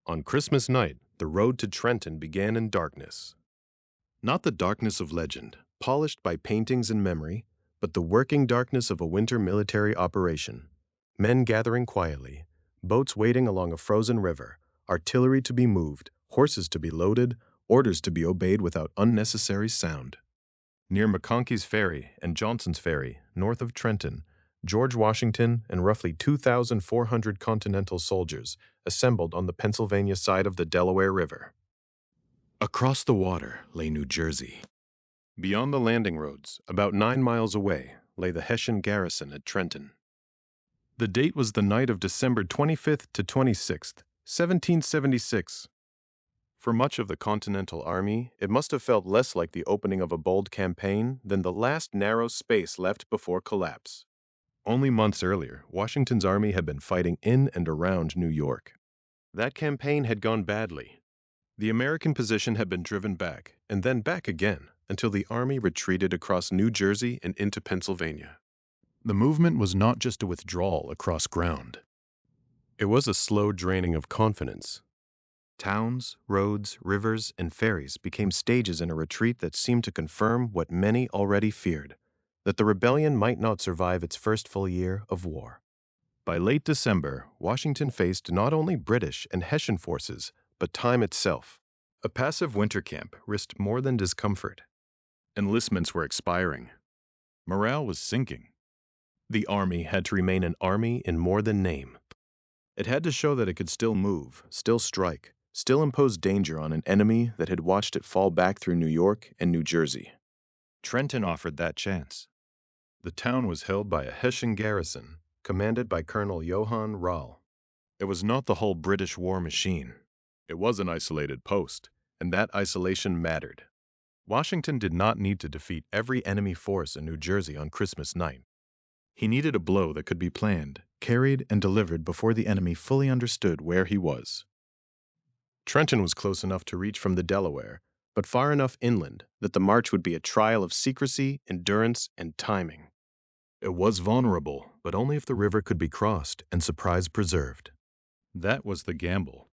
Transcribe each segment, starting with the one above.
On Christmas night, the road to Trenton began in darkness. Not the darkness of legend, polished by paintings and memory, but the working darkness of a winter military operation. Men gathering quietly, boats waiting along a frozen river, artillery to be moved, horses to be loaded, orders to be obeyed without unnecessary sound. Near McConkey's Ferry and Johnson's Ferry, north of Trenton, George Washington and roughly 2,400 Continental soldiers assembled on the Pennsylvania side of the Delaware River. Across the water lay New Jersey. Beyond the landing roads, about 9 miles away, lay the Hessian garrison at Trenton. The date was the night of December 25th to 26th, 1776. For much of the Continental Army, it must have felt less like the opening of a bold campaign than the last narrow space left before collapse. Only months earlier, Washington's army had been fighting in and around New York. That campaign had gone badly. The American position had been driven back, and then back again, until the army retreated across New Jersey and into Pennsylvania. The movement was not just a withdrawal across ground. It was a slow draining of confidence. Towns, roads, rivers, and ferries became stages in a retreat that seemed to confirm what many already feared, that the rebellion might not survive its first full year of war. By late December, Washington faced not only British and Hessian forces, but time itself. A passive winter camp risked more than discomfort. Enlistments were expiring. Morale was sinking. The army had to remain an army in more than name. It had to show that it could still move, still strike, still impose danger on an enemy that had watched it fall back through New York and New Jersey. Trenton offered that chance. The town was held by a Hessian garrison, commanded by Colonel Johann Rall. It was not the whole British war machine. It was an isolated post, and that isolation mattered. Washington did not need to defeat every enemy force in New Jersey on Christmas night. He needed a blow that could be planned, carried, and delivered before the enemy fully understood where he was. Trenton was close enough to reach from the Delaware, but far enough inland that the march would be a trial of secrecy, endurance, and timing. It was vulnerable, but only if the river could be crossed and surprise preserved. That was the gamble.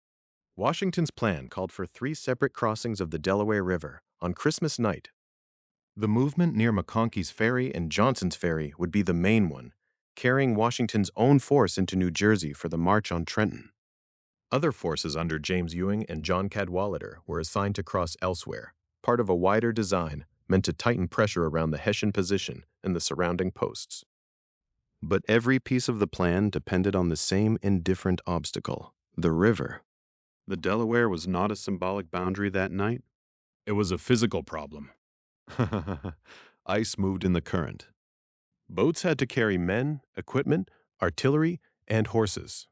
Washington's plan called for 3 separate crossings of the Delaware River on Christmas night. The movement near McConkey's Ferry and Johnson's Ferry would be the main one, carrying Washington's own force into New Jersey for the march on Trenton. Other forces under James Ewing and John Cadwalader were assigned to cross elsewhere, part of a wider design meant to tighten pressure around the Hessian position and the surrounding posts. But every piece of the plan depended on the same indifferent obstacle, the river. The Delaware was not a symbolic boundary that night. It was a physical problem. Ice moved in the current. Boats had to carry men, equipment, artillery, and horses.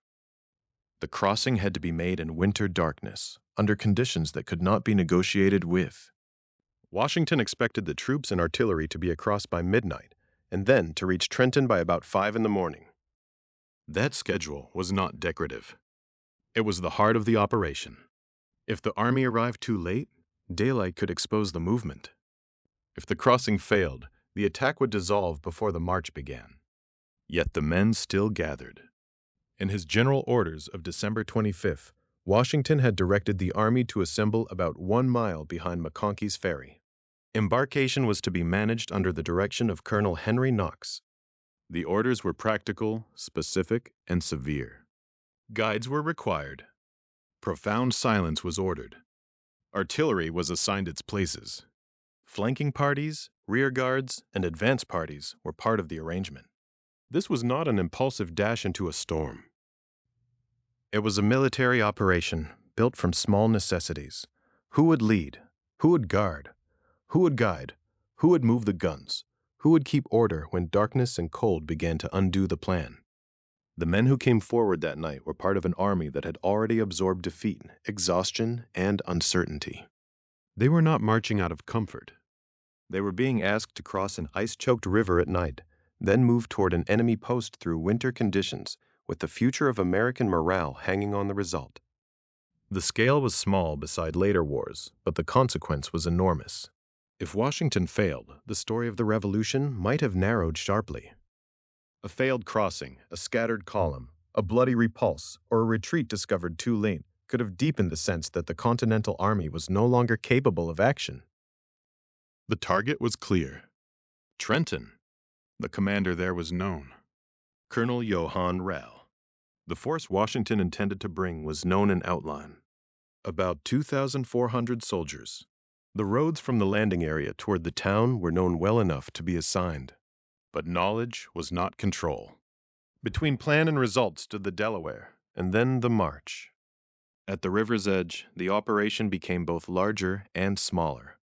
The crossing had to be made in winter darkness, under conditions that could not be negotiated with. Washington expected the troops and artillery to be across by midnight, and then to reach Trenton by about 5 in the morning. That schedule was not decorative. It was the heart of the operation. If the army arrived too late, daylight could expose the movement. If the crossing failed, the attack would dissolve before the march began. Yet the men still gathered. In his general orders of December 25th, Washington had directed the army to assemble about 1 mile behind McConkey's Ferry. Embarkation was to be managed under the direction of Colonel Henry Knox. The orders were practical, specific, and severe. Guides were required. Profound silence was ordered. Artillery was assigned its places. Flanking parties, rear guards, and advance parties were part of the arrangement. This was not an impulsive dash into a storm. It was a military operation built from small necessities. Who would lead? Who would guard? Who would guide? Who would move the guns? Who would keep order when darkness and cold began to undo the plan? The men who came forward that night were part of an army that had already absorbed defeat, exhaustion, and uncertainty. They were not marching out of comfort. They were being asked to cross an ice-choked river at night, then move toward an enemy post through winter conditions, with the future of American morale hanging on the result. The scale was small beside later wars, but the consequence was enormous. If Washington failed, the story of the Revolution might have narrowed sharply. A failed crossing, a scattered column, a bloody repulse, or a retreat discovered too late could have deepened the sense that the Continental Army was no longer capable of action. The target was clear. Trenton. The commander there was known. Colonel Johann Rall. The force Washington intended to bring was known in outline. About 2,400 soldiers. The roads from the landing area toward the town were known well enough to be assigned. But knowledge was not control. Between plan and result stood the Delaware, and then the march. At the river's edge, the operation became both larger and smaller.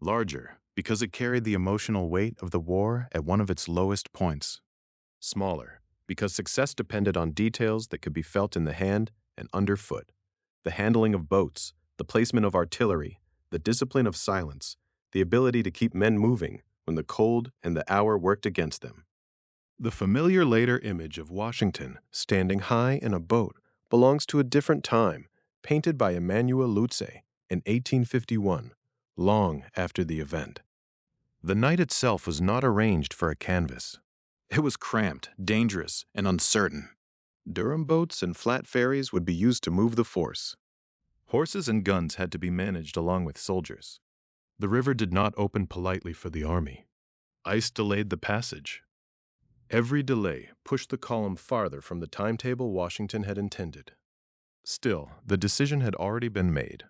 Larger, because it carried the emotional weight of the war at one of its lowest points. Smaller, because success depended on details that could be felt in the hand and underfoot. The handling of boats, the placement of artillery, the discipline of silence, the ability to keep men moving when the cold and the hour worked against them. The familiar later image of Washington standing high in a boat belongs to a different time, painted by Emanuel Lutze in 1851, long after the event. The night itself was not arranged for a canvas. It was cramped, dangerous, and uncertain. Durham boats and flat ferries would be used to move the force. Horses and guns had to be managed along with soldiers. The river did not open politely for the army. Ice delayed the passage. Every delay pushed the column farther from the timetable Washington had intended. Still, the decision had already been made.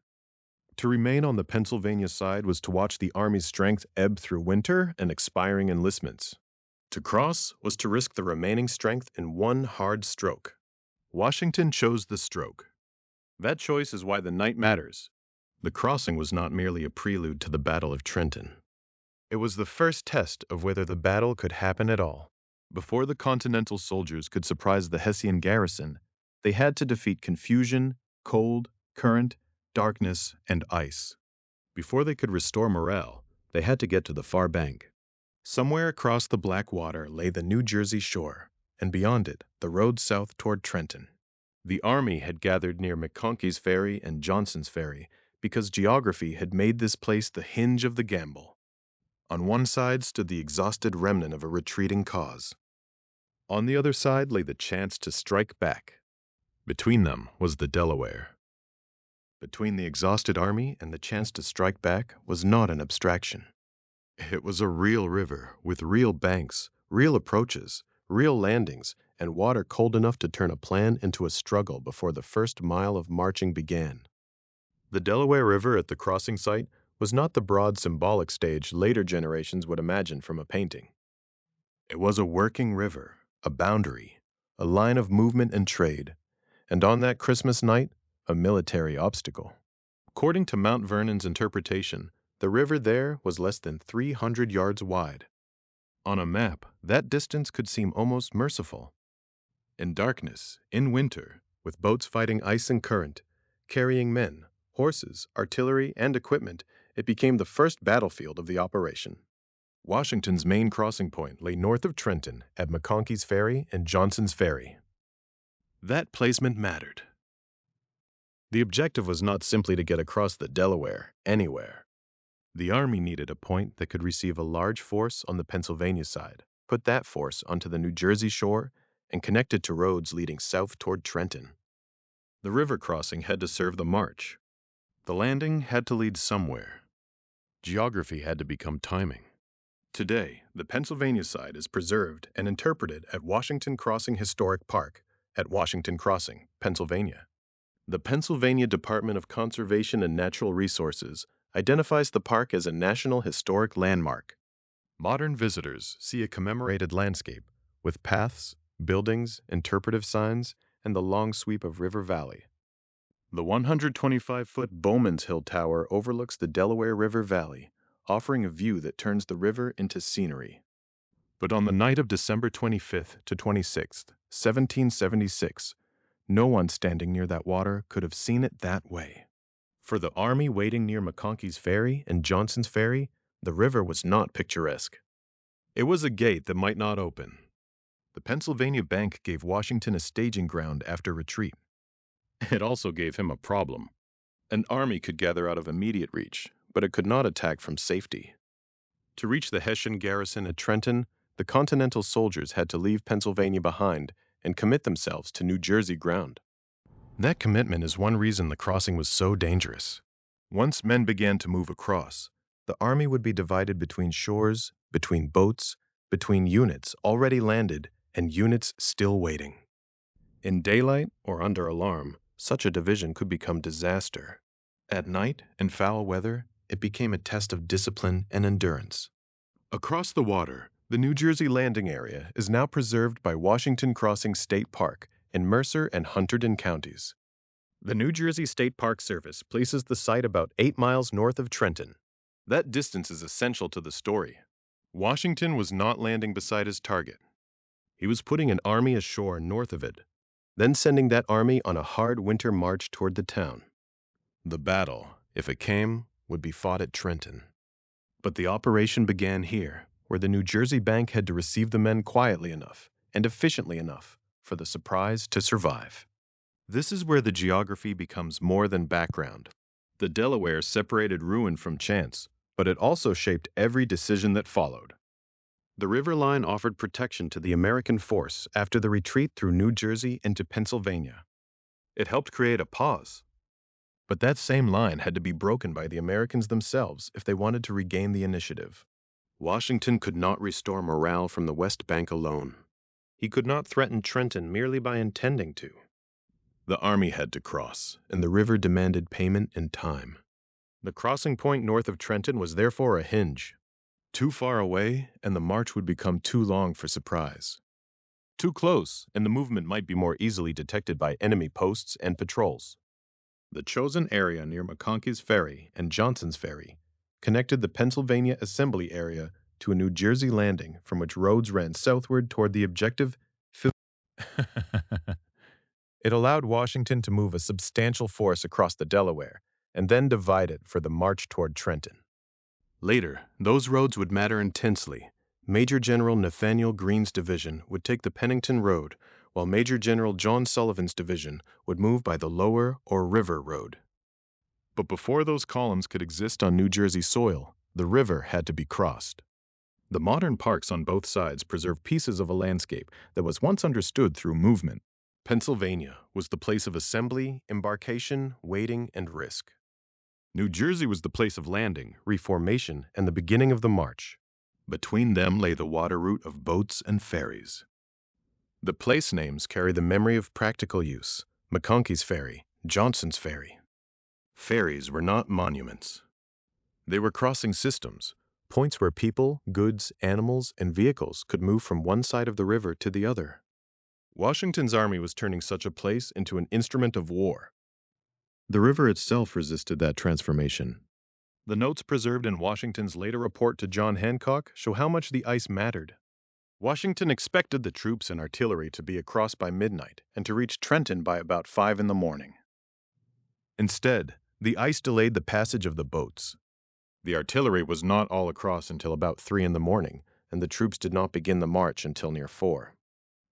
To remain on the Pennsylvania side was to watch the Army's strength ebb through winter and expiring enlistments. To cross was to risk the remaining strength in one hard stroke. Washington chose the stroke. That choice is why the night matters. The crossing was not merely a prelude to the Battle of Trenton. It was the first test of whether the battle could happen at all. Before the Continental soldiers could surprise the Hessian garrison, they had to defeat confusion, cold, current, darkness, and ice. Before they could restore morale, they had to get to the far bank. Somewhere across the Black Water lay the New Jersey shore, and beyond it, the road south toward Trenton. The Army had gathered near McConkey's Ferry and Johnson's Ferry because geography had made this place the hinge of the gamble. On one side stood the exhausted remnant of a retreating cause. On the other side lay the chance to strike back. Between them was the Delaware. Between the exhausted army and the chance to strike back was not an abstraction. It was a real river with real banks, real approaches, real landings, and water cold enough to turn a plan into a struggle before the first mile of marching began. The Delaware River at the crossing site was not the broad symbolic stage later generations would imagine from a painting. It was a working river, a boundary, a line of movement and trade, and on that Christmas night, a military obstacle. According to Mount Vernon's interpretation, the river there was less than 300 yards wide. On a map, that distance could seem almost merciful. In darkness, in winter, with boats fighting ice and current, carrying men, horses, artillery, and equipment, it became the first battlefield of the operation. Washington's main crossing point lay north of Trenton at McConkey's Ferry and Johnson's Ferry. That placement mattered. The objective was not simply to get across the Delaware anywhere. The Army needed a point that could receive a large force on the Pennsylvania side, put that force onto the New Jersey shore, and connect it to roads leading south toward Trenton. The river crossing had to serve the march. The landing had to lead somewhere. Geography had to become timing. Today, the Pennsylvania side is preserved and interpreted at Washington Crossing Historic Park at Washington Crossing, Pennsylvania. The Pennsylvania Department of Conservation and Natural Resources identifies the park as a National Historic Landmark. Modern visitors see a commemorated landscape with paths, buildings, interpretive signs, and the long sweep of River Valley. The 125-foot Bowman's Hill Tower overlooks the Delaware River Valley, offering a view that turns the river into scenery. But on the night of December 25th to 26th, 1776, no one standing near that water could have seen it that way. For the Army waiting near McConkey's Ferry and Johnson's Ferry, the river was not picturesque. It was a gate that might not open. The Pennsylvania Bank gave Washington a staging ground after retreat. It also gave him a problem. An army could gather out of immediate reach, but it could not attack from safety. To reach the Hessian garrison at Trenton, the Continental soldiers had to leave Pennsylvania behind and commit themselves to New Jersey ground. That commitment is one reason the crossing was so dangerous. Once men began to move across, the army would be divided between shores, between boats, between units already landed and units still waiting. In daylight or under alarm, such a division could become disaster. At night, in foul weather, it became a test of discipline and endurance. Across the water, the New Jersey landing area is now preserved by Washington Crossing State Park in Mercer and Hunterdon counties. The New Jersey State Park Service places the site about 8 miles north of Trenton. That distance is essential to the story. Washington was not landing beside his target. He was putting an army ashore north of it, then sending that army on a hard winter march toward the town. The battle, if it came, would be fought at Trenton. But the operation began here, where the New Jersey Bank had to receive the men quietly enough and efficiently enough for the surprise to survive. This is where the geography becomes more than background. The Delaware separated ruin from chance, but it also shaped every decision that followed. The river line offered protection to the American force after the retreat through New Jersey into Pennsylvania. It helped create a pause. But that same line had to be broken by the Americans themselves if they wanted to regain the initiative. Washington could not restore morale from the West Bank alone. He could not threaten Trenton merely by intending to. The army had to cross, and the river demanded payment and time. The crossing point north of Trenton was therefore a hinge. Too far away, and the march would become too long for surprise. Too close, and the movement might be more easily detected by enemy posts and patrols. The chosen area near McConkey's Ferry and Johnson's Ferry connected the Pennsylvania Assembly area to a New Jersey landing from which roads ran southward toward the objective. It allowed Washington to move a substantial force across the Delaware and then divide it for the march toward Trenton. Later, those roads would matter intensely. Major General Nathaniel Greene's division would take the Pennington Road, while Major General John Sullivan's division would move by the Lower or River Road. But before those columns could exist on New Jersey soil, the river had to be crossed. The modern parks on both sides preserve pieces of a landscape that was once understood through movement. Pennsylvania was the place of assembly, embarkation, waiting, and risk. New Jersey was the place of landing, reformation, and the beginning of the march. Between them lay the water route of boats and ferries. The place names carry the memory of practical use: McConkey's Ferry, Johnson's Ferry. Ferries were not monuments. They were crossing systems, points where people, goods, animals, and vehicles could move from one side of the river to the other. Washington's army was turning such a place into an instrument of war. The river itself resisted that transformation. The notes preserved in Washington's later report to John Hancock show how much the ice mattered. Washington expected the troops and artillery to be across by midnight and to reach Trenton by about 5 in the morning. Instead, the ice delayed the passage of the boats. The artillery was not all across until about 3 in the morning, and the troops did not begin the march until near 4.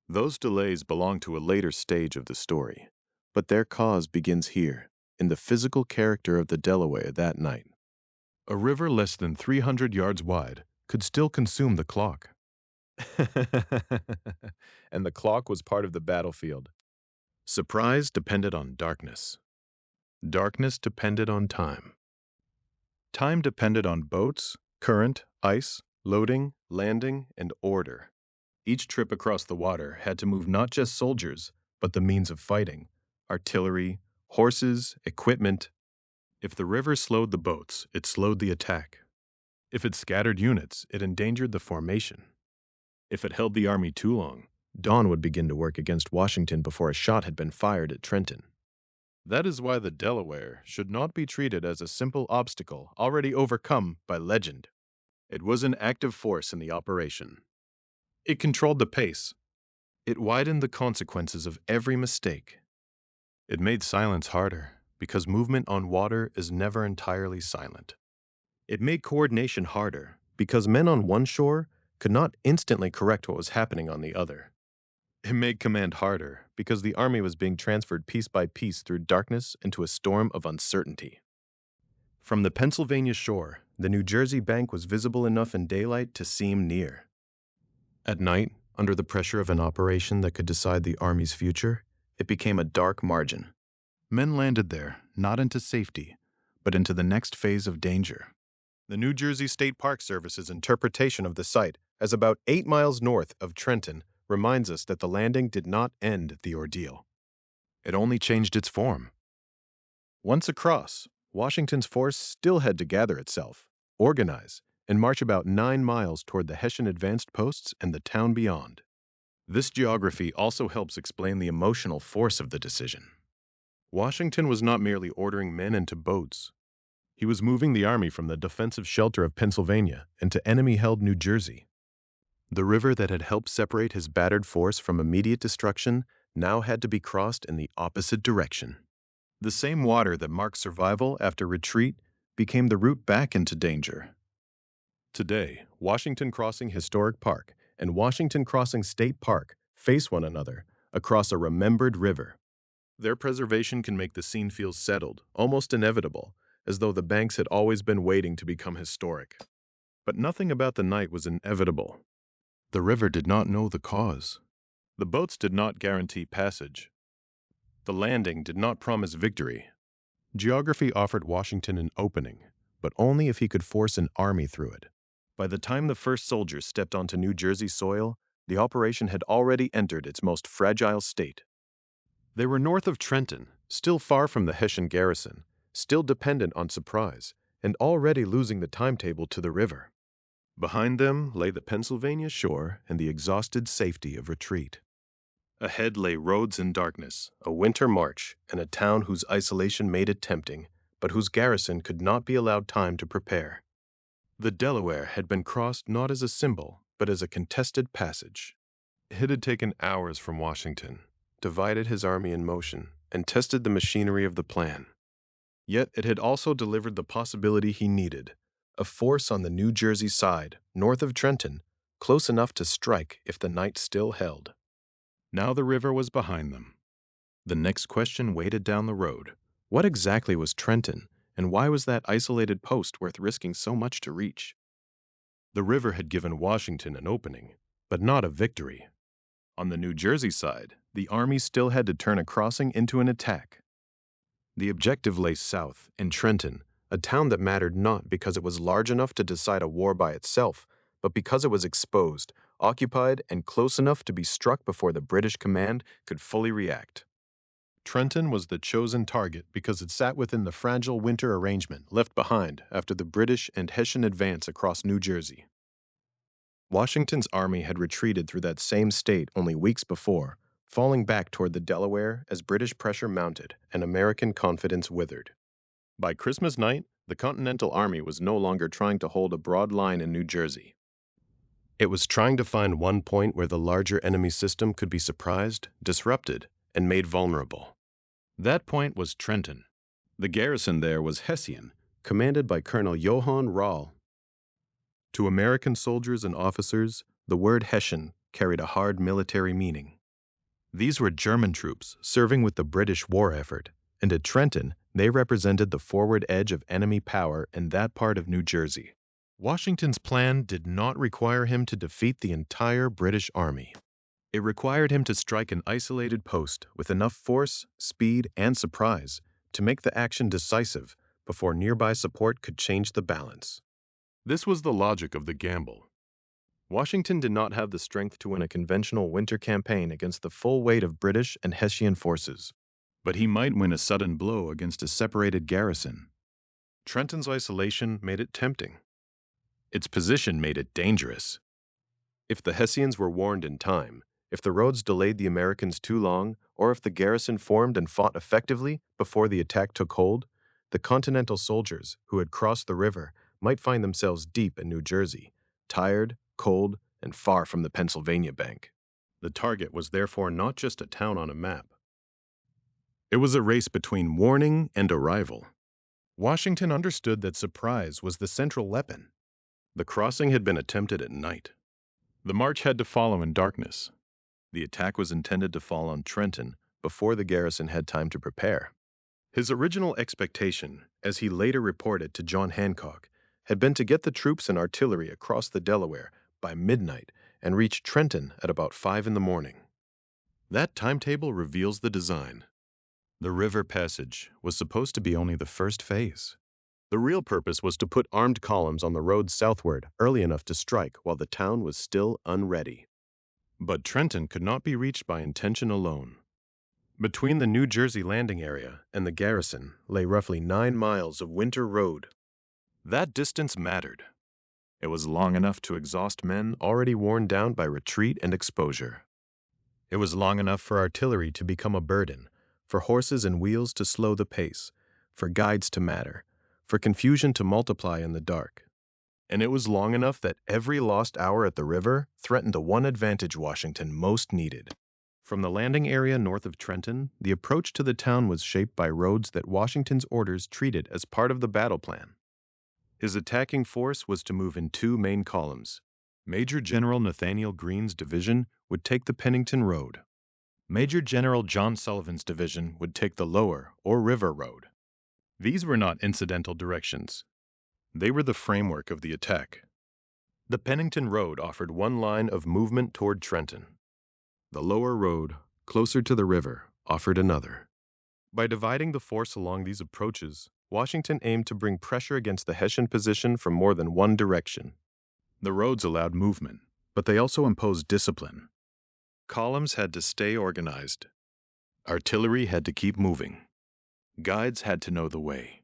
Those delays belong to a later stage of the story, but their cause begins here, in the physical character of the Delaware that night. A river less than 300 yards wide could still consume the clock. And the clock was part of the battlefield. Surprise depended on darkness. Darkness depended on time. Time depended on boats, current, ice, loading, landing, and order. Each trip across the water had to move not just soldiers, but the means of fighting: artillery, horses, equipment. If the river slowed the boats, it slowed the attack. If it scattered units, it endangered the formation. If it held the army too long, dawn would begin to work against Washington before a shot had been fired at Trenton. That is why the Delaware should not be treated as a simple obstacle already overcome by legend. It was an active force in the operation. It controlled the pace. It widened the consequences of every mistake. It made silence harder, because movement on water is never entirely silent. It made coordination harder, because men on one shore could not instantly correct what was happening on the other. It made command harder, because the army was being transferred piece by piece through darkness into a storm of uncertainty. From the Pennsylvania shore, the New Jersey bank was visible enough in daylight to seem near. At night, under the pressure of an operation that could decide the army's future, it became a dark margin. Men landed there, not into safety, but into the next phase of danger. The New Jersey State Park Service's interpretation of the site as about 8 miles north of Trenton reminds us that the landing did not end the ordeal. It only changed its form. Once across, Washington's force still had to gather itself, organize, and march about 9 miles toward the Hessian advanced posts and the town beyond. This geography also helps explain the emotional force of the decision. Washington was not merely ordering men into boats. He was moving the army from the defensive shelter of Pennsylvania into enemy-held New Jersey. The river that had helped separate his battered force from immediate destruction now had to be crossed in the opposite direction. The same water that marked survival after retreat became the route back into danger. Today, Washington Crossing Historic Park and Washington Crossing State Park face one another across a remembered river. Their preservation can make the scene feel settled, almost inevitable, as though the banks had always been waiting to become historic. But nothing about the night was inevitable. The river did not know the cause. The boats did not guarantee passage. The landing did not promise victory. Geography offered Washington an opening, but only if he could force an army through it. By the time the first soldiers stepped onto New Jersey soil, the operation had already entered its most fragile state. They were north of Trenton, still far from the Hessian garrison, still dependent on surprise, and already losing the timetable to the river. Behind them lay the Pennsylvania shore and the exhausted safety of retreat. Ahead lay roads in darkness, a winter march, and a town whose isolation made it tempting, but whose garrison could not be allowed time to prepare. The Delaware had been crossed not as a symbol, but as a contested passage. It had taken hours from Washington, divided his army in motion, and tested the machinery of the plan. Yet it had also delivered the possibility he needed, a force on the New Jersey side, north of Trenton, close enough to strike if the night still held. Now the river was behind them. The next question waited down the road. What exactly was Trenton, and why was that isolated post worth risking so much to reach? The river had given Washington an opening, but not a victory. On the New Jersey side, the army still had to turn a crossing into an attack. The objective lay south, in Trenton, a town that mattered not because it was large enough to decide a war by itself, but because it was exposed, occupied, and close enough to be struck before the British command could fully react. Trenton was the chosen target because it sat within the fragile winter arrangement left behind after the British and Hessian advance across New Jersey. Washington's army had retreated through that same state only weeks before, falling back toward the Delaware as British pressure mounted and American confidence withered. By Christmas night, the Continental Army was no longer trying to hold a broad line in New Jersey. It was trying to find one point where the larger enemy system could be surprised, disrupted, and made vulnerable. That point was Trenton. The garrison there was Hessian, commanded by Colonel Johann Rall. To American soldiers and officers, the word Hessian carried a hard military meaning. These were German troops serving with the British war effort, and at Trenton, they represented the forward edge of enemy power in that part of New Jersey. Washington's plan did not require him to defeat the entire British army. It required him to strike an isolated post with enough force, speed, and surprise to make the action decisive before nearby support could change the balance. This was the logic of the gamble. Washington did not have the strength to win a conventional winter campaign against the full weight of British and Hessian forces, but he might win a sudden blow against a separated garrison. Trenton's isolation made it tempting. Its position made it dangerous. If the Hessians were warned in time, if the roads delayed the Americans too long, or if the garrison formed and fought effectively before the attack took hold, the Continental soldiers who had crossed the river might find themselves deep in New Jersey, tired, cold, and far from the Pennsylvania bank. The target was therefore not just a town on a map. It was a race between warning and arrival. Washington understood that surprise was the central weapon. The crossing had been attempted at night. The march had to follow in darkness. The attack was intended to fall on Trenton before the garrison had time to prepare. His original expectation, as he later reported to John Hancock, had been to get the troops and artillery across the Delaware by midnight and reach Trenton at about 5 in the morning. That timetable reveals the design. The river passage was supposed to be only the first phase. The real purpose was to put armed columns on the road southward early enough to strike while the town was still unready. But Trenton could not be reached by intention alone. Between the New Jersey landing area and the garrison lay roughly 9 miles of winter road. That distance mattered. It was long enough to exhaust men already worn down by retreat and exposure. It was long enough for artillery to become a burden, for horses and wheels to slow the pace, for guides to matter, for confusion to multiply in the dark. And it was long enough that every lost hour at the river threatened the one advantage Washington most needed. From the landing area north of Trenton, the approach to the town was shaped by roads that Washington's orders treated as part of the battle plan. His attacking force was to move in 2 main columns. Major General Nathaniel Greene's division would take the Pennington Road. Major General John Sullivan's division would take the Lower or River Road. These were not incidental directions. They were the framework of the attack. The Pennington Road offered one line of movement toward Trenton. The Lower Road, closer to the river, offered another. By dividing the force along these approaches, Washington aimed to bring pressure against the Hessian position from more than one direction. The roads allowed movement, but they also imposed discipline. Columns had to stay organized. Artillery had to keep moving. Guides had to know the way.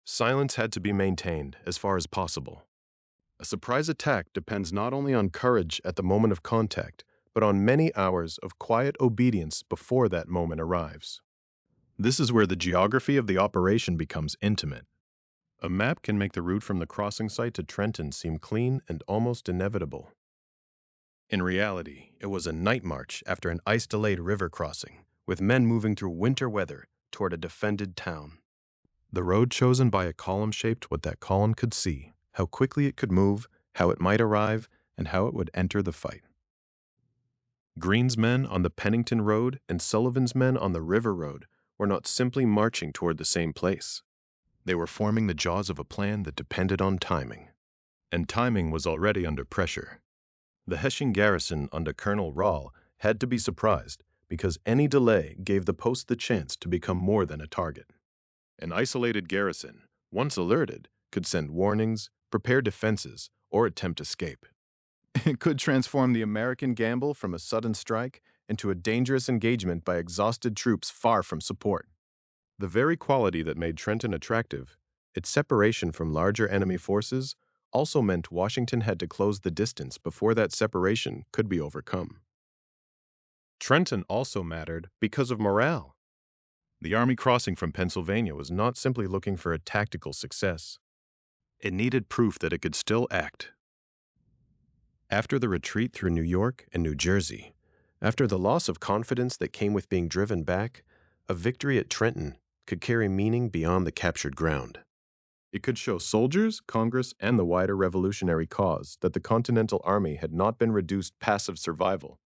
Silence had to be maintained as far as possible. A surprise attack depends not only on courage at the moment of contact, but on many hours of quiet obedience before that moment arrives. This is where the geography of the operation becomes intimate. A map can make the route from the crossing site to Trenton seem clean and almost inevitable. In reality, it was a night march after an ice-delayed river crossing, with men moving through winter weather toward a defended town. The road chosen by a column shaped what that column could see, how quickly it could move, how it might arrive, and how it would enter the fight. Greene's men on the Pennington Road and Sullivan's men on the River Road were not simply marching toward the same place. They were forming the jaws of a plan that depended on timing. And timing was already under pressure. The Hessian garrison under Colonel Rall had to be surprised because any delay gave the post the chance to become more than a target. An isolated garrison, once alerted, could send warnings, prepare defenses, or attempt escape. It could transform the American gamble from a sudden strike into a dangerous engagement by exhausted troops far from support. The very quality that made Trenton attractive, its separation from larger enemy forces, also meant Washington had to close the distance before that separation could be overcome. Trenton also mattered because of morale. The army crossing from Pennsylvania was not simply looking for a tactical success. It needed proof that it could still act. After the retreat through New York and New Jersey, after the loss of confidence that came with being driven back, a victory at Trenton could carry meaning beyond the captured ground. It could show soldiers, Congress, and the wider revolutionary cause that the Continental Army had not been reduced passive survival.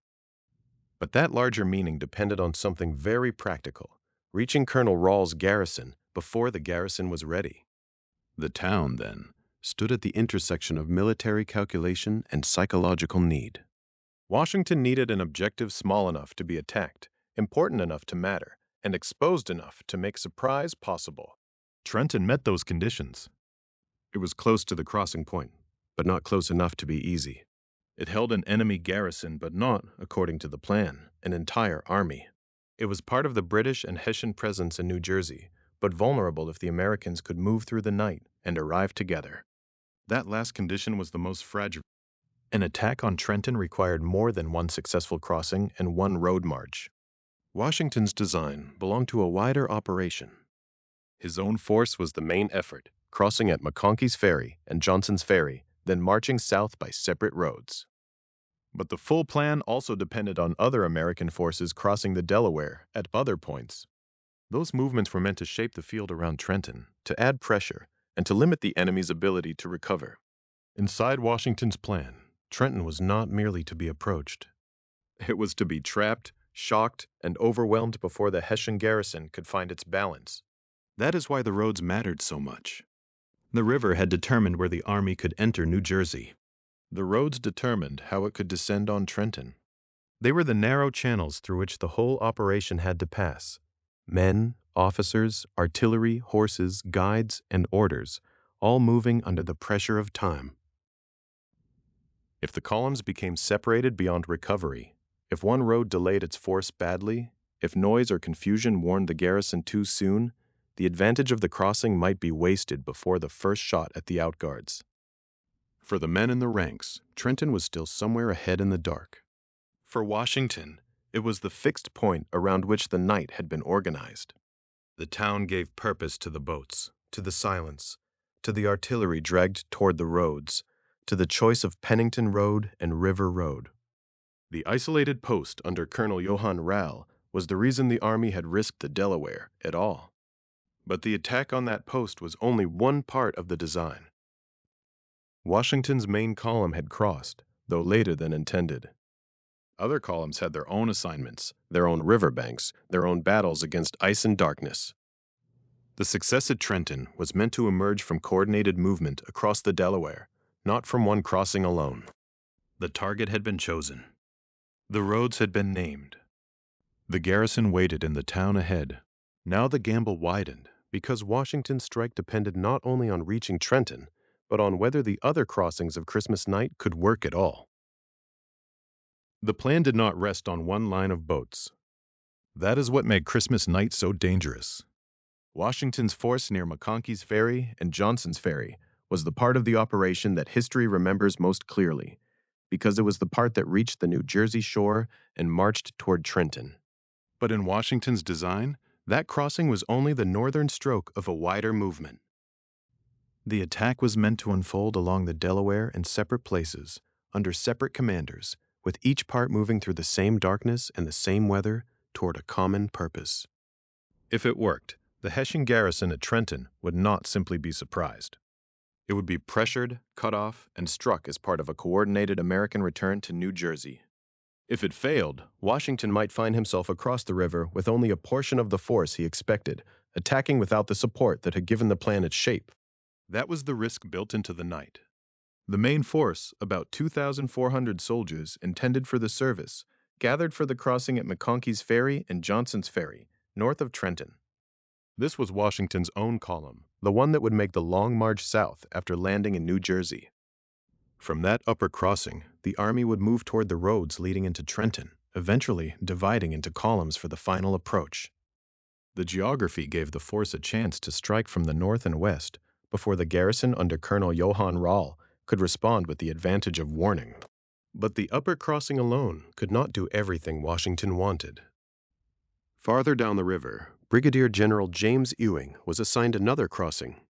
But that larger meaning depended on something very practical, reaching Colonel Rall's garrison before the garrison was ready. The town, then, stood at the intersection of military calculation and psychological need. Washington needed an objective small enough to be attacked, important enough to matter, and exposed enough to make surprise possible. Trenton met those conditions. It was close to the crossing point, but not close enough to be easy. It held an enemy garrison, but not, according to the plan, an entire army. It was part of the British and Hessian presence in New Jersey, but vulnerable if the Americans could move through the night and arrive together. That last condition was the most fragile. An attack on Trenton required more than one successful crossing and one road march. Washington's design belonged to a wider operation. His own force was the main effort, crossing at McConkey's Ferry and Johnson's Ferry, then marching south by separate roads. But the full plan also depended on other American forces crossing the Delaware at other points. Those movements were meant to shape the field around Trenton, to add pressure, and to limit the enemy's ability to recover. Inside Washington's plan, Trenton was not merely to be approached. It was to be trapped, shocked, and overwhelmed before the Hessian garrison could find its balance. That is why the roads mattered so much. The river had determined where the army could enter New Jersey. The roads determined how it could descend on Trenton. They were the narrow channels through which the whole operation had to pass, Men, officers, artillery, horses, guides, and orders, all moving under the pressure of time. If the columns became separated beyond recovery, if one road delayed its force badly, if noise or confusion warned the garrison too soon, the advantage of the crossing might be wasted before the first shot at the outguards. For the men in the ranks, Trenton was still somewhere ahead in the dark. For Washington, it was the fixed point around which the night had been organized. The town gave purpose to the boats, to the silence, to the artillery dragged toward the roads, to the choice of Pennington Road and River Road. The isolated post under Colonel Johann Rall was the reason the army had risked the Delaware at all. But the attack on that post was only one part of the design. Washington's main column had crossed, though later than intended. Other columns had their own assignments, their own riverbanks, their own battles against ice and darkness. The success at Trenton was meant to emerge from coordinated movement across the Delaware, not from one crossing alone. The target had been chosen. The roads had been named. The garrison waited in the town ahead. Now the gamble widened, because Washington's strike depended not only on reaching Trenton, but on whether the other crossings of Christmas night could work at all. The plan did not rest on one line of boats. That is what made Christmas night so dangerous. Washington's force near McConkey's Ferry and Johnson's Ferry was the part of the operation that history remembers most clearly, because it was the part that reached the New Jersey shore and marched toward Trenton. But in Washington's design, that crossing was only the northern stroke of a wider movement. The attack was meant to unfold along the Delaware in separate places, under separate commanders, with each part moving through the same darkness and the same weather toward a common purpose. If it worked, the Hessian garrison at Trenton would not simply be surprised. It would be pressured, cut off, and struck as part of a coordinated American return to New Jersey. If it failed, Washington might find himself across the river with only a portion of the force he expected, attacking without the support that had given the plan its shape. That was the risk built into the night. The main force, about 2,400 soldiers intended for the service, gathered for the crossing at McConkey's Ferry and Johnson's Ferry, north of Trenton. This was Washington's own column, the one that would make the long march south after landing in New Jersey. From that upper crossing, the army would move toward the roads leading into Trenton, eventually dividing into columns for the final approach. The geography gave the force a chance to strike from the north and west before the garrison under Colonel Johann Rall could respond with the advantage of warning. But the upper crossing alone could not do everything Washington wanted. Farther down the river, Brigadier General James Ewing was assigned another crossing.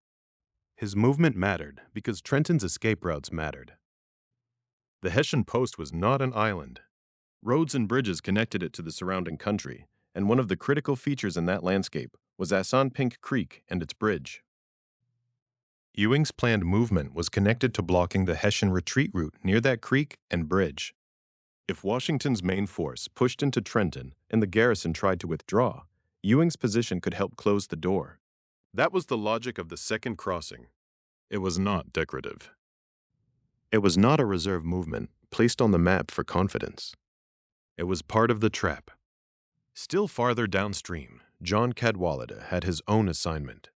His movement mattered because Trenton's escape routes mattered. The Hessian post was not an island. Roads and bridges connected it to the surrounding country, and one of the critical features in that landscape was Assunpink Creek and its bridge. Ewing's planned movement was connected to blocking the Hessian retreat route near that creek and bridge. If Washington's main force pushed into Trenton and the garrison tried to withdraw, Ewing's position could help close the door. That was the logic of the second crossing. It was not decorative. It was not a reserve movement placed on the map for confidence. It was part of the trap. Still farther downstream, John Cadwalader had his own assignment.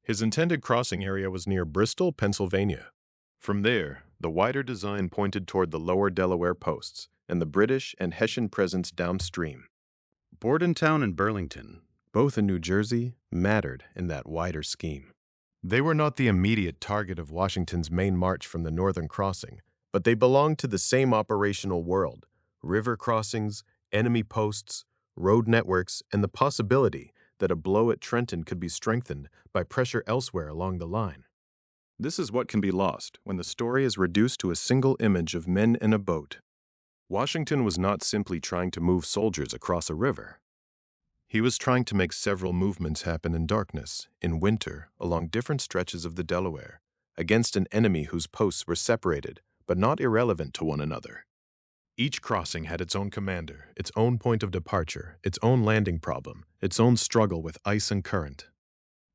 His intended crossing area was near Bristol, Pennsylvania. From there, the wider design pointed toward the lower Delaware posts and the British and Hessian presence downstream. Bordentown and Burlington, both in New Jersey, mattered in that wider scheme. They were not the immediate target of Washington's main march from the northern crossing, but they belonged to the same operational world: river crossings, enemy posts, road networks, and the possibility that a blow at Trenton could be strengthened by pressure elsewhere along the line. This is what can be lost when the story is reduced to a single image of men in a boat. Washington was not simply trying to move soldiers across a river. He was trying to make several movements happen in darkness, in winter, along different stretches of the Delaware, against an enemy whose posts were separated, but not irrelevant to one another. Each crossing had its own commander, its own point of departure, its own landing problem, its own struggle with ice and current.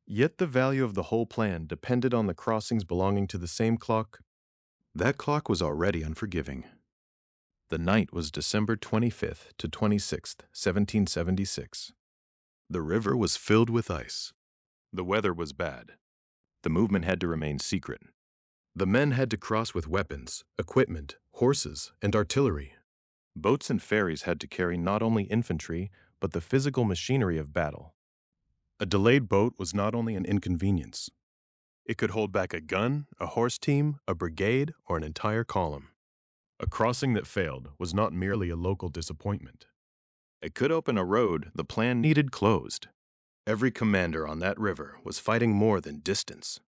Yet the value of the whole plan depended on the crossings belonging to the same clock. That clock was already unforgiving. The night was December 25th to 26th, 1776. The river was filled with ice. The weather was bad. The movement had to remain secret. The men had to cross with weapons, equipment, horses, and artillery. Boats and ferries had to carry not only infantry, but the physical machinery of battle. A delayed boat was not only an inconvenience. It could hold back a gun, a horse team, a brigade, or an entire column. A crossing that failed was not merely a local disappointment. It could open a road the plan needed closed. Every commander on that river was fighting more than distance.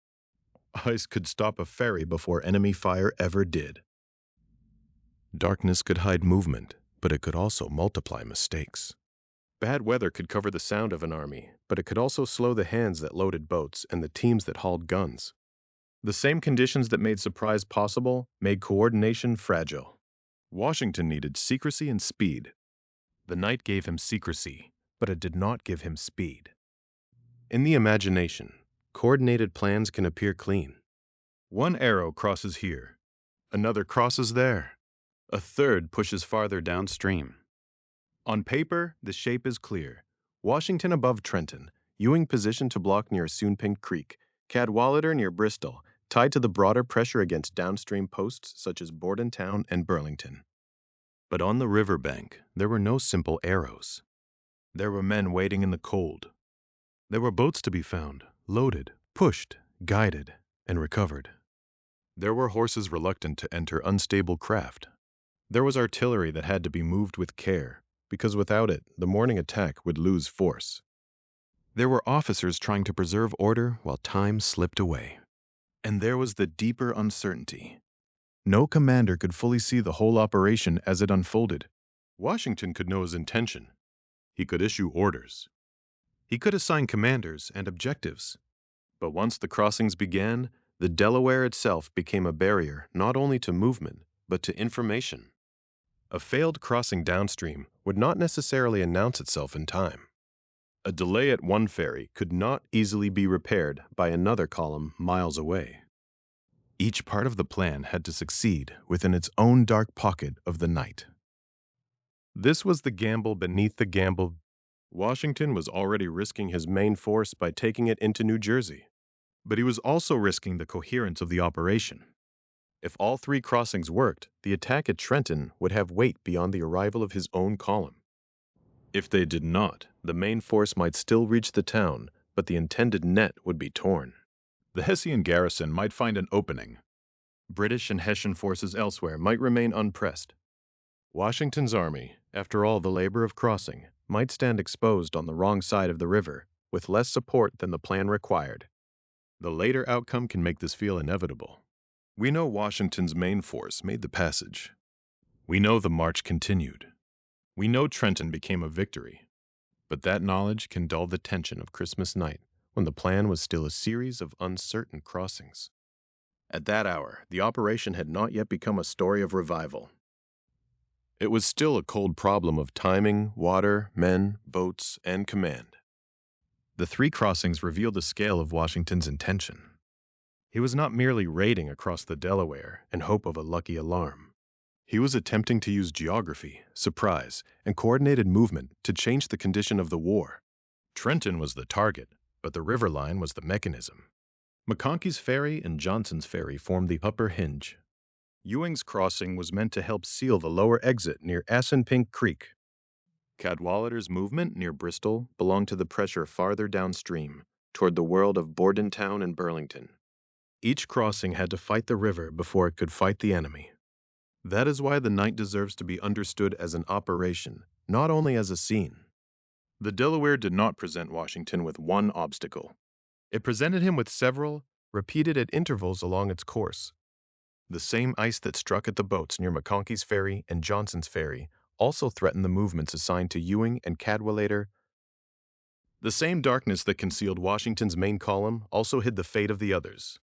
Ice could stop a ferry before enemy fire ever did. Darkness could hide movement, but it could also multiply mistakes. Bad weather could cover the sound of an army, but it could also slow the hands that loaded boats and the teams that hauled guns. The same conditions that made surprise possible made coordination fragile. Washington needed secrecy and speed. The night gave him secrecy, but it did not give him speed. In the imagination, coordinated plans can appear clean. One arrow crosses here, another crosses there, a third pushes farther downstream. On paper, the shape is clear. Washington above Trenton, Ewing positioned to block near Sunpink Creek, Cadwalader near Bristol, tied to the broader pressure against downstream posts such as Bordentown and Burlington. But on the riverbank, there were no simple arrows. There were men waiting in the cold. There were boats to be found, loaded, pushed, guided, and recovered. There were horses reluctant to enter unstable craft. There was artillery that had to be moved with care, because without it, the morning attack would lose force. There were officers trying to preserve order while time slipped away. And there was the deeper uncertainty. No commander could fully see the whole operation as it unfolded. Washington could know his intention. He could issue orders. He could assign commanders and objectives. But once the crossings began, the Delaware itself became a barrier not only to movement, but to information. A failed crossing downstream would not necessarily announce itself in time. A delay at one ferry could not easily be repaired by another column miles away. Each part of the plan had to succeed within its own dark pocket of the night. This was the gamble beneath the gamble. Washington was already risking his main force by taking it into New Jersey, but he was also risking the coherence of the operation. If all three crossings worked, the attack at Trenton would have weight beyond the arrival of his own column. If they did not, the main force might still reach the town, but the intended net would be torn. The Hessian garrison might find an opening. British and Hessian forces elsewhere might remain unpressed. Washington's army, after all the labor of crossing, might stand exposed on the wrong side of the river, with less support than the plan required. The later outcome can make this feel inevitable. We know Washington's main force made the passage. We know the march continued. We know Trenton became a victory. But that knowledge can dull the tension of Christmas night, when the plan was still a series of uncertain crossings. At that hour, the operation had not yet become a story of revival. It was still a cold problem of timing, water, men, boats, and command. The three crossings revealed the scale of Washington's intention. He was not merely raiding across the Delaware in hope of a lucky alarm. He was attempting to use geography, surprise, and coordinated movement to change the condition of the war. Trenton was the target, but the river line was the mechanism. McConkey's ferry and Johnson's ferry formed the upper hinge. Ewing's crossing was meant to help seal the lower exit near Sunpink Creek. Cadwalader's movement near Bristol belonged to the pressure farther downstream, toward the world of Bordentown and Burlington. Each crossing had to fight the river before it could fight the enemy. That is why the night deserves to be understood as an operation, not only as a scene. The Delaware did not present Washington with one obstacle. It presented him with several, repeated at intervals along its course. The same ice that struck at the boats near McConkey's ferry and Johnson's ferry also threatened the movements assigned to Ewing and Cadwalader. The same darkness that concealed Washington's main column also hid the fate of the others.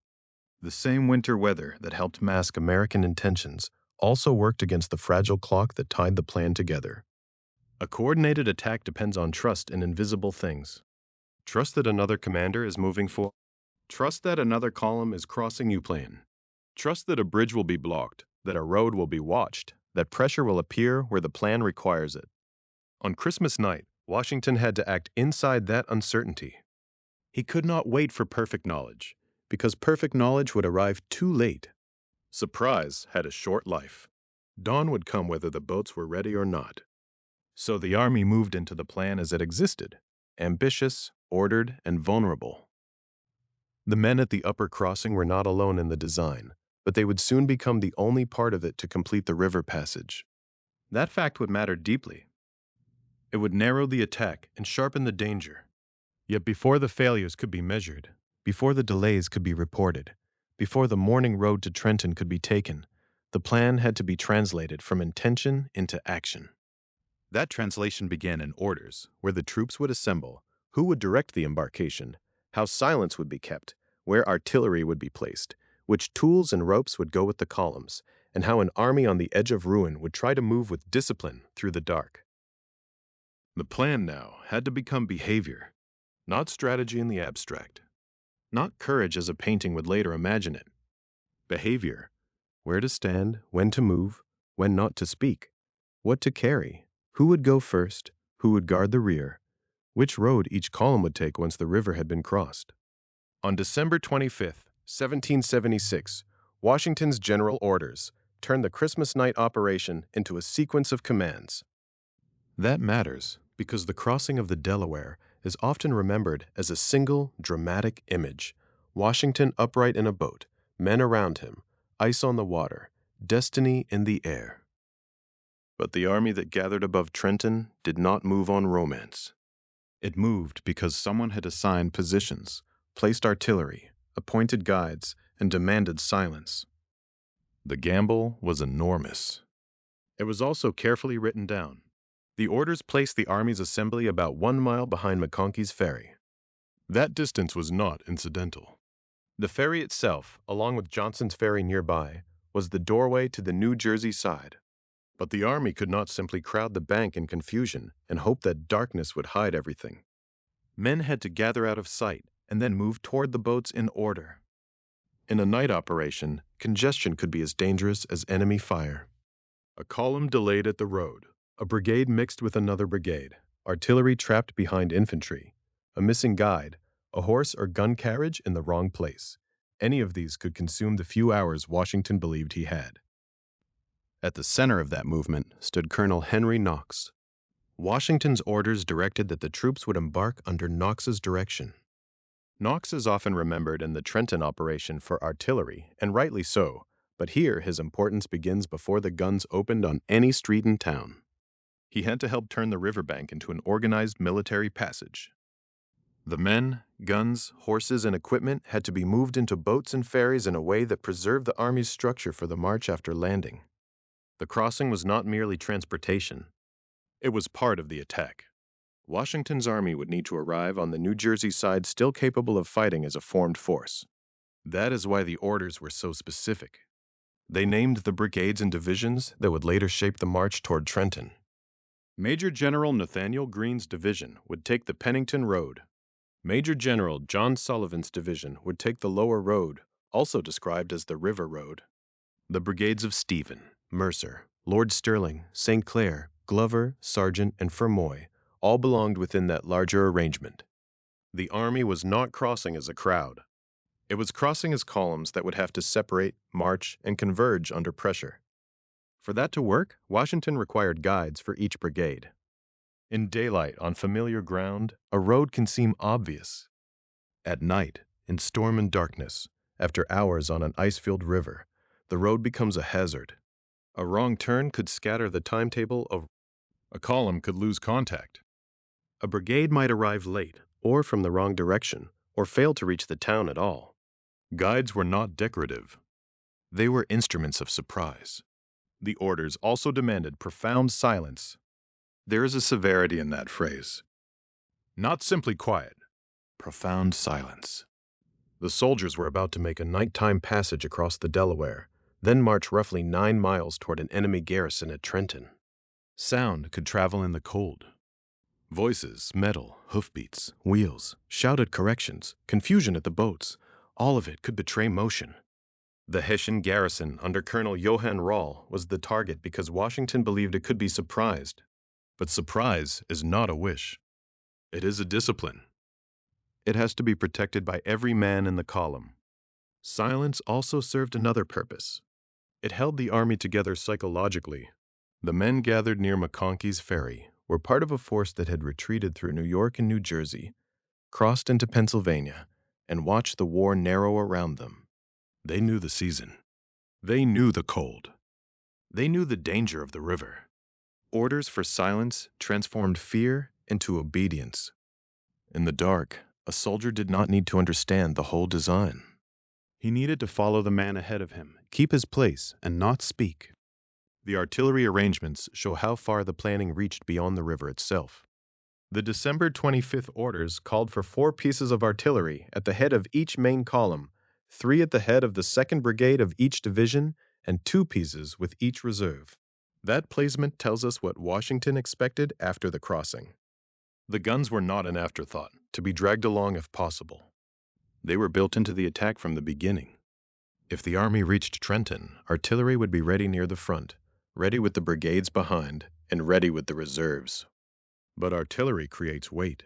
The same winter weather that helped mask American intentions also worked against the fragile clock that tied the plan together. A coordinated attack depends on trust in invisible things. Trust that another commander is moving forward. Trust that another column is crossing your plan. Trust that a bridge will be blocked, that a road will be watched, that pressure will appear where the plan requires it. On Christmas night, Washington had to act inside that uncertainty. He could not wait for perfect knowledge, because perfect knowledge would arrive too late. Surprise had a short life. Dawn would come whether the boats were ready or not. So the army moved into the plan as it existed, ambitious, ordered, and vulnerable. The men at the upper crossing were not alone in the design, but they would soon become the only part of it to complete the river passage. That fact would matter deeply. It would narrow the attack and sharpen the danger. Yet before the failures could be measured, before the delays could be reported, before the morning road to Trenton could be taken, the plan had to be translated from intention into action. That translation began in orders, where the troops would assemble, who would direct the embarkation, how silence would be kept, where artillery would be placed, which tools and ropes would go with the columns, and how an army on the edge of ruin would try to move with discipline through the dark. The plan now had to become behavior, not strategy in the abstract, not courage as a painting would later imagine it. Behavior, where to stand, when to move, when not to speak, what to carry, who would go first, who would guard the rear, which road each column would take once the river had been crossed. On December 25, 1776, Washington's general orders turned the Christmas night operation into a sequence of commands. That matters because the crossing of the Delaware is often remembered as a single, dramatic image. Washington upright in a boat, men around him, ice on the water, destiny in the air. But the army that gathered above Trenton did not move on romance. It moved because someone had assigned positions, placed artillery, appointed guides, and demanded silence. The gamble was enormous. It was also carefully written down. The orders placed the army's assembly about 1 mile behind McConkey's Ferry. That distance was not incidental. The ferry itself, along with Johnson's Ferry nearby, was the doorway to the New Jersey side. But the army could not simply crowd the bank in confusion and hope that darkness would hide everything. Men had to gather out of sight and then move toward the boats in order. In a night operation, congestion could be as dangerous as enemy fire. A column delayed at the road, a brigade mixed with another brigade, artillery trapped behind infantry, a missing guide, a horse or gun carriage in the wrong place. Any of these could consume the few hours Washington believed he had. At the center of that movement stood Colonel Henry Knox. Washington's orders directed that the troops would embark under Knox's direction. Knox is often remembered in the Trenton operation for artillery, and rightly so, but here his importance begins before the guns opened on any street in town. He had to help turn the riverbank into an organized military passage. The men, guns, horses, and equipment had to be moved into boats and ferries in a way that preserved the army's structure for the march after landing. The crossing was not merely transportation. It was part of the attack. Washington's army would need to arrive on the New Jersey side still capable of fighting as a formed force. That is why the orders were so specific. They named the brigades and divisions that would later shape the march toward Trenton. Major General Nathaniel Greene's division would take the Pennington Road. Major General John Sullivan's division would take the Lower Road, also described as the River Road. The brigades of Stephen, Mercer, Lord Stirling, St. Clair, Glover, Sargent, and Fermoy all belonged within that larger arrangement. The army was not crossing as a crowd. It was crossing as columns that would have to separate, march, and converge under pressure. For that to work, Washington required guides for each brigade. In daylight, on familiar ground, a road can seem obvious. At night, in storm and darkness, after hours on an ice-filled river, the road becomes a hazard. A wrong turn could scatter the timetable of a column could lose contact. A brigade might arrive late, or from the wrong direction, or fail to reach the town at all. Guides were not decorative. They were instruments of surprise. The orders also demanded profound silence. There is a severity in that phrase. Not simply quiet, profound silence. The soldiers were about to make a nighttime passage across the Delaware, then march roughly 9 miles toward an enemy garrison at Trenton. Sound could travel in the cold. Voices, metal, hoofbeats, wheels, shouted corrections, confusion at the boats, all of it could betray motion. The Hessian garrison under Colonel Johann Rall was the target because Washington believed it could be surprised. But surprise is not a wish. It is a discipline. It has to be protected by every man in the column. Silence also served another purpose. It held the army together psychologically. The men gathered near McConkey's Ferry were part of a force that had retreated through New York and New Jersey, crossed into Pennsylvania, and watched the war narrow around them. They knew the season. They knew the cold. They knew the danger of the river. Orders for silence transformed fear into obedience. In the dark, a soldier did not need to understand the whole design. He needed to follow the man ahead of him, keep his place, and not speak. The artillery arrangements show how far the planning reached beyond the river itself. The December 25th orders called for 4 pieces of artillery at the head of each main column, 3 at the head of the 2nd Brigade of each division, and 2 pieces with each reserve. That placement tells us what Washington expected after the crossing. The guns were not an afterthought, to be dragged along if possible. They were built into the attack from the beginning. If the army reached Trenton, artillery would be ready near the front, ready with the brigades behind, and ready with the reserves. But artillery creates weight.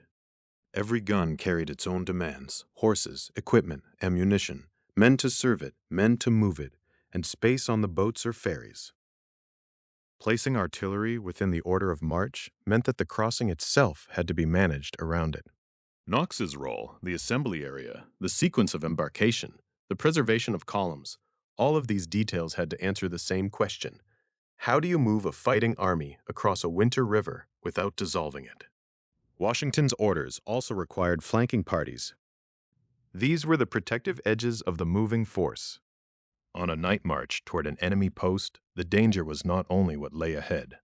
Every gun carried its own demands: horses, equipment, ammunition, men to serve it, men to move it, and space on the boats or ferries. Placing artillery within the order of march meant that the crossing itself had to be managed around it. Knox's role, the assembly area, the sequence of embarkation, the preservation of columns, all of these details had to answer the same question: how do you move a fighting army across a winter river without dissolving it? Washington's orders also required flanking parties. These were the protective edges of the moving force. On a night march toward an enemy post, the danger was not only what lay ahead.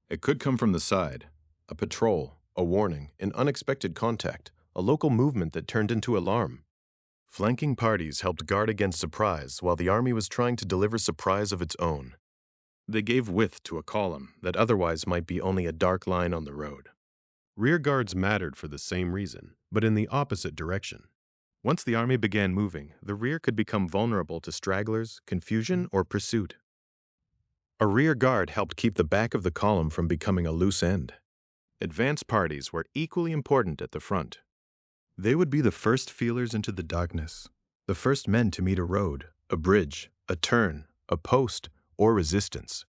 It could come from the side: a patrol, a warning, an unexpected contact, a local movement that turned into alarm. Flanking parties helped guard against surprise while the army was trying to deliver surprise of its own. They gave width to a column that otherwise might be only a dark line on the road. Rear guards mattered for the same reason, but in the opposite direction. Once the army began moving, the rear could become vulnerable to stragglers, confusion, or pursuit. A rear guard helped keep the back of the column from becoming a loose end. Advance parties were equally important at the front. They would be the first feelers into the darkness, the first men to meet a road, a bridge, a turn, a post, or resistance.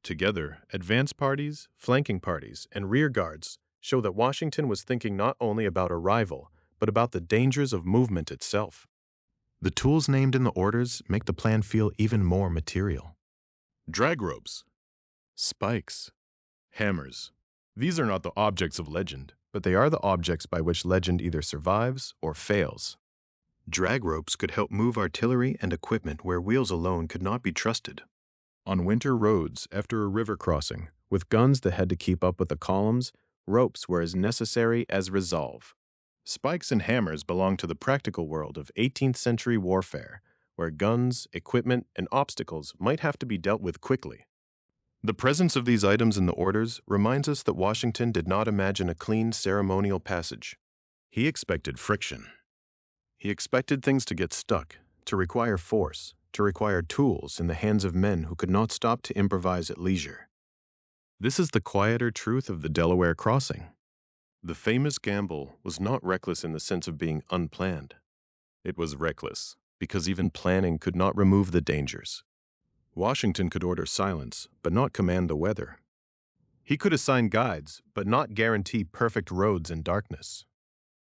Together, advance parties, flanking parties, and rear guards show that Washington was thinking not only about arrival, but about the dangers of movement itself. The tools named in the orders make the plan feel even more material. Drag ropes, spikes, hammers. These are not the objects of legend, but they are the objects by which legend either survives or fails. Drag ropes could help move artillery and equipment where wheels alone could not be trusted. On winter roads after a river crossing, with guns that had to keep up with the columns, ropes were as necessary as resolve. Spikes and hammers belonged to the practical world of 18th century warfare, where guns, equipment, and obstacles might have to be dealt with quickly. The presence of these items in the orders reminds us that Washington did not imagine a clean ceremonial passage. He expected friction. He expected things to get stuck, to require force, to require tools in the hands of men who could not stop to improvise at leisure. This is the quieter truth of the Delaware crossing. The famous gamble was not reckless in the sense of being unplanned. It was reckless because even planning could not remove the dangers. Washington could order silence, but not command the weather. He could assign guides, but not guarantee perfect roads in darkness.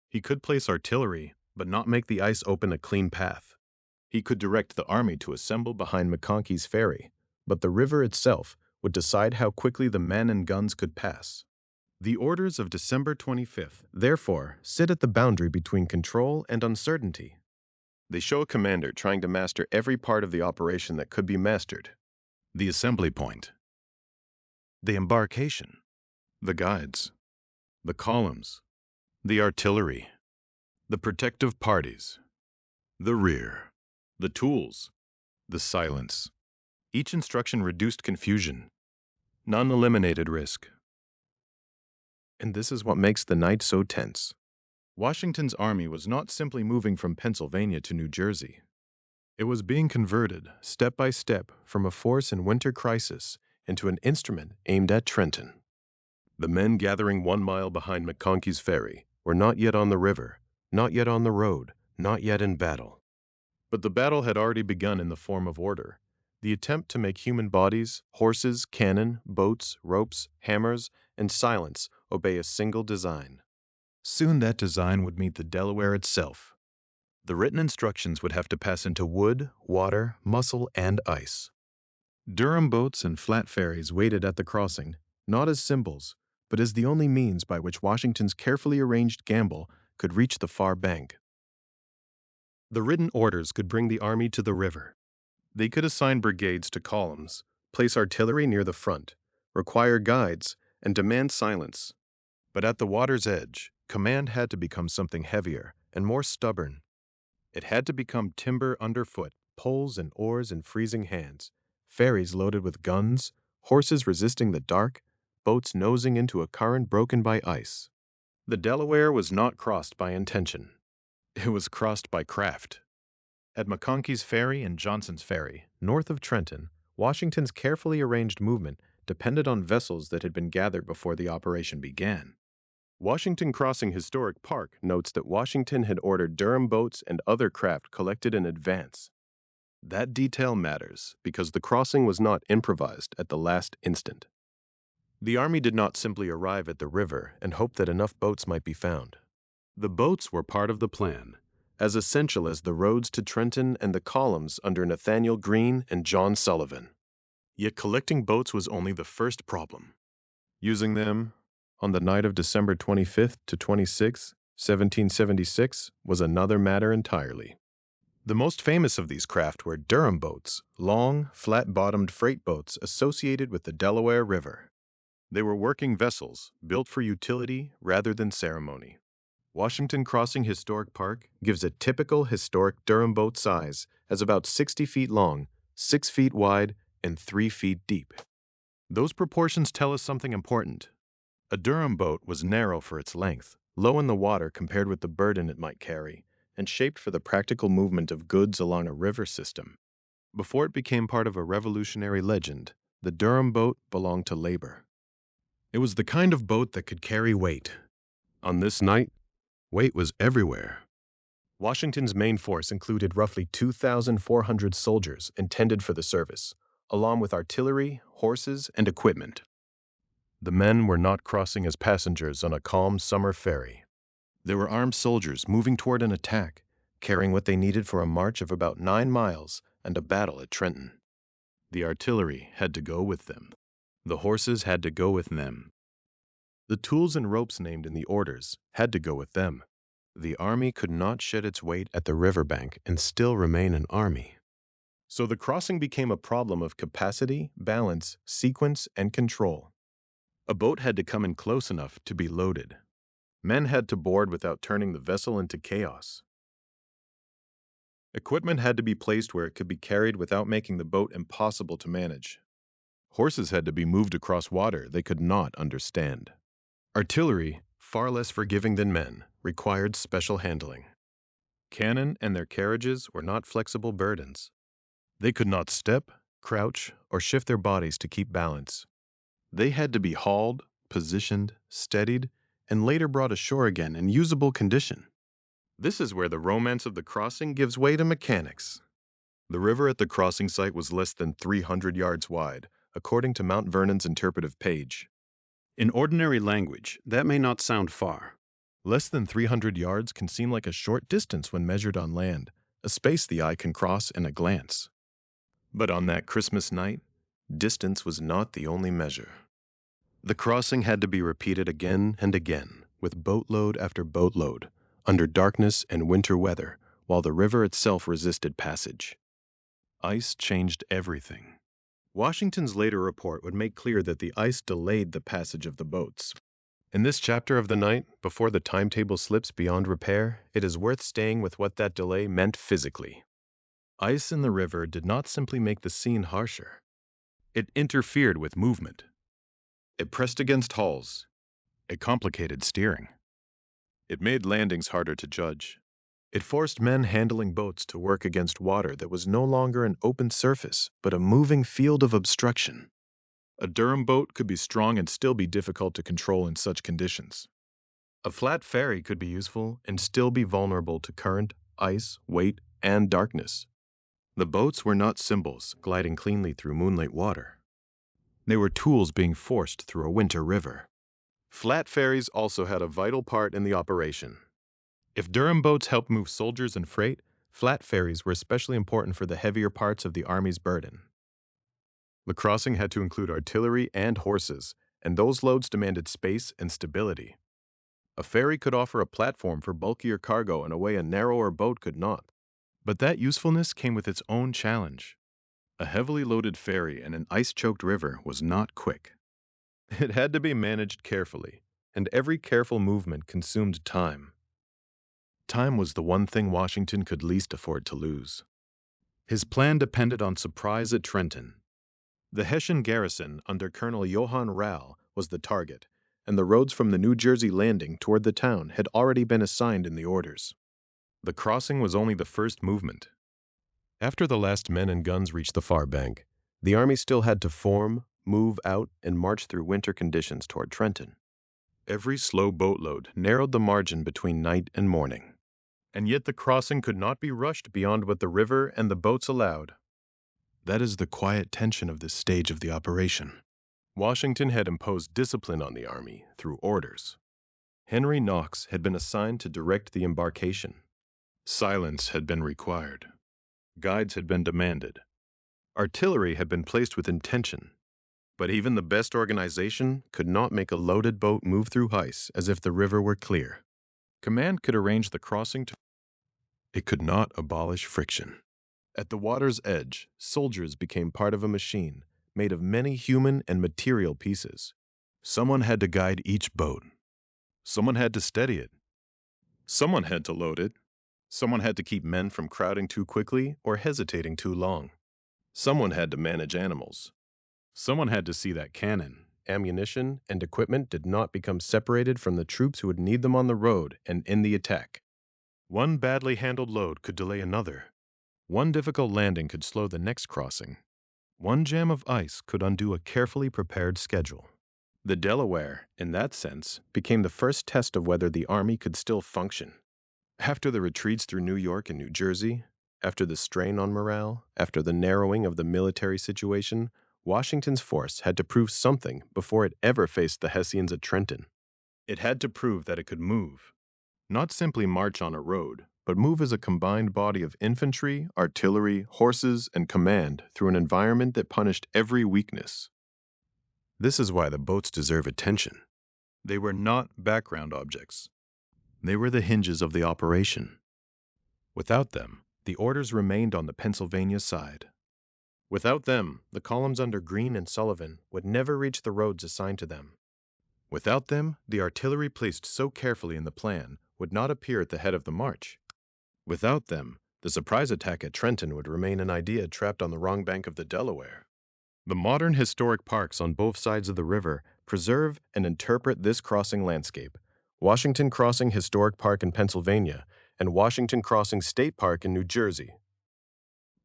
He could place artillery, but not make the ice open a clean path. He could direct the army to assemble behind McConkey's Ferry, but the river itself would decide how quickly the men and guns could pass. The orders of December 25th, therefore, sit at the boundary between control and uncertainty. They show a commander trying to master every part of the operation that could be mastered. The assembly point, the embarkation, the guides, the columns, the artillery, the protective parties, the rear, the tools, the silence. Each instruction reduced confusion. None eliminated risk. And this is what makes the night so tense. Washington's army was not simply moving from Pennsylvania to New Jersey. It was being converted, step by step, from a force in winter crisis into an instrument aimed at Trenton. The men gathering 1 mile behind McConkey's Ferry were not yet on the river, not yet on the road, not yet in battle. But the battle had already begun in the form of order. The attempt to make human bodies, horses, cannon, boats, ropes, hammers, and silence obey a single design. Soon that design would meet the Delaware itself. The written instructions would have to pass into wood, water, muscle, and ice. Durham boats and flat ferries waited at the crossing, not as symbols, but as the only means by which Washington's carefully arranged gamble could reach the far bank. The written orders could bring the army to the river. They could assign brigades to columns, place artillery near the front, require guides, and demand silence. But at the water's edge, command had to become something heavier and more stubborn. It had to become timber underfoot, poles and oars in freezing hands, ferries loaded with guns, horses resisting the dark, boats nosing into a current broken by ice. The Delaware was not crossed by intention. It was crossed by craft. At McConkey's Ferry and Johnson's Ferry, north of Trenton, Washington's carefully arranged movement depended on vessels that had been gathered before the operation began. Washington Crossing Historic Park notes that Washington had ordered Durham boats and other craft collected in advance. That detail matters because the crossing was not improvised at the last instant. The army did not simply arrive at the river and hope that enough boats might be found. The boats were part of the plan, as essential as the roads to Trenton and the columns under Nathaniel Greene and John Sullivan. Yet collecting boats was only the first problem. Using them on the night of December 25th to 26, 1776, was another matter entirely. The most famous of these craft were Durham boats, long, flat-bottomed freight boats associated with the Delaware River. They were working vessels, built for utility rather than ceremony. Washington Crossing Historic Park gives a typical historic Durham boat size as about 60 feet long, 6 feet wide, and 3 feet deep. Those proportions tell us something important. A Durham boat was narrow for its length, low in the water compared with the burden it might carry, and shaped for the practical movement of goods along a river system. Before it became part of a revolutionary legend, the Durham boat belonged to labor. It was the kind of boat that could carry weight. On this night, weight was everywhere. Washington's main force included roughly 2,400 soldiers intended for the service, along with artillery, horses, and equipment. The men were not crossing as passengers on a calm summer ferry. They were armed soldiers moving toward an attack, carrying what they needed for a march of about 9 miles and a battle at Trenton. The artillery had to go with them. The horses had to go with them. The tools and ropes named in the orders had to go with them. The army could not shed its weight at the riverbank and still remain an army. So the crossing became a problem of capacity, balance, sequence, and control. A boat had to come in close enough to be loaded. Men had to board without turning the vessel into chaos. Equipment had to be placed where it could be carried without making the boat impossible to manage. Horses had to be moved across water they could not understand. Artillery, far less forgiving than men, required special handling. Cannon and their carriages were not flexible burdens. They could not step, crouch, or shift their bodies to keep balance. They had to be hauled, positioned, steadied, and later brought ashore again in usable condition. This is where the romance of the crossing gives way to mechanics. The river at the crossing site was less than 300 yards wide, according to Mount Vernon's interpretive page. In ordinary language, that may not sound far. Less than 300 yards can seem like a short distance when measured on land, a space the eye can cross in a glance. But on that Christmas night, distance was not the only measure. The crossing had to be repeated again and again, with boatload after boatload, under darkness and winter weather, while the river itself resisted passage. Ice changed everything. Washington's later report would make clear that the ice delayed the passage of the boats. In this chapter of the night, before the timetable slips beyond repair, it is worth staying with what that delay meant physically. Ice in the river did not simply make the scene harsher. It interfered with movement. It pressed against hulls. It complicated steering. It made landings harder to judge. It forced men handling boats to work against water that was no longer an open surface, but a moving field of obstruction. A Durham boat could be strong and still be difficult to control in such conditions. A flat ferry could be useful and still be vulnerable to current, ice, weight, and darkness. The boats were not symbols gliding cleanly through moonlit water. They were tools being forced through a winter river. Flat ferries also had a vital part in the operation. If Durham boats helped move soldiers and freight, flat ferries were especially important for the heavier parts of the Army's burden. The crossing had to include artillery and horses, and those loads demanded space and stability. A ferry could offer a platform for bulkier cargo in a way a narrower boat could not. But that usefulness came with its own challenge. A heavily loaded ferry in an ice-choked river was not quick. It had to be managed carefully, and every careful movement consumed time. Time was the one thing Washington could least afford to lose. His plan depended on surprise at Trenton. The Hessian garrison under Colonel Johann Rall was the target, and the roads from the New Jersey landing toward the town had already been assigned in the orders. The crossing was only the first movement. After the last men and guns reached the far bank, the Army still had to form, move out, and march through winter conditions toward Trenton. Every slow boatload narrowed the margin between night and morning. And yet the crossing could not be rushed beyond what the river and the boats allowed. That is the quiet tension of this stage of the operation. Washington had imposed discipline on the Army through orders. Henry Knox had been assigned to direct the embarkation. Silence had been required. Guides had been demanded. Artillery had been placed with intention. But even the best organization could not make a loaded boat move through ice as if the river were clear. Command could arrange the crossing It could not abolish friction. At the water's edge, soldiers became part of a machine made of many human and material pieces. Someone had to guide each boat. Someone had to steady it. Someone had to load it. Someone had to keep men from crowding too quickly or hesitating too long. Someone had to manage animals. Someone had to see that cannon, ammunition, and equipment did not become separated from the troops who would need them on the road and in the attack. One badly handled load could delay another. One difficult landing could slow the next crossing. One jam of ice could undo a carefully prepared schedule. The Delaware, in that sense, became the first test of whether the Army could still function. After the retreats through New York and New Jersey, after the strain on morale, after the narrowing of the military situation, Washington's force had to prove something before it ever faced the Hessians at Trenton. It had to prove that it could move. Not simply march on a road, but move as a combined body of infantry, artillery, horses, and command through an environment that punished every weakness. This is why the boats deserve attention. They were not background objects. They were the hinges of the operation. Without them, the orders remained on the Pennsylvania side. Without them, the columns under Greene and Sullivan would never reach the roads assigned to them. Without them, the artillery placed so carefully in the plan would not appear at the head of the march. Without them, the surprise attack at Trenton would remain an idea trapped on the wrong bank of the Delaware. The modern historic parks on both sides of the river preserve and interpret this crossing landscape: Washington Crossing Historic Park in Pennsylvania and Washington Crossing State Park in New Jersey.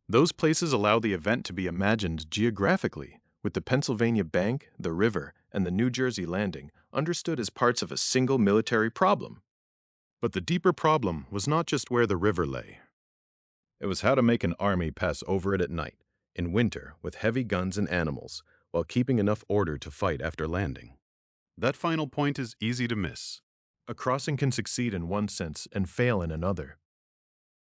Those places allow the event to be imagined geographically, with the Pennsylvania bank, the river, and the New Jersey landing understood as parts of a single military problem. But the deeper problem was not just where the river lay. It was how to make an army pass over it at night, in winter, with heavy guns and animals, while keeping enough order to fight after landing. That final point is easy to miss. A crossing can succeed in one sense and fail in another.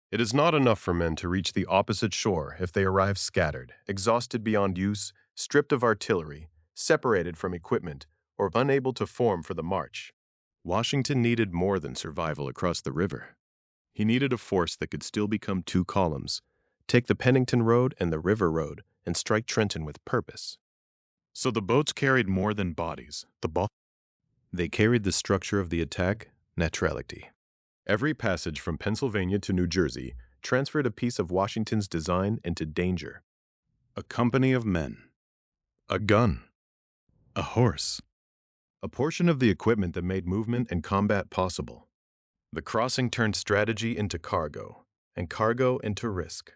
It is not enough for men to reach the opposite shore if they arrive scattered, exhausted beyond use, stripped of artillery, separated from equipment, or unable to form for the march. Washington needed more than survival across the river. He needed a force that could still become two columns, take the Pennington Road and the River Road, and strike Trenton with purpose. So the boats carried more than bodies. They carried the structure of the attack, neutrality. Every passage from Pennsylvania to New Jersey transferred a piece of Washington's design into danger. A company of men. A gun. A horse. A portion of the equipment that made movement and combat possible. The crossing turned strategy into cargo, and cargo into risk.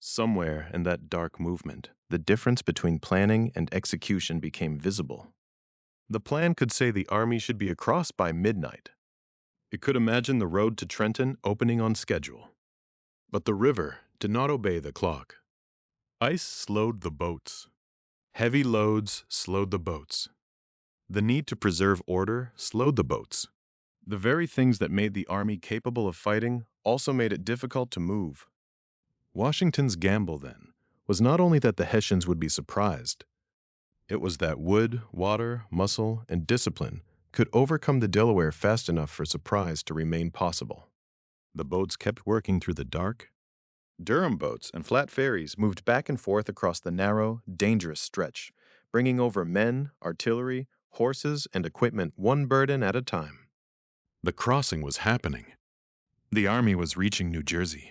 Somewhere in that dark movement, the difference between planning and execution became visible. The plan could say the army should be across by midnight. It could imagine the road to Trenton opening on schedule. But the river did not obey the clock. Ice slowed the boats. Heavy loads slowed the boats. The need to preserve order slowed the boats. The very things that made the army capable of fighting also made it difficult to move. Washington's gamble, then, was not only that the Hessians would be surprised. It was that wood, water, muscle, and discipline could overcome the Delaware fast enough for surprise to remain possible. The boats kept working through the dark. Durham boats and flat ferries moved back and forth across the narrow, dangerous stretch, bringing over men, artillery, horses, and equipment one burden at a time. The crossing was happening. The army was reaching New Jersey.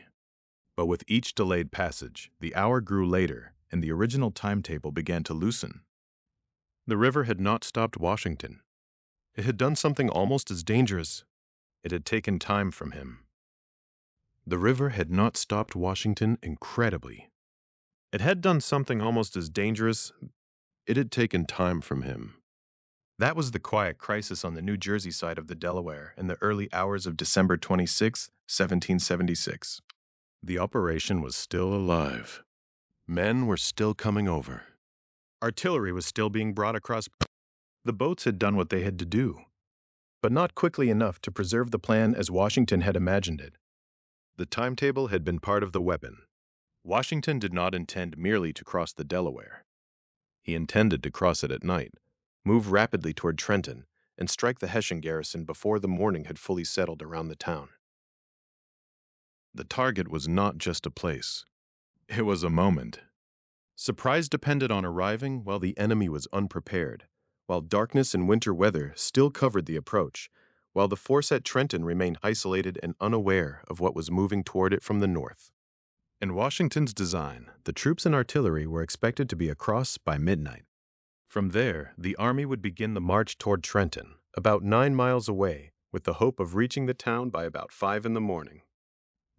But with each delayed passage, the hour grew later, and the original timetable began to loosen. The river had not stopped Washington. It had done something almost as dangerous. It had taken time from him. The river had not stopped Washington incredibly. It had done something almost as dangerous. It had taken time from him. That was the quiet crisis on the New Jersey side of the Delaware in the early hours of December 26, 1776. The operation was still alive. Men were still coming over. Artillery was still being brought across. The boats had done what they had to do, but not quickly enough to preserve the plan as Washington had imagined it. The timetable had been part of the weapon. Washington did not intend merely to cross the Delaware. He intended to cross it at night, move rapidly toward Trenton, and strike the Hessian garrison before the morning had fully settled around the town. The target was not just a place. It was a moment. Surprise depended on arriving while the enemy was unprepared, while darkness and winter weather still covered the approach, while the force at Trenton remained isolated and unaware of what was moving toward it from the north. In Washington's design, the troops and artillery were expected to be across by midnight. From there, the army would begin the march toward Trenton, about 9 miles away, with the hope of reaching the town by about 5 in the morning.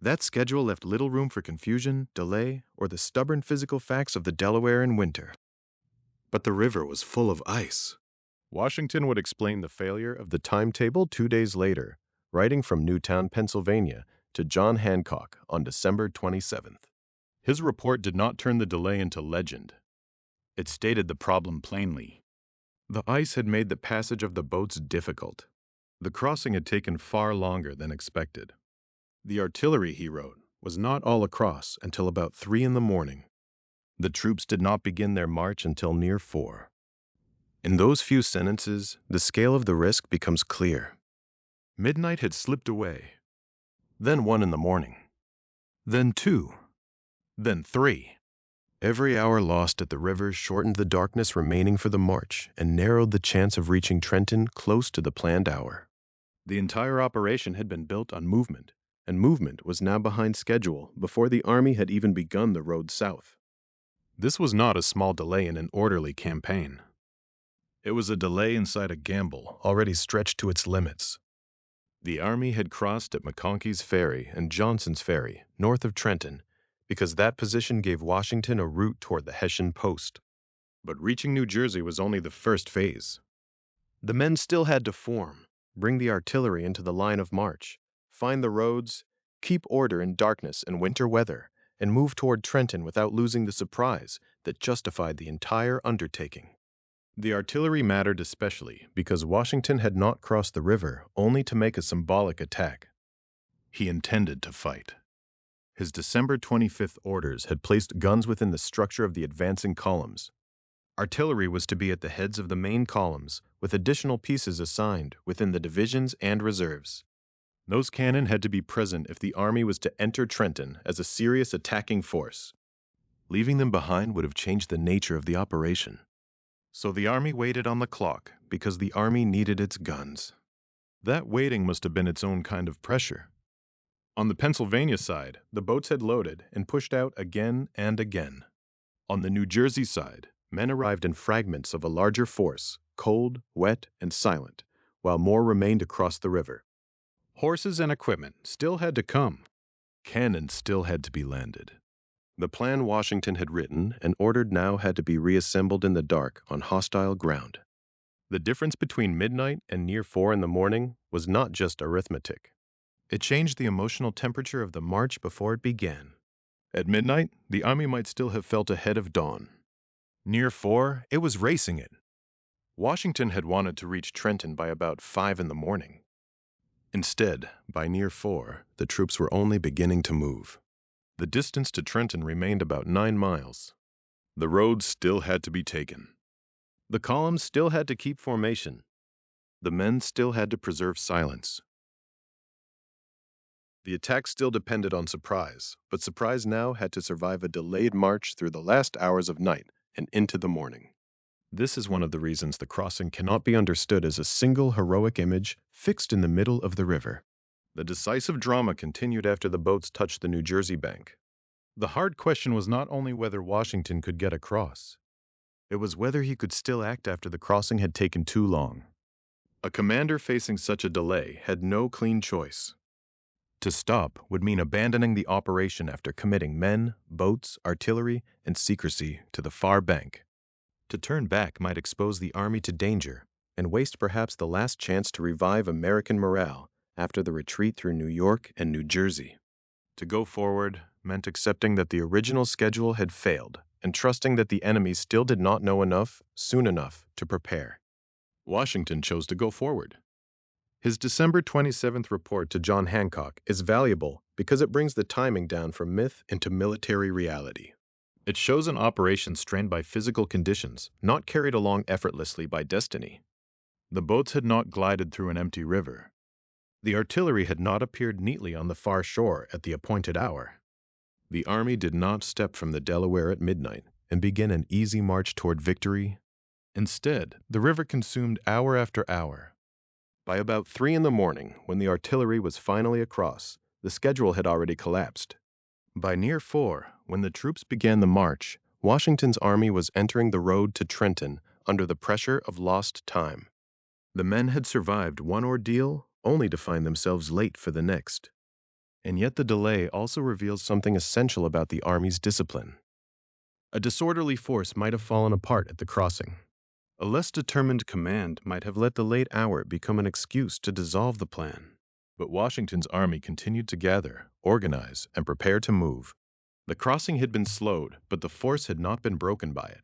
That schedule left little room for confusion, delay, or the stubborn physical facts of the Delaware in winter. But the river was full of ice. Washington would explain the failure of the timetable 2 days later, writing from Newtown, Pennsylvania, to John Hancock on December 27th. His report did not turn the delay into legend. It stated the problem plainly. The ice had made the passage of the boats difficult. The crossing had taken far longer than expected. The artillery, he wrote, was not all across until about 3 in the morning. The troops did not begin their march until near 4. In those few sentences, the scale of the risk becomes clear. Midnight had slipped away. Then 1 in the morning. Then 2. Then 3. Every hour lost at the river shortened the darkness remaining for the march and narrowed the chance of reaching Trenton close to the planned hour. The entire operation had been built on movement, and movement was now behind schedule before the army had even begun the road south. This was not a small delay in an orderly campaign. It was a delay inside a gamble already stretched to its limits. The army had crossed at McConkey's Ferry and Johnson's Ferry, north of Trenton, because that position gave Washington a route toward the Hessian post. But reaching New Jersey was only the first phase. The men still had to form, bring the artillery into the line of march, find the roads, keep order in darkness and winter weather, and move toward Trenton without losing the surprise that justified the entire undertaking. The artillery mattered especially because Washington had not crossed the river only to make a symbolic attack. He intended to fight. His December 25th orders had placed guns within the structure of the advancing columns. Artillery was to be at the heads of the main columns, with additional pieces assigned within the divisions and reserves. Those cannon had to be present if the army was to enter Trenton as a serious attacking force. Leaving them behind would have changed the nature of the operation. So the army waited on the clock because the army needed its guns. That waiting must have been its own kind of pressure. On the Pennsylvania side, the boats had loaded and pushed out again and again. On the New Jersey side, men arrived in fragments of a larger force, cold, wet, and silent, while more remained across the river. Horses and equipment still had to come. Cannon still had to be landed. The plan Washington had written and ordered now had to be reassembled in the dark on hostile ground. The difference between midnight and near 4 in the morning was not just arithmetic. It changed the emotional temperature of the march before it began. At midnight, the army might still have felt ahead of dawn. Near 4, it was racing it. Washington had wanted to reach Trenton by about 5 in the morning. Instead, by near 4, the troops were only beginning to move. The distance to Trenton remained about 9 miles. The road still had to be taken. The columns still had to keep formation. The men still had to preserve silence. The attack still depended on surprise, but surprise now had to survive a delayed march through the last hours of night and into the morning. This is one of the reasons the crossing cannot be understood as a single heroic image fixed in the middle of the river. The decisive drama continued after the boats touched the New Jersey bank. The hard question was not only whether Washington could get across, it was whether he could still act after the crossing had taken too long. A commander facing such a delay had no clean choice. To stop would mean abandoning the operation after committing men, boats, artillery, and secrecy to the far bank. To turn back might expose the army to danger and waste perhaps the last chance to revive American morale after the retreat through New York and New Jersey. To go forward meant accepting that the original schedule had failed and trusting that the enemy still did not know enough, soon enough, to prepare. Washington chose to go forward. His December 27th report to John Hancock is valuable because it brings the timing down from myth into military reality. It shows an operation strained by physical conditions, not carried along effortlessly by destiny. The boats had not glided through an empty river. The artillery had not appeared neatly on the far shore at the appointed hour. The army did not step from the Delaware at midnight and begin an easy march toward victory. Instead, the river consumed hour after hour. By about 3 in the morning, when the artillery was finally across, the schedule had already collapsed. By near 4, when the troops began the march, Washington's army was entering the road to Trenton under the pressure of lost time. The men had survived one ordeal only to find themselves late for the next. And yet the delay also reveals something essential about the army's discipline. A disorderly force might have fallen apart at the crossing. A less determined command might have let the late hour become an excuse to dissolve the plan. But Washington's army continued to gather, organize, and prepare to move. The crossing had been slowed, but the force had not been broken by it.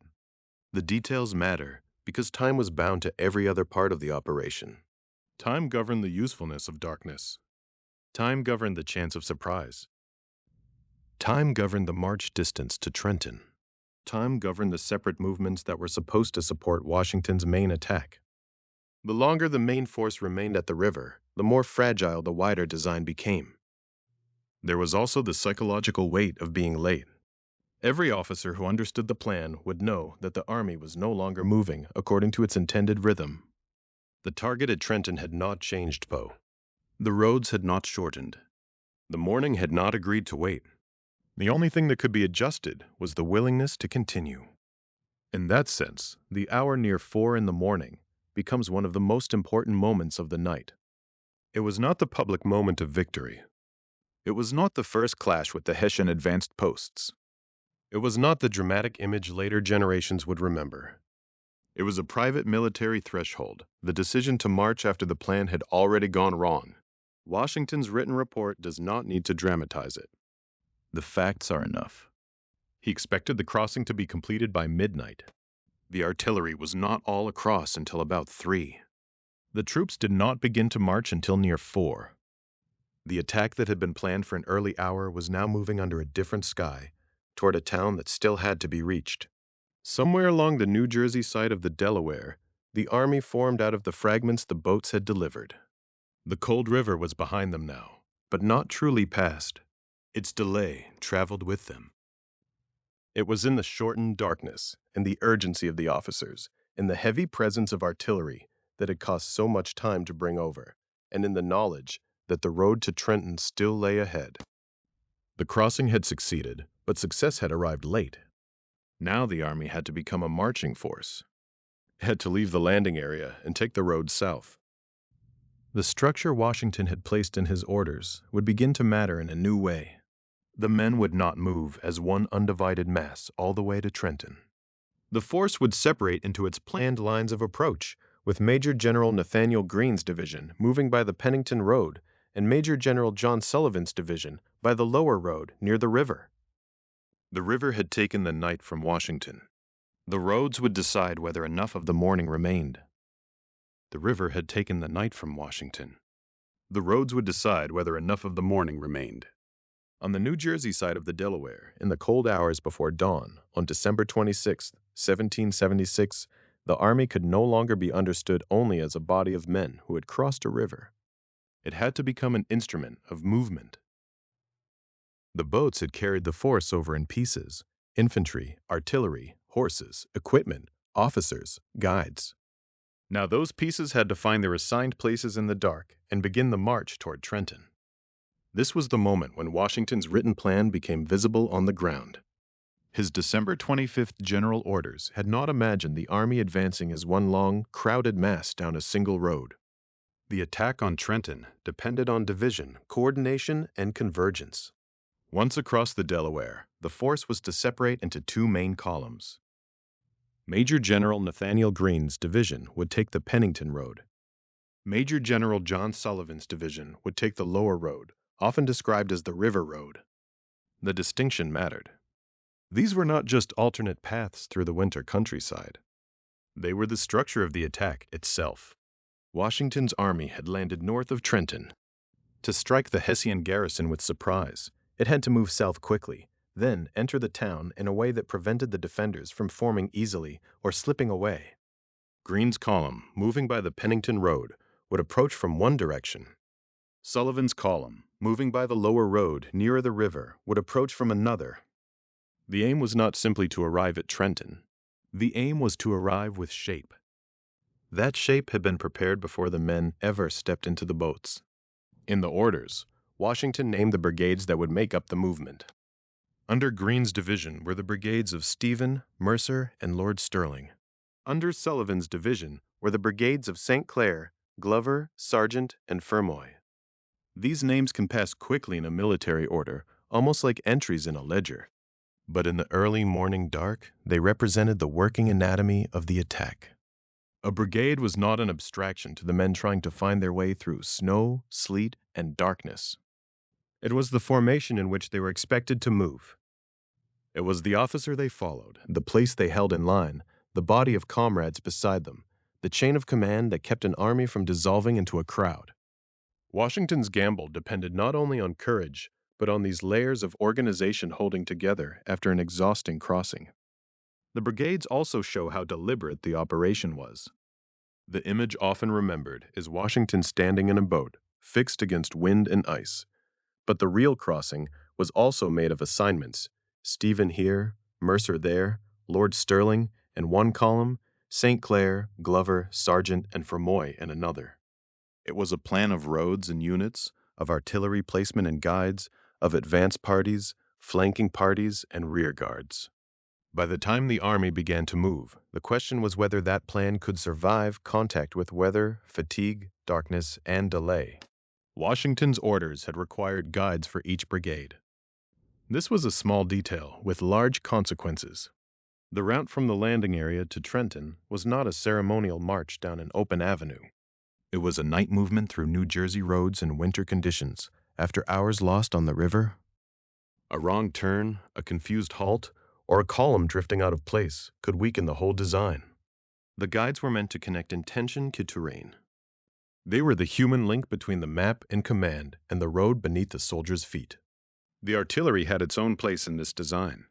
The details matter because time was bound to every other part of the operation. Time governed the usefulness of darkness. Time governed the chance of surprise. Time governed the march distance to Trenton. Time governed the separate movements that were supposed to support Washington's main attack. The longer the main force remained at the river, the more fragile the wider design became. There was also the psychological weight of being late. Every officer who understood the plan would know that the army was no longer moving according to its intended rhythm. The target at Trenton had not changed, Poe. The roads had not shortened. The morning had not agreed to wait. The only thing that could be adjusted was the willingness to continue. In that sense, the hour near 4 in the morning becomes one of the most important moments of the night. It was not the public moment of victory. It was not the first clash with the Hessian advanced posts. It was not the dramatic image later generations would remember. It was a private military threshold, the decision to march after the plan had already gone wrong. Washington's written report does not need to dramatize it. The facts are enough. He expected the crossing to be completed by midnight. The artillery was not all across until about 3. The troops did not begin to march until near 4. The attack that had been planned for an early hour was now moving under a different sky, toward a town that still had to be reached. Somewhere along the New Jersey side of the Delaware, the army formed out of the fragments the boats had delivered. The cold river was behind them now, but not truly past. Its delay traveled with them. It was in the shortened darkness and the urgency of the officers, in the heavy presence of artillery that had cost so much time to bring over, and in the knowledge that the road to Trenton still lay ahead. The crossing had succeeded, but success had arrived late. Now the army had to become a marching force. It had to leave the landing area and take the road south. The structure Washington had placed in his orders would begin to matter in a new way. The men would not move as one undivided mass all the way to Trenton. The force would separate into its planned lines of approach, with Major General Nathaniel Greene's division moving by the Pennington Road and Major General John Sullivan's division by the lower road near the river. The river had taken the night from Washington. The roads would decide whether enough of the morning remained. The river had taken the night from Washington. The roads would decide whether enough of the morning remained. On the New Jersey side of the Delaware, in the cold hours before dawn, on December 26, 1776, the army could no longer be understood only as a body of men who had crossed a river. It had to become an instrument of movement. The boats had carried the force over in pieces: infantry, artillery, horses, equipment, officers, guides. Now those pieces had to find their assigned places in the dark and begin the march toward Trenton. This was the moment when Washington's written plan became visible on the ground. His December 25th general orders had not imagined the army advancing as one long, crowded mass down a single road. The attack on Trenton depended on division, coordination, and convergence. Once across the Delaware, the force was to separate into two main columns. Major General Nathaniel Greene's division would take the Pennington Road. Major General John Sullivan's division would take the lower road, often described as the River Road. The distinction mattered. These were not just alternate paths through the winter countryside. They were the structure of the attack itself. Washington's army had landed north of Trenton. To strike the Hessian garrison with surprise, it had to move south quickly, then enter the town in a way that prevented the defenders from forming easily or slipping away. Greene's column, moving by the Pennington Road, would approach from one direction. Sullivan's column, moving by the lower road nearer the river, would approach from another. The aim was not simply to arrive at Trenton. The aim was to arrive with shape. That shape had been prepared before the men ever stepped into the boats. In the orders, Washington named the brigades that would make up the movement. Under Greene's division were the brigades of Stephen, Mercer, and Lord Stirling. Under Sullivan's division were the brigades of St. Clair, Glover, Sargent, and Fermoy. These names can pass quickly in a military order, almost like entries in a ledger. But in the early morning dark, they represented the working anatomy of the attack. A brigade was not an abstraction to the men trying to find their way through snow, sleet, and darkness. It was the formation in which they were expected to move. It was the officer they followed, the place they held in line, the body of comrades beside them, the chain of command that kept an army from dissolving into a crowd. Washington's gamble depended not only on courage, but on these layers of organization holding together after an exhausting crossing. The brigades also show how deliberate the operation was. The image often remembered is Washington standing in a boat, fixed against wind and ice. But the real crossing was also made of assignments: Stephen here, Mercer there, Lord Stirling in one column, St. Clair, Glover, Sargent, and Fermoy in another. It was a plan of roads and units, of artillery placement and guides, of advance parties, flanking parties, and rear guards. By the time the army began to move, the question was whether that plan could survive contact with weather, fatigue, darkness, and delay. Washington's orders had required guides for each brigade. This was a small detail with large consequences. The route from the landing area to Trenton was not a ceremonial march down an open avenue. It was a night movement through New Jersey roads in winter conditions, after hours lost on the river. A wrong turn, a confused halt, or a column drifting out of place could weaken the whole design. The guides were meant to connect intention to terrain. They were the human link between the map in command and the road beneath the soldier's feet. The artillery had its own place in this design.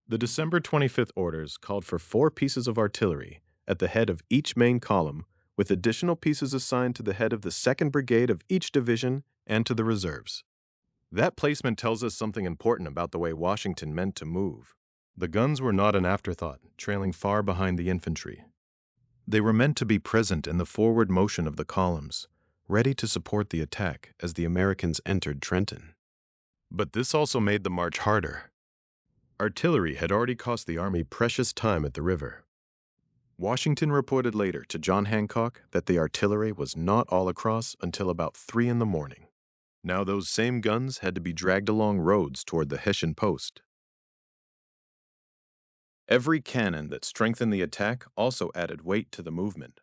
The December 25th orders called for 4 pieces of artillery at the head of each main column, with additional pieces assigned to the head of the 2nd Brigade of each division and to the reserves. That placement tells us something important about the way Washington meant to move. The guns were not an afterthought, trailing far behind the infantry. They were meant to be present in the forward motion of the columns, ready to support the attack as the Americans entered Trenton. But this also made the march harder. Artillery had already cost the army precious time at the river. Washington reported later to John Hancock that the artillery was not all across until about 3 in the morning. Now those same guns had to be dragged along roads toward the Hessian post. Every cannon that strengthened the attack also added weight to the movement.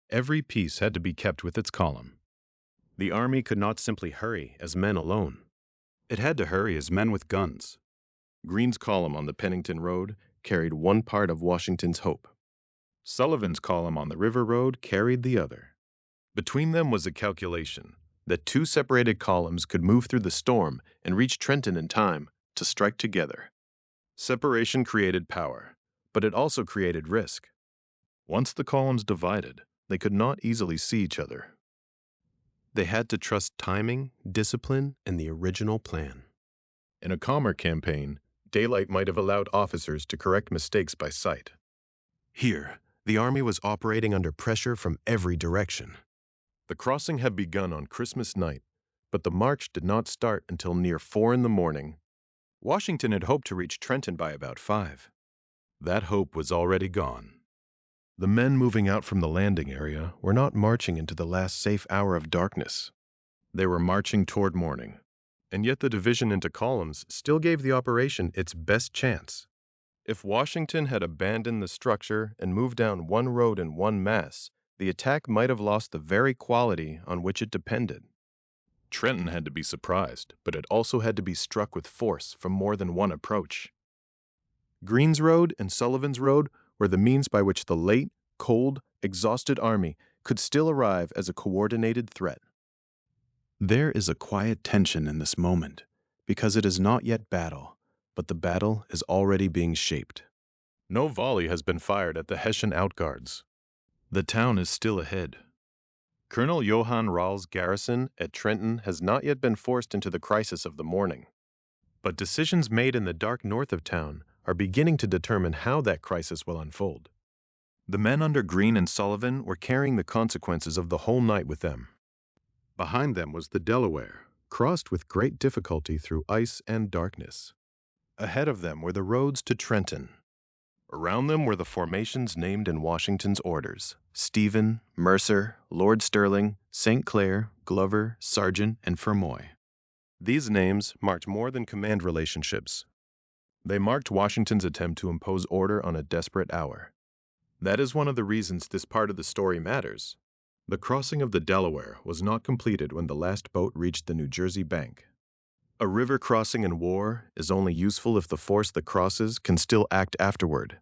Every piece had to be kept with its column. The army could not simply hurry as men alone. It had to hurry as men with guns. Greene's column on the Pennington Road carried one part of Washington's hope. Sullivan's column on the River Road carried the other. Between them was a calculation that two separated columns could move through the storm and reach Trenton in time to strike together. Separation created power, but it also created risk. Once the columns divided, they could not easily see each other. They had to trust timing, discipline, and the original plan. In a calmer campaign, daylight might have allowed officers to correct mistakes by sight. Here, the army was operating under pressure from every direction. The crossing had begun on Christmas night, but the march did not start until near 4 in the morning. Washington had hoped to reach Trenton by about 5. That hope was already gone. The men moving out from the landing area were not marching into the last safe hour of darkness. They were marching toward morning, and yet the division into columns still gave the operation its best chance. If Washington had abandoned the structure and moved down one road in one mass, the attack might have lost the very quality on which it depended. Trenton had to be surprised, but it also had to be struck with force from more than one approach. Greene's Road and Sullivan's Road were the means by which the late, cold, exhausted army could still arrive as a coordinated threat. There is a quiet tension in this moment, because it is not yet battle, but the battle is already being shaped. No volley has been fired at the Hessian outguards. The town is still ahead. Colonel Johann Rahl's garrison at Trenton has not yet been forced into the crisis of the morning. But decisions made in the dark north of town are beginning to determine how that crisis will unfold. The men under Greene and Sullivan were carrying the consequences of the whole night with them. Behind them was the Delaware, crossed with great difficulty through ice and darkness. Ahead of them were the roads to Trenton. Around them were the formations named in Washington's orders: Stephen, Mercer, Lord Sterling, St. Clair, Glover, Sargent, and Fermoy. These names marked more than command relationships. They marked Washington's attempt to impose order on a desperate hour. That is one of the reasons this part of the story matters. The crossing of the Delaware was not completed when the last boat reached the New Jersey bank. A river crossing in war is only useful if the force that crosses can still act afterward.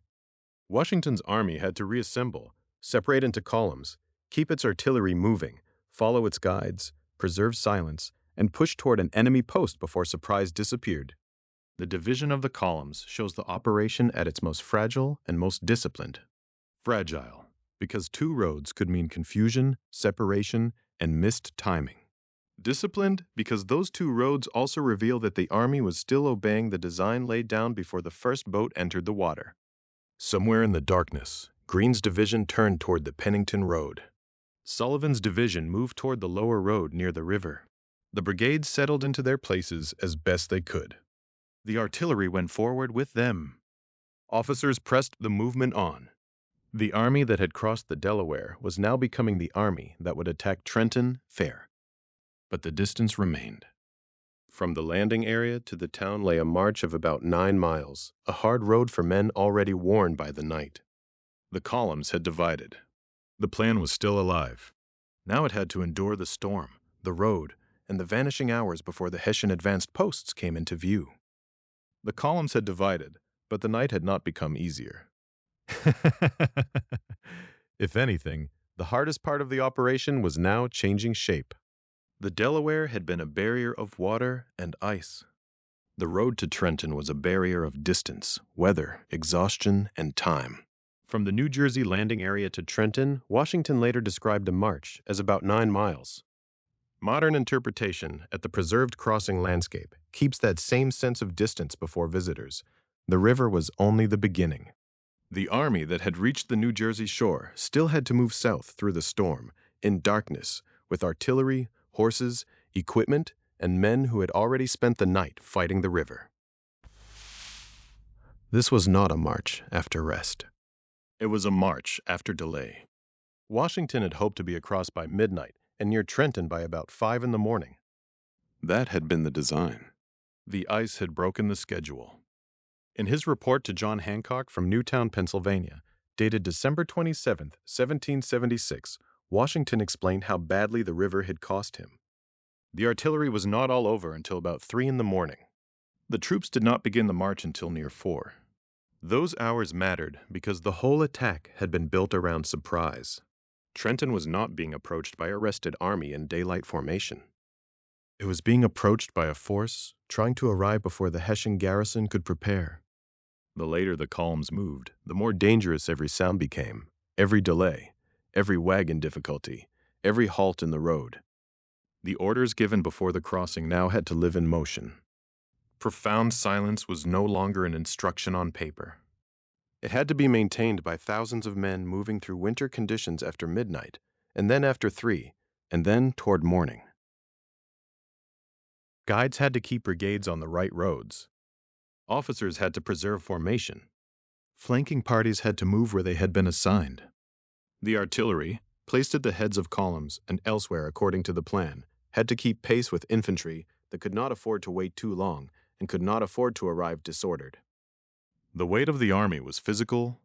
Washington's army had to reassemble, separate into columns, keep its artillery moving, follow its guides, preserve silence, and push toward an enemy post before surprise disappeared. The division of the columns shows the operation at its most fragile and most disciplined. Fragile, because two roads could mean confusion, separation, and missed timing. Disciplined, because those two roads also reveal that the army was still obeying the design laid down before the first boat entered the water. Somewhere in the darkness, Greene's division turned toward the Pennington Road. Sullivan's division moved toward the lower road near the river. The brigades settled into their places as best they could. The artillery went forward with them. Officers pressed the movement on. The army that had crossed the Delaware was now becoming the army that would attack Trenton fair. But the distance remained. From the landing area to the town lay a march of about 9 miles, a hard road for men already worn by the night. The columns had divided. The plan was still alive. Now it had to endure the storm, the road, and the vanishing hours before the Hessian advanced posts came into view. The columns had divided, but the night had not become easier. If anything, the hardest part of the operation was now changing shape. The Delaware had been a barrier of water and ice. The road to Trenton was a barrier of distance, weather, exhaustion, and time. From the New Jersey landing area to Trenton, Washington later described a march as about 9 miles. Modern interpretation at the preserved crossing landscape keeps that same sense of distance before visitors. The river was only the beginning. The army that had reached the New Jersey shore still had to move south through the storm, in darkness, with artillery, horses, equipment, and men who had already spent the night fighting the river. This was not a march after rest. It was a march after delay. Washington had hoped to be across by midnight and near Trenton by about 5 in the morning. That had been the design. The ice had broken the schedule. In his report to John Hancock from Newtown, Pennsylvania, dated December 27, 1776, Washington explained how badly the river had cost him. The artillery was not all over until about 3 in the morning. The troops did not begin the march until near 4. Those hours mattered because the whole attack had been built around surprise. Trenton was not being approached by a rested army in daylight formation. It was being approached by a force trying to arrive before the Hessian garrison could prepare. The later the columns moved, the more dangerous every sound became, every delay, every wagon difficulty, every halt in the road. The orders given before the crossing now had to live in motion. Profound silence was no longer an instruction on paper. It had to be maintained by thousands of men moving through winter conditions after midnight, and then after 3, and then toward morning. Guides had to keep brigades on the right roads. Officers had to preserve formation. Flanking parties had to move where they had been assigned. The artillery, placed at the heads of columns and elsewhere according to the plan, had to keep pace with infantry that could not afford to wait too long and could not afford to arrive disordered. The weight of the army was physical.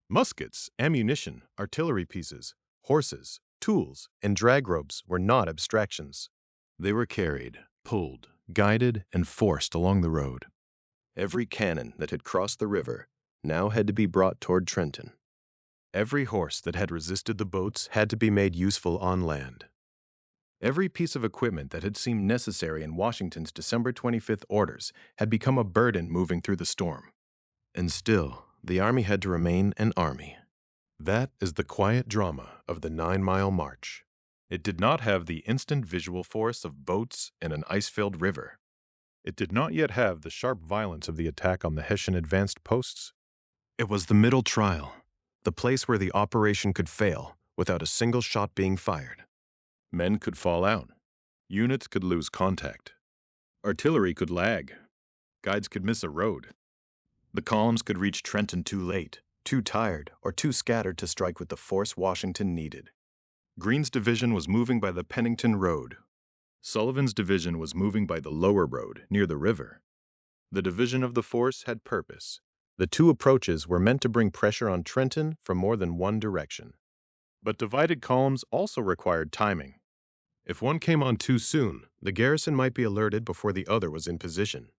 Muskets, ammunition, artillery pieces, horses, tools, and drag ropes were not abstractions. They were carried, pulled, guided, and forced along the road. Every cannon that had crossed the river now had to be brought toward Trenton. Every horse that had resisted the boats had to be made useful on land. Every piece of equipment that had seemed necessary in Washington's December 25th orders had become a burden moving through the storm. And still, the army had to remain an army. That is the quiet drama of the 9-mile march. It did not have the instant visual force of boats and an ice-filled river. It did not yet have the sharp violence of the attack on the Hessian advanced posts. It was the middle trial, the place where the operation could fail without a single shot being fired. Men could fall out. Units could lose contact. Artillery could lag. Guides could miss a road. The columns could reach Trenton too late, too tired, or too scattered to strike with the force Washington needed. Greene's division was moving by the Pennington Road. Sullivan's division was moving by the lower road, near the river. The division of the force had purpose. The two approaches were meant to bring pressure on Trenton from more than one direction. But divided columns also required timing. If one came on too soon, the garrison might be alerted before the other was in position.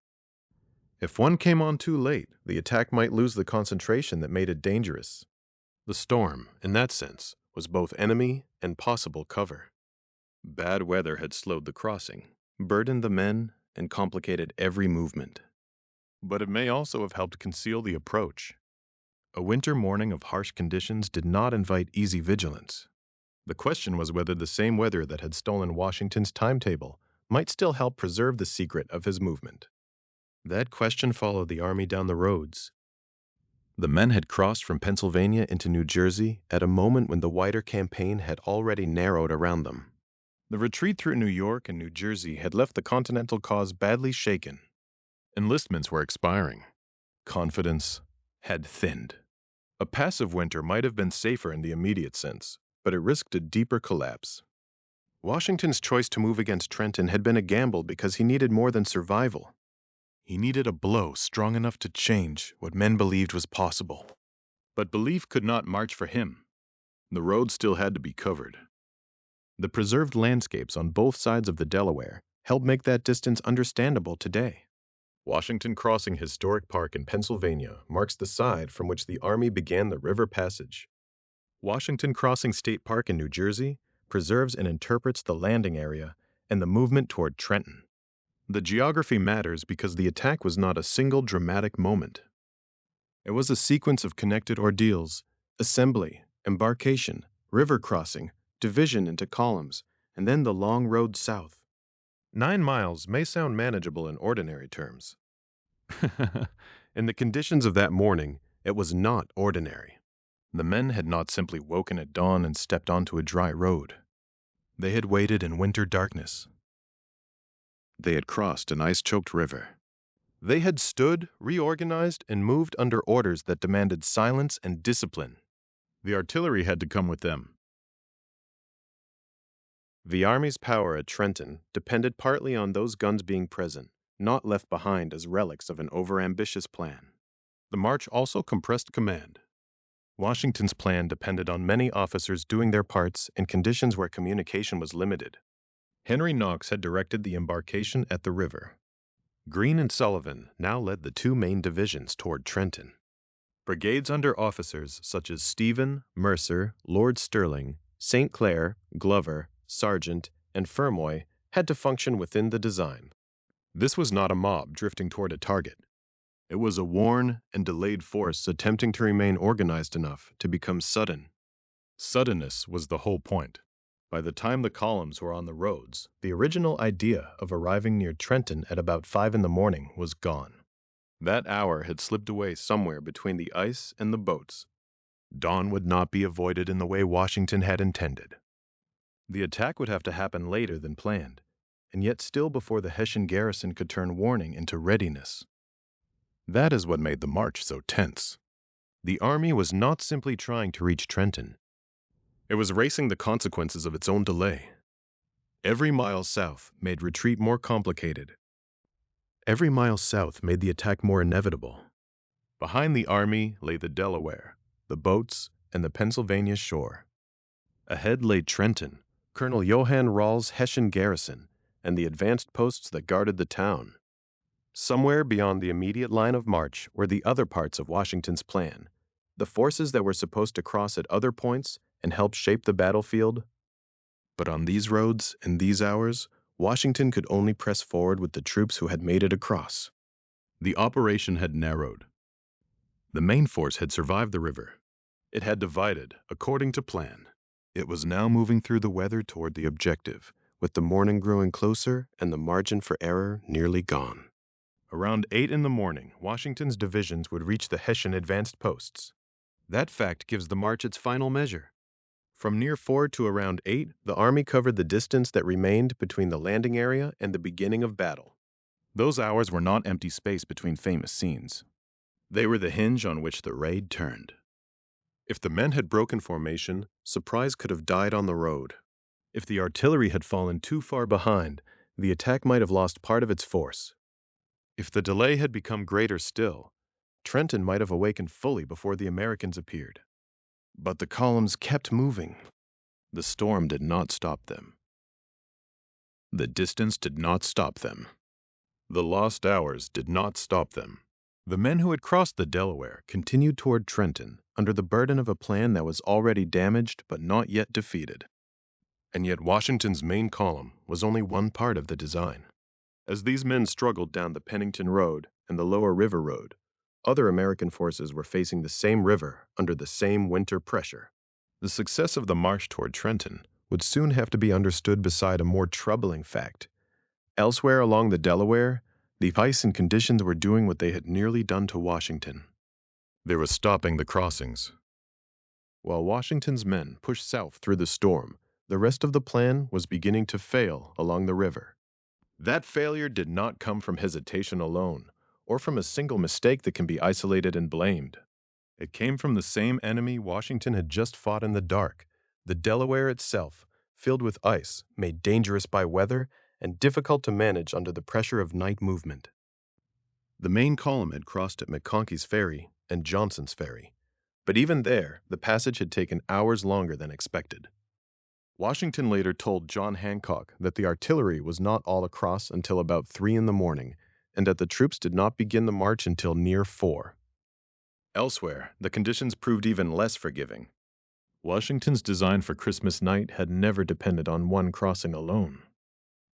If one came on too late, the attack might lose the concentration that made it dangerous. The storm, in that sense, was both enemy and possible cover. Bad weather had slowed the crossing, burdened the men, and complicated every movement. But it may also have helped conceal the approach. A winter morning of harsh conditions did not invite easy vigilance. The question was whether the same weather that had stolen Washington's timetable might still help preserve the secret of his movement. That question followed the army down the roads. The men had crossed from Pennsylvania into New Jersey at a moment when the wider campaign had already narrowed around them. The retreat through New York and New Jersey had left the Continental cause badly shaken. Enlistments were expiring. Confidence had thinned. A passive winter might have been safer in the immediate sense, but it risked a deeper collapse. Washington's choice to move against Trenton had been a gamble because he needed more than survival. He needed a blow strong enough to change what men believed was possible. But belief could not march for him. The road still had to be covered. The preserved landscapes on both sides of the Delaware helped make that distance understandable today. Washington Crossing Historic Park in Pennsylvania marks the side from which the Army began the river passage. Washington Crossing State Park in New Jersey preserves and interprets the landing area and the movement toward Trenton. The geography matters because the attack was not a single dramatic moment. It was a sequence of connected ordeals: assembly, embarkation, river crossing, division into columns, and then the long road south. 9 miles may sound manageable in ordinary terms. In the conditions of that morning, it was not ordinary. The men had not simply woken at dawn and stepped onto a dry road. They had waited in winter darkness. They had crossed an ice-choked river. They had stood, reorganized, and moved under orders that demanded silence and discipline. The artillery had to come with them. The Army's power at Trenton depended partly on those guns being present, not left behind as relics of an overambitious plan. The march also compressed command. Washington's plan depended on many officers doing their parts in conditions where communication was limited. Henry Knox had directed the embarkation at the river. Greene and Sullivan now led the two main divisions toward Trenton. Brigades under officers such as Stephen, Mercer, Lord Stirling, St. Clair, Glover, Sargent, and Fermoy had to function within the design. This was not a mob drifting toward a target. It was a worn and delayed force attempting to remain organized enough to become sudden. Suddenness was the whole point. By the time the columns were on the roads, the original idea of arriving near Trenton at about 5 in the morning was gone. That hour had slipped away somewhere between the ice and the boats. Dawn would not be avoided in the way Washington had intended. The attack would have to happen later than planned, and yet still before the Hessian garrison could turn warning into readiness. That is what made the march so tense. The Army was not simply trying to reach Trenton. It was racing the consequences of its own delay. Every mile south made retreat more complicated. Every mile south made the attack more inevitable. Behind the Army lay the Delaware, the boats, and the Pennsylvania shore. Ahead lay Trenton, Colonel Johann Rahl's Hessian garrison, and the advanced posts that guarded the town. Somewhere beyond the immediate line of march were the other parts of Washington's plan, the forces that were supposed to cross at other points and help shape the battlefield. But on these roads and these hours, Washington could only press forward with the troops who had made it across. The operation had narrowed. The main force had survived the river. It had divided according to plan. It was now moving through the weather toward the objective, with the morning growing closer and the margin for error nearly gone. Around 8 in the morning, Washington's divisions would reach the Hessian advanced posts. That fact gives the march its final measure. From near 4 to around 8, the Army covered the distance that remained between the landing area and the beginning of battle. Those hours were not empty space between famous scenes. They were the hinge on which the raid turned. If the men had broken formation, surprise could have died on the road. If the artillery had fallen too far behind, the attack might have lost part of its force. If the delay had become greater still, Trenton might have awakened fully before the Americans appeared. But the columns kept moving. The storm did not stop them. The distance did not stop them. The lost hours did not stop them. The men who had crossed the Delaware continued toward Trenton under the burden of a plan that was already damaged but not yet defeated. And yet Washington's main column was only one part of the design. As these men struggled down the Pennington Road and the Lower River Road, other American forces were facing the same river under the same winter pressure. The success of the march toward Trenton would soon have to be understood beside a more troubling fact. Elsewhere along the Delaware, the ice and conditions were doing what they had nearly done to Washington. They were stopping the crossings. While Washington's men pushed south through the storm, the rest of the plan was beginning to fail along the river. That failure did not come from hesitation alone, or from a single mistake that can be isolated and blamed. It came from the same enemy Washington had just fought in the dark, the Delaware itself, filled with ice, made dangerous by weather, and difficult to manage under the pressure of night movement. The main column had crossed at McConkey's Ferry and Johnson's Ferry, but even there, the passage had taken hours longer than expected. Washington later told John Hancock that the artillery was not all across until about 3 in the morning, and that the troops did not begin the march until near 4. Elsewhere, the conditions proved even less forgiving. Washington's design for Christmas night had never depended on one crossing alone.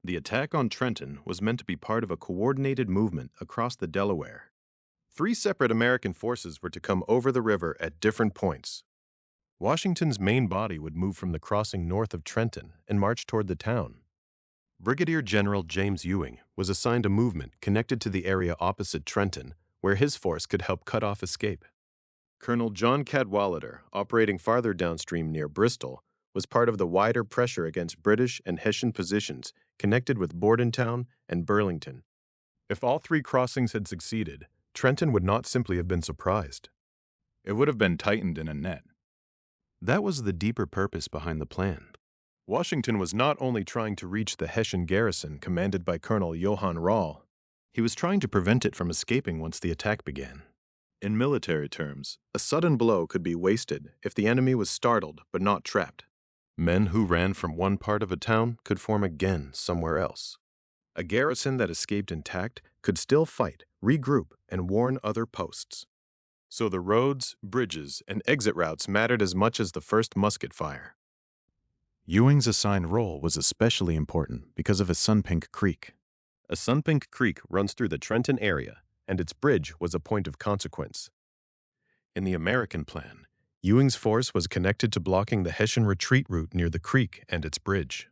The attack on Trenton was meant to be part of a coordinated movement across the Delaware. 3 separate American forces were to come over the river at different points. Washington's main body would move from the crossing north of Trenton and march toward the town. Brigadier General James Ewing was assigned a movement connected to the area opposite Trenton, where his force could help cut off escape. Colonel John Cadwalader, operating farther downstream near Bristol, was part of the wider pressure against British and Hessian positions connected with Bordentown and Burlington. If all 3 crossings had succeeded, Trenton would not simply have been surprised. It would have been tightened in a net. That was the deeper purpose behind the plan. Washington was not only trying to reach the Hessian garrison commanded by Colonel Johann Rall, he was trying to prevent it from escaping once the attack began. In military terms, a sudden blow could be wasted if the enemy was startled but not trapped. Men who ran from one part of a town could form again somewhere else. A garrison that escaped intact could still fight, regroup, and warn other posts. So the roads, bridges, and exit routes mattered as much as the first musket fire. Ewing's assigned role was especially important because of Assunpink Creek. Assunpink Creek runs through the Trenton area, and its bridge was a point of consequence. In the American plan, Ewing's force was connected to blocking the Hessian retreat route near the creek and its bridge.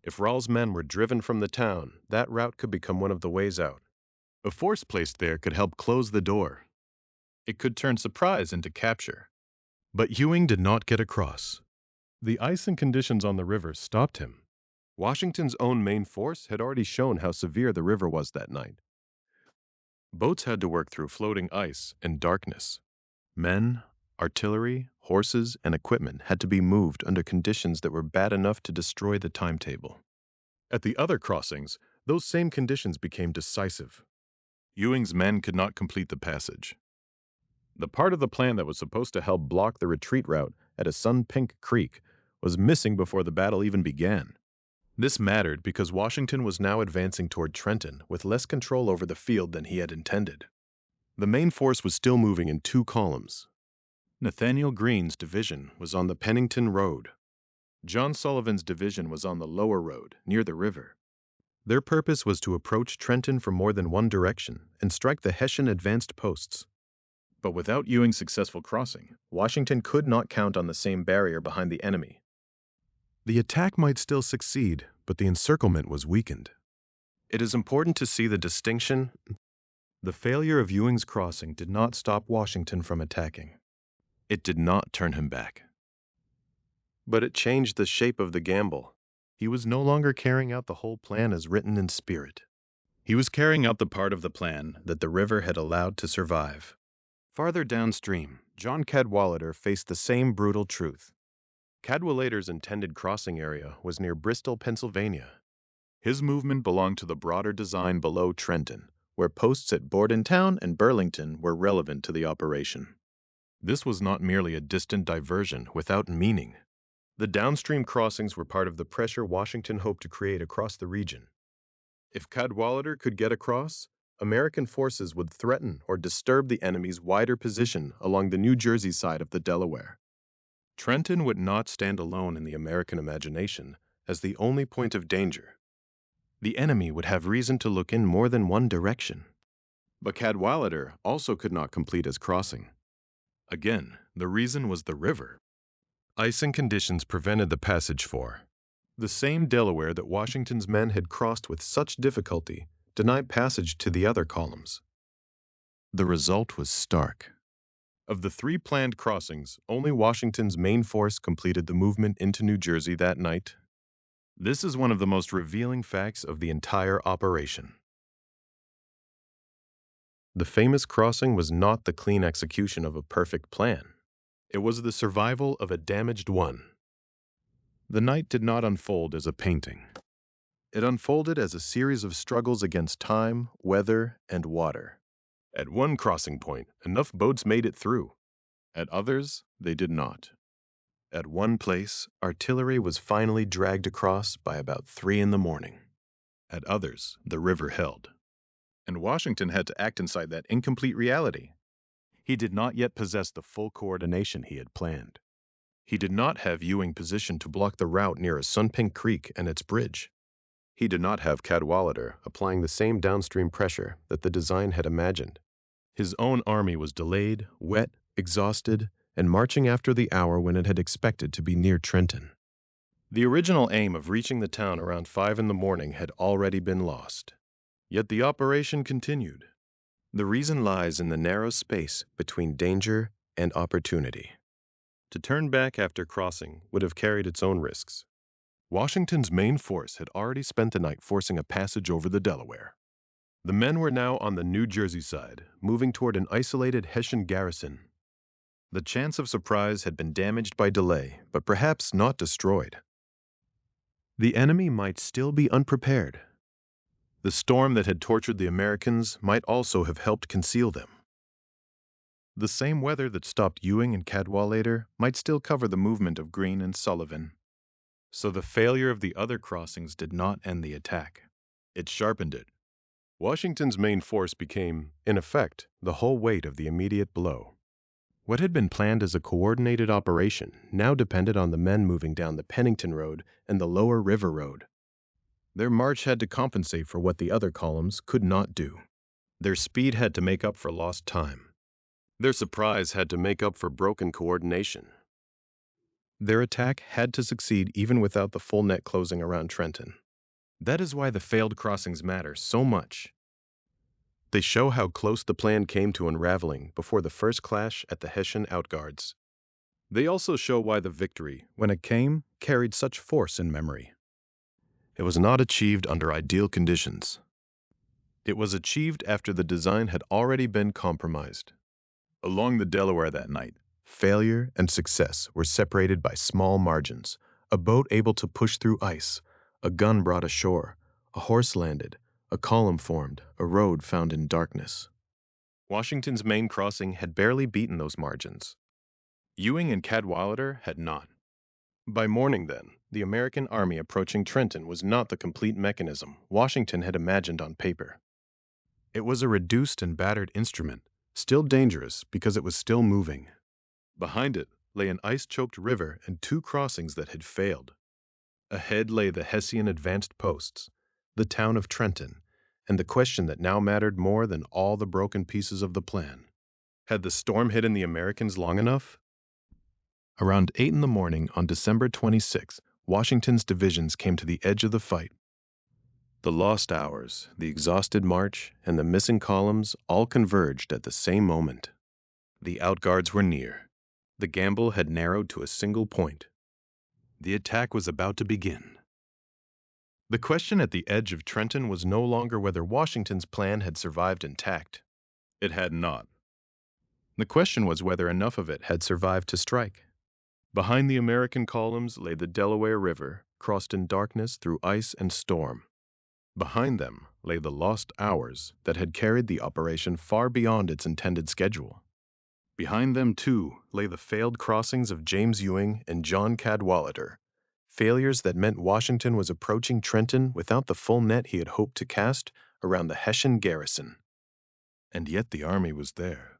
If Rall's men were driven from the town, that route could become one of the ways out. A force placed there could help close the door. It could turn surprise into capture. But Ewing did not get across. The ice and conditions on the river stopped him. Washington's own main force had already shown how severe the river was that night. Boats had to work through floating ice and darkness. Men, artillery, horses, and equipment had to be moved under conditions that were bad enough to destroy the timetable. At the other crossings, those same conditions became decisive. Ewing's men could not complete the passage. The part of the plan that was supposed to help block the retreat route at Assunpink Creek was missing before the battle even began. This mattered because Washington was now advancing toward Trenton with less control over the field than he had intended. The main force was still moving in two columns. Nathaniel Greene's division was on the Pennington Road. John Sullivan's division was on the lower road, near the river. Their purpose was to approach Trenton from more than one direction and strike the Hessian advanced posts. But without Ewing's successful crossing, Washington could not count on the same barrier behind the enemy. The attack might still succeed, but the encirclement was weakened. It is important to see the distinction. The failure of Ewing's crossing did not stop Washington from attacking. It did not turn him back. But it changed the shape of the gamble. He was no longer carrying out the whole plan as written in spirit. He was carrying out the part of the plan that the river had allowed to survive. Farther downstream, John Cadwalader faced the same brutal truth. Cadwalader's intended crossing area was near Bristol, Pennsylvania. His movement belonged to the broader design below Trenton, where posts at Bordentown and Burlington were relevant to the operation. This was not merely a distant diversion without meaning. The downstream crossings were part of the pressure Washington hoped to create across the region. If Cadwalader could get across, American forces would threaten or disturb the enemy's wider position along the New Jersey side of the Delaware. Trenton would not stand alone in the American imagination as the only point of danger. The enemy would have reason to look in more than one direction. But Cadwalader also could not complete his crossing. Again, the reason was the river. Ice and conditions prevented the passage for the same Delaware that Washington's men had crossed with such difficulty denied passage to the other columns. The result was stark. Of the 3 planned crossings, only Washington's main force completed the movement into New Jersey that night. This is one of the most revealing facts of the entire operation. The famous crossing was not the clean execution of a perfect plan. It was the survival of a damaged one. The night did not unfold as a painting. It unfolded as a series of struggles against time, weather, and water. At one crossing point, enough boats made it through. At others, they did not. At one place, artillery was finally dragged across by about 3 in the morning. At others, the river held. And Washington had to act inside that incomplete reality. He did not yet possess the full coordination he had planned. He did not have Ewing positioned to block the route near Assunpink Creek and its bridge. He did not have Cadwalader applying the same downstream pressure that the design had imagined. His own army was delayed, wet, exhausted, and marching after the hour when it had expected to be near Trenton. The original aim of reaching the town around 5 in the morning had already been lost. Yet the operation continued. The reason lies in the narrow space between danger and opportunity. To turn back after crossing would have carried its own risks. Washington's main force had already spent the night forcing a passage over the Delaware. The men were now on the New Jersey side, moving toward an isolated Hessian garrison. The chance of surprise had been damaged by delay, but perhaps not destroyed. The enemy might still be unprepared. The storm that had tortured the Americans might also have helped conceal them. The same weather that stopped Ewing and Cadwalader might still cover the movement of Greene and Sullivan. So the failure of the other crossings did not end the attack. It sharpened it. Washington's main force became, in effect, the whole weight of the immediate blow. What had been planned as a coordinated operation now depended on the men moving down the Pennington Road and the Lower River Road. Their march had to compensate for what the other columns could not do. Their speed had to make up for lost time. Their surprise had to make up for broken coordination. Their attack had to succeed even without the full net closing around Trenton. That is why the failed crossings matter so much. They show how close the plan came to unraveling before the first clash at the Hessian outguards. They also show why the victory, when it came, carried such force in memory. It was not achieved under ideal conditions. It was achieved after the design had already been compromised. Along the Delaware that night, failure and success were separated by small margins. A boat able to push through ice, a gun brought ashore, a horse landed, a column formed, a road found in darkness. Washington's main crossing had barely beaten those margins. Ewing and Cadwalader had not. By morning, then, the American army approaching Trenton was not the complete mechanism Washington had imagined on paper. It was a reduced and battered instrument, still dangerous because it was still moving. Behind it lay an ice-choked river and two crossings that had failed. Ahead lay the Hessian advanced posts, the town of Trenton, and the question that now mattered more than all the broken pieces of the plan. Had the storm hidden the Americans long enough? Around 8 in the morning on December 26, Washington's divisions came to the edge of the fight. The lost hours, the exhausted march, and the missing columns all converged at the same moment. The outguards were near. The gamble had narrowed to a single point. The attack was about to begin. The question at the edge of Trenton was no longer whether Washington's plan had survived intact. It had not. The question was whether enough of it had survived to strike. Behind the American columns lay the Delaware River, crossed in darkness through ice and storm. Behind them lay the lost hours that had carried the operation far beyond its intended schedule. Behind them, too, lay the failed crossings of James Ewing and John Cadwalader, failures that meant Washington was approaching Trenton without the full net he had hoped to cast around the Hessian garrison. And yet the army was there.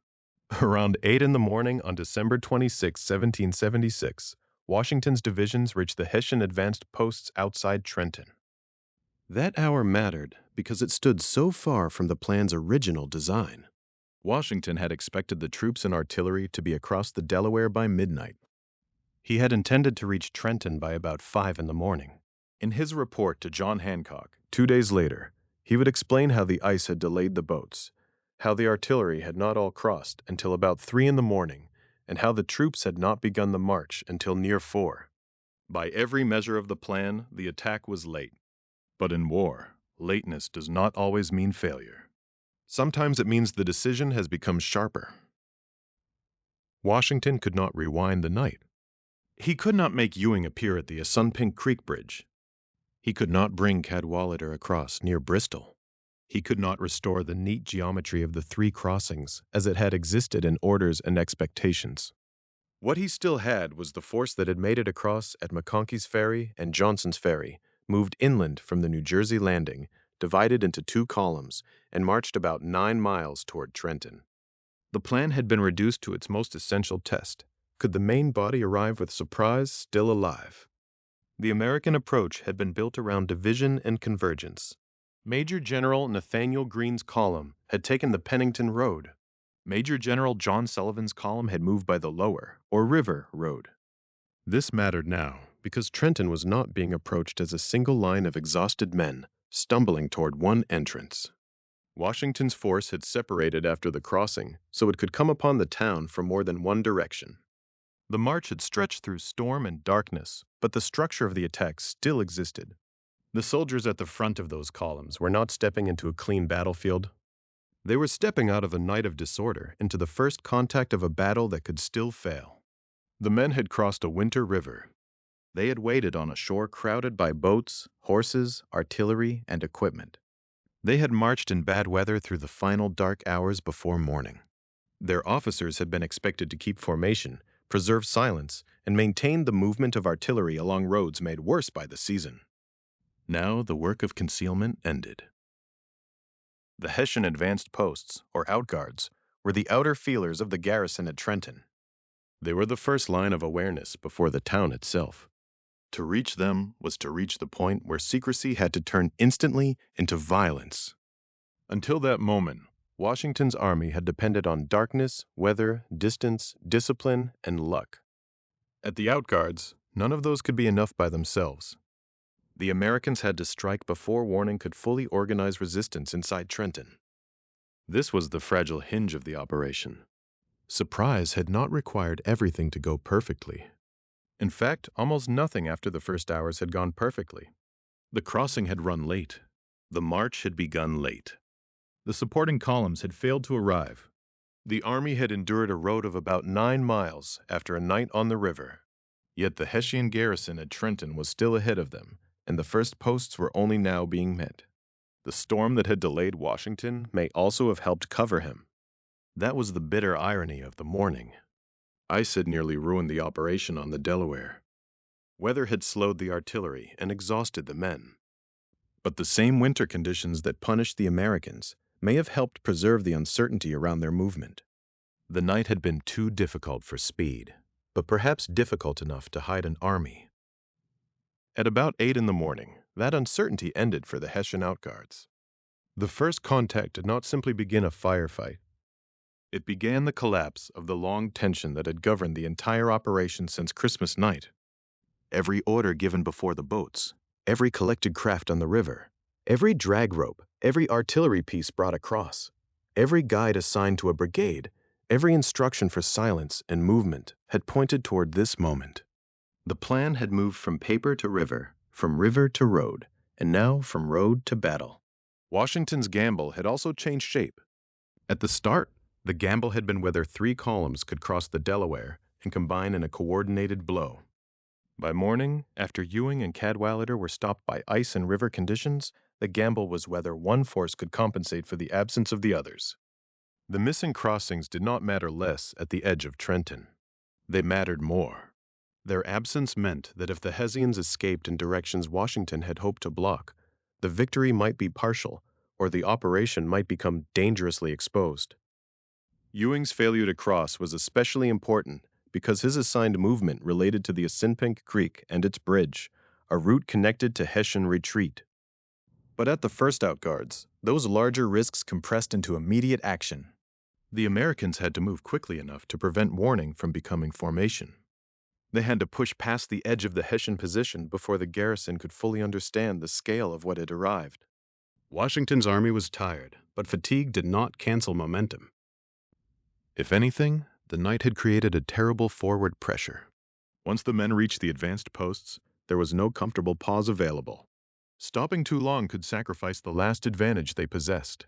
Around 8 in the morning on December 26, 1776, Washington's divisions reached the Hessian advanced posts outside Trenton. That hour mattered because it stood so far from the plan's original design. Washington had expected the troops and artillery to be across the Delaware by midnight. He had intended to reach Trenton by about 5 in the morning. In his report to John Hancock, 2 days later, he would explain how the ice had delayed the boats, how the artillery had not all crossed until about 3 in the morning, and how the troops had not begun the march until near 4. By every measure of the plan, the attack was late. But in war, lateness does not always mean failure. Sometimes it means the decision has become sharper. Washington could not rewind the night. He could not make Ewing appear at the Assunpink Creek Bridge. He could not bring Cadwalader across near Bristol. He could not restore the neat geometry of the 3 crossings as it had existed in orders and expectations. What he still had was the force that had made it across at McConkey's Ferry and Johnson's Ferry, moved inland from the New Jersey landing, divided into 2 columns, and marched about 9 miles toward Trenton. The plan had been reduced to its most essential test. Could the main body arrive with surprise still alive? The American approach had been built around division and convergence. Major General Nathaniel Greene's column had taken the Pennington Road. Major General John Sullivan's column had moved by the Lower, or River, Road. This mattered now because Trenton was not being approached as a single line of exhausted men stumbling toward one entrance. Washington's force had separated after the crossing, so it could come upon the town from more than one direction. The march had stretched through storm and darkness, but the structure of the attack still existed. The soldiers at the front of those columns were not stepping into a clean battlefield. They were stepping out of a night of disorder into the first contact of a battle that could still fail. The men had crossed a winter river. They had waited on a shore crowded by boats, horses, artillery, and equipment. They had marched in bad weather through the final dark hours before morning. Their officers had been expected to keep formation, preserve silence, and maintain the movement of artillery along roads made worse by the season. Now the work of concealment ended. The Hessian advanced posts, or outguards, were the outer feelers of the garrison at Trenton. They were the first line of awareness before the town itself. To reach them was to reach the point where secrecy had to turn instantly into violence. Until that moment, Washington's army had depended on darkness, weather, distance, discipline, and luck. At the outguards, none of those could be enough by themselves. The Americans had to strike before warning could fully organize resistance inside Trenton. This was the fragile hinge of the operation. Surprise had not required everything to go perfectly. In fact, almost nothing after the first hours had gone perfectly. The crossing had run late. The march had begun late. The supporting columns had failed to arrive. The army had endured a road of about 9 miles after a night on the river. Yet the Hessian garrison at Trenton was still ahead of them, and the first posts were only now being met. The storm that had delayed Washington may also have helped cover him. That was the bitter irony of the morning. Ice had nearly ruined the operation on the Delaware. Weather had slowed the artillery and exhausted the men. But the same winter conditions that punished the Americans may have helped preserve the uncertainty around their movement. The night had been too difficult for speed, but perhaps difficult enough to hide an army. At about 8 in the morning, that uncertainty ended for the Hessian outguards. The first contact did not simply begin a firefight. It began the collapse of the long tension that had governed the entire operation since Christmas night. Every order given before the boats, every collected craft on the river, every drag rope, every artillery piece brought across, every guide assigned to a brigade, every instruction for silence and movement had pointed toward this moment. The plan had moved from paper to river, from river to road, and now from road to battle. Washington's gamble had also changed shape. At the start, the gamble had been whether 3 columns could cross the Delaware and combine in a coordinated blow. By morning, after Ewing and Cadwalader were stopped by ice and river conditions, the gamble was whether one force could compensate for the absence of the others. The missing crossings did not matter less at the edge of Trenton. They mattered more. Their absence meant that if the Hessians escaped in directions Washington had hoped to block, the victory might be partial, or the operation might become dangerously exposed. Ewing's failure to cross was especially important because his assigned movement related to the Assinpink Creek and its bridge, a route connected to Hessian retreat. But at the first outguards, those larger risks compressed into immediate action. The Americans had to move quickly enough to prevent warning from becoming formation. They had to push past the edge of the Hessian position before the garrison could fully understand the scale of what had arrived. Washington's army was tired, but fatigue did not cancel momentum. If anything, the night had created a terrible forward pressure. Once the men reached the advanced posts, there was no comfortable pause available. Stopping too long could sacrifice the last advantage they possessed.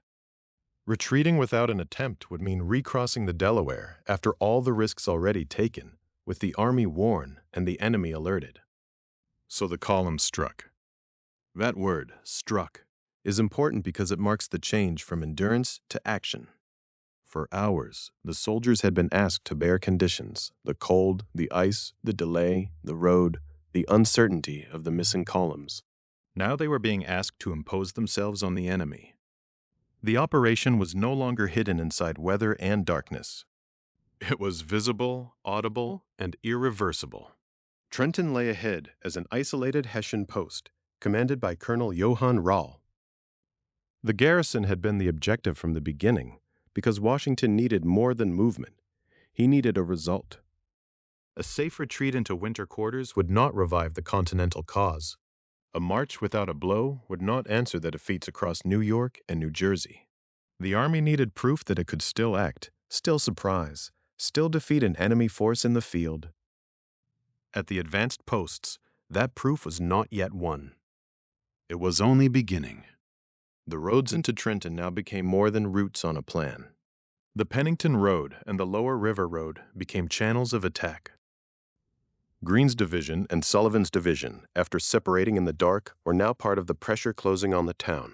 Retreating without an attempt would mean recrossing the Delaware after all the risks already taken, with the army worn and the enemy alerted. So the column struck. That word, struck, is important because it marks the change from endurance to action. For hours, the soldiers had been asked to bear conditions, the cold, the ice, the delay, the road, the uncertainty of the missing columns. Now they were being asked to impose themselves on the enemy. The operation was no longer hidden inside weather and darkness. It was visible, audible, and irreversible. Trenton lay ahead as an isolated Hessian post, commanded by Colonel Johann Rall. The garrison had been the objective from the beginning, because Washington needed more than movement. He needed a result. A safe retreat into winter quarters would not revive the Continental cause. A march without a blow would not answer the defeats across New York and New Jersey. The army needed proof that it could still act, still surprise, still defeat an enemy force in the field. At the advanced posts, that proof was not yet won. It was only beginning. The roads into Trenton now became more than routes on a plan. The Pennington Road and the Lower River Road became channels of attack. Greene's division and Sullivan's division, after separating in the dark, were now part of the pressure closing on the town.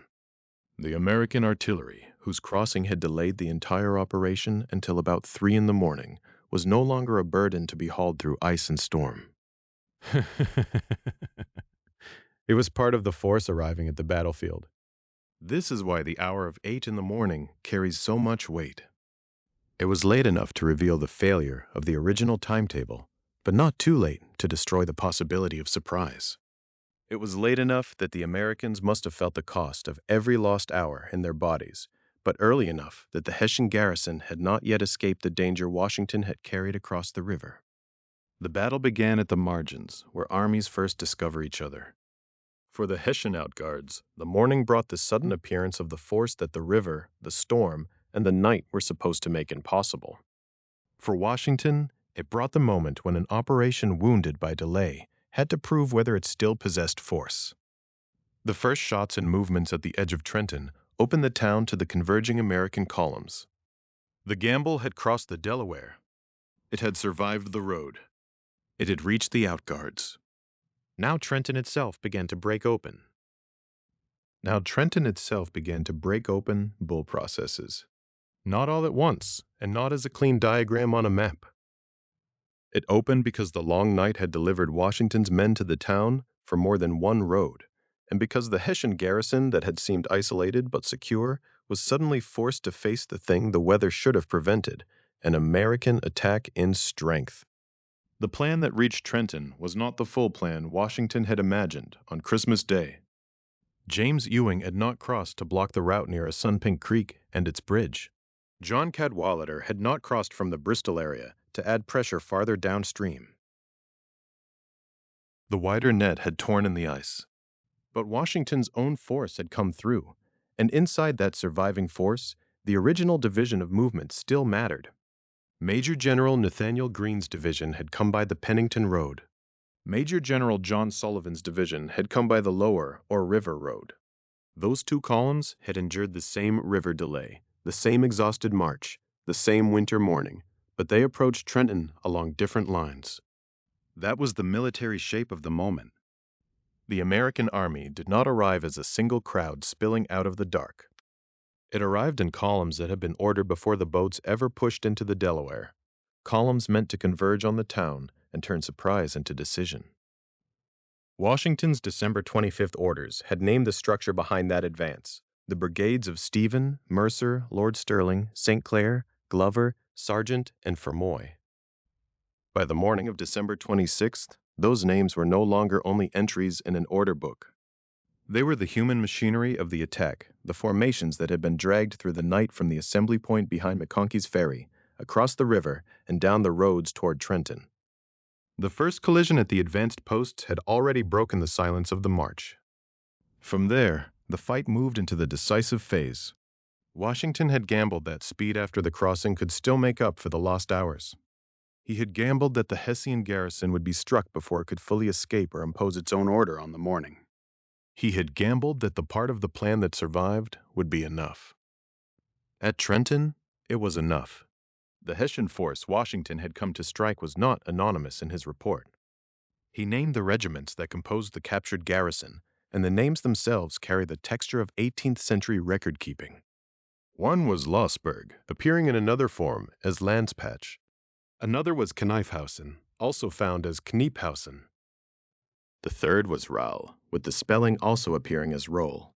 The American artillery, whose crossing had delayed the entire operation until about 3 in the morning, was no longer a burden to be hauled through ice and storm. It was part of the force arriving at the battlefield. This is why the hour of 8 in the morning carries so much weight. It was late enough to reveal the failure of the original timetable, but not too late to destroy the possibility of surprise. It was late enough that the Americans must have felt the cost of every lost hour in their bodies, but early enough that the Hessian garrison had not yet escaped the danger Washington had carried across the river. The battle began at the margins, where armies first discover each other. For the Hessian outguards, the morning brought the sudden appearance of the force that the river, the storm, and the night were supposed to make impossible. For Washington, it brought the moment when an operation wounded by delay had to prove whether it still possessed force. The first shots and movements at the edge of Trenton opened the town to the converging American columns. The Gamble had crossed the Delaware. It had survived the road. It had reached the outguards. Now Trenton itself began to break open. Bull processes. Not all at once, and not as a clean diagram on a map. It opened because the long night had delivered Washington's men to the town for more than one road, and because the Hessian garrison that had seemed isolated but secure was suddenly forced to face the thing the weather should have prevented, an American attack in strength. The plan that reached Trenton was not the full plan Washington had imagined on Christmas Day. James Ewing had not crossed to block the route near Sunpink Creek and its bridge. John Cadwalader had not crossed from the Bristol area to add pressure farther downstream. The wider net had torn in the ice. But Washington's own force had come through, and inside that surviving force, the original division of movement still mattered. Major General Nathaniel Greene's division had come by the Pennington Road. Major General John Sullivan's division had come by the Lower or River Road. Those two columns had endured the same river delay, the same exhausted march, the same winter morning, but they approached Trenton along different lines. That was the military shape of the moment. The American army did not arrive as a single crowd spilling out of the dark. It arrived in columns that had been ordered before the boats ever pushed into the Delaware, columns meant to converge on the town and turn surprise into decision. Washington's December 25th orders had named the structure behind that advance, the brigades of Stephen, Mercer, Lord Stirling, St. Clair, Glover, Sargent, and Fermoy. By the morning of December 26th, those names were no longer only entries in an order book. They were the human machinery of the attack, the formations that had been dragged through the night from the assembly point behind McConkey's Ferry, across the river, and down the roads toward Trenton. The first collision at the advanced posts had already broken the silence of the march. From there, the fight moved into the decisive phase. Washington had gambled that speed after the crossing could still make up for the lost hours. He had gambled that the Hessian garrison would be struck before it could fully escape or impose its own order on the morning. He had gambled that the part of the plan that survived would be enough. At Trenton, it was enough. The Hessian force Washington had come to strike was not anonymous in his report. He named the regiments that composed the captured garrison, and the names themselves carry the texture of 18th century record-keeping. One was Lossberg, appearing in another form as Landspatch. Another was Kneifhausen, also found as Kniephausen. The third was Rahl, with the spelling also appearing as Roll.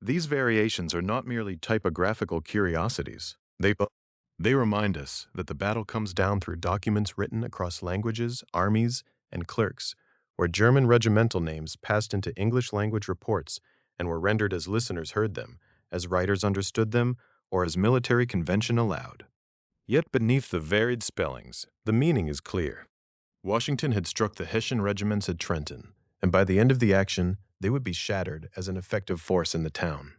These variations are not merely typographical curiosities. They remind us that the battle comes down through documents written across languages, armies, and clerks, where German regimental names passed into English-language reports and were rendered as listeners heard them, as writers understood them, or as military convention allowed. Yet beneath the varied spellings, the meaning is clear. Washington had struck the Hessian regiments at Trenton, and by the end of the action, they would be shattered as an effective force in the town.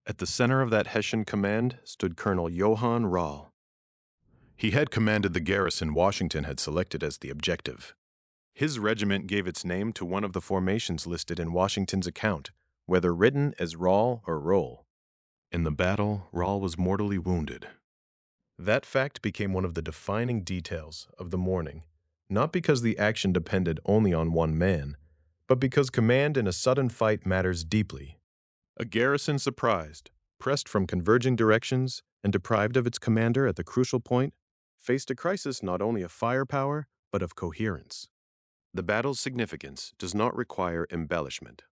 At the center of that Hessian command stood Colonel Johann Rahl. He had commanded the garrison Washington had selected as the objective. His regiment gave its name to one of the formations listed in Washington's account, whether written as Rahl or Roll. In the battle, Rahl was mortally wounded. That fact became one of the defining details of the morning, not because the action depended only on one man, but because command in a sudden fight matters deeply. A garrison surprised, pressed from converging directions, and deprived of its commander at the crucial point, faced a crisis not only of firepower, but of coherence. The battle's significance does not require embellishment.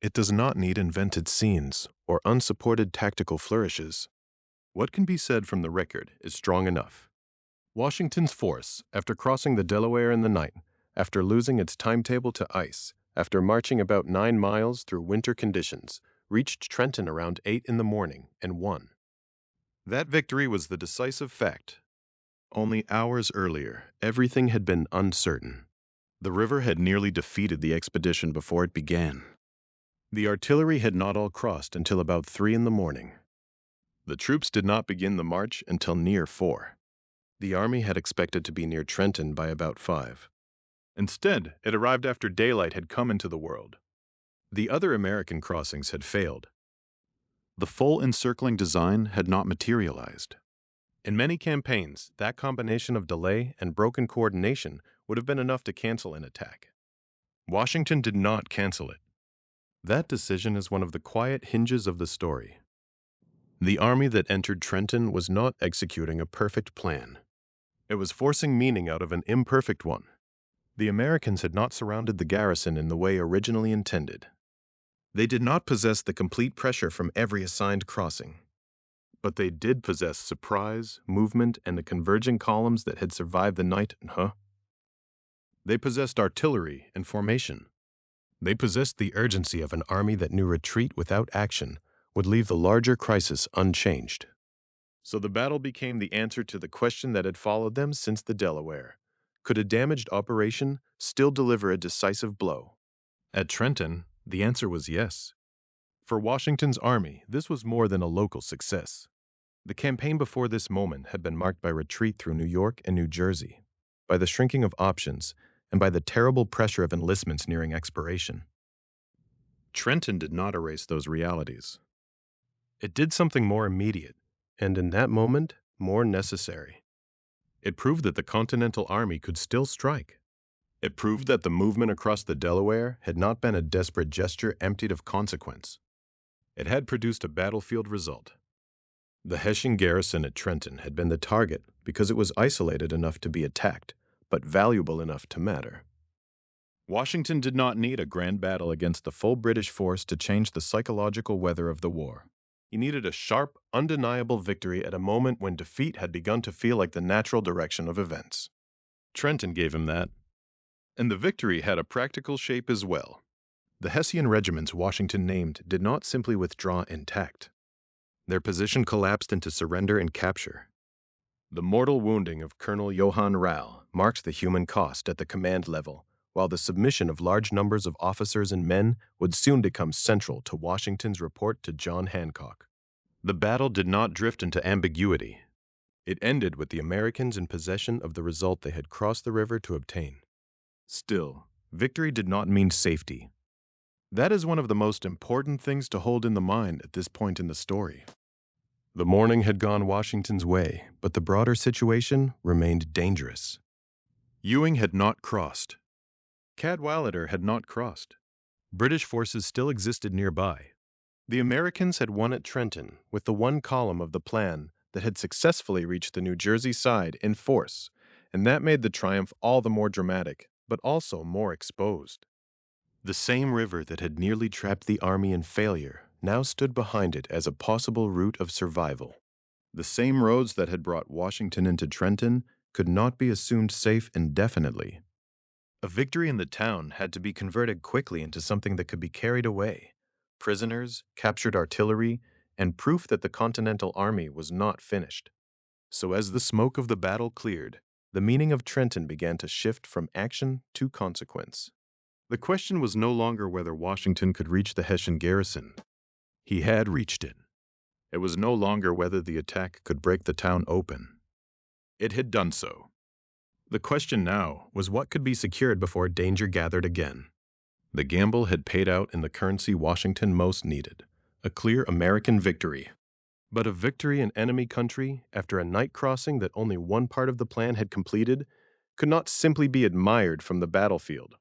It does not need invented scenes or unsupported tactical flourishes. What can be said from the record is strong enough. Washington's force, after crossing the Delaware in the night, after losing its timetable to ice, after marching about 9 miles through winter conditions, reached Trenton around 8 in the morning and won. That victory was the decisive fact. Only hours earlier, everything had been uncertain. The river had nearly defeated the expedition before it began. The artillery had not all crossed until about 3 in the morning. The troops did not begin the march until near 4. The army had expected to be near Trenton by about 5. Instead, it arrived after daylight had come into the world. The other American crossings had failed. The full encircling design had not materialized. In many campaigns, that combination of delay and broken coordination would have been enough to cancel an attack. Washington did not cancel it. That decision is one of the quiet hinges of the story. The army that entered Trenton was not executing a perfect plan. It was forcing meaning out of an imperfect one. The Americans had not surrounded the garrison in the way originally intended. They did not possess the complete pressure from every assigned crossing. But they did possess surprise, movement, and the converging columns that had survived the night. They possessed artillery and formation. They possessed the urgency of an army that knew retreat without action would leave the larger crisis unchanged. So the battle became the answer to the question that had followed them since the Delaware. Could a damaged operation still deliver a decisive blow? At Trenton, the answer was yes. For Washington's army, this was more than a local success. The campaign before this moment had been marked by retreat through New York and New Jersey, by the shrinking of options, and by the terrible pressure of enlistments nearing expiration. Trenton did not erase those realities. It did something more immediate, and in that moment, more necessary. It proved that the Continental Army could still strike. It proved that the movement across the Delaware had not been a desperate gesture emptied of consequence. It had produced a battlefield result. The Hessian garrison at Trenton had been the target because it was isolated enough to be attacked, but valuable enough to matter. Washington did not need a grand battle against the full British force to change the psychological weather of the war. He needed a sharp, undeniable victory at a moment when defeat had begun to feel like the natural direction of events. Trenton gave him that. And the victory had a practical shape as well. The Hessian regiments Washington named did not simply withdraw intact. Their position collapsed into surrender and capture. The mortal wounding of Colonel Johann Rau marked the human cost at the command level, while the submission of large numbers of officers and men would soon become central to Washington's report to John Hancock. The battle did not drift into ambiguity. It ended with the Americans in possession of the result they had crossed the river to obtain. Still, victory did not mean safety. That is one of the most important things to hold in the mind at this point in the story. The morning had gone Washington's way, but the broader situation remained dangerous. Ewing had not crossed. Cadwalader had not crossed. British forces still existed nearby. The Americans had won at Trenton with the one column of the plan that had successfully reached the New Jersey side in force, and that made the triumph all the more dramatic, but also more exposed. The same river that had nearly trapped the army in failure now stood behind it as a possible route of survival. The same roads that had brought Washington into Trenton could not be assumed safe indefinitely. A victory in the town had to be converted quickly into something that could be carried away: prisoners, captured artillery, and proof that the Continental Army was not finished. So as the smoke of the battle cleared, the meaning of Trenton began to shift from action to consequence. The question was no longer whether Washington could reach the Hessian garrison. He had reached it. It was no longer whether the attack could break the town open. It had done so. The question now was what could be secured before danger gathered again. The gamble had paid out in the currency Washington most needed: a clear American victory. But a victory in enemy country, after a night crossing that only one part of the plan had completed, could not simply be admired from the battlefield.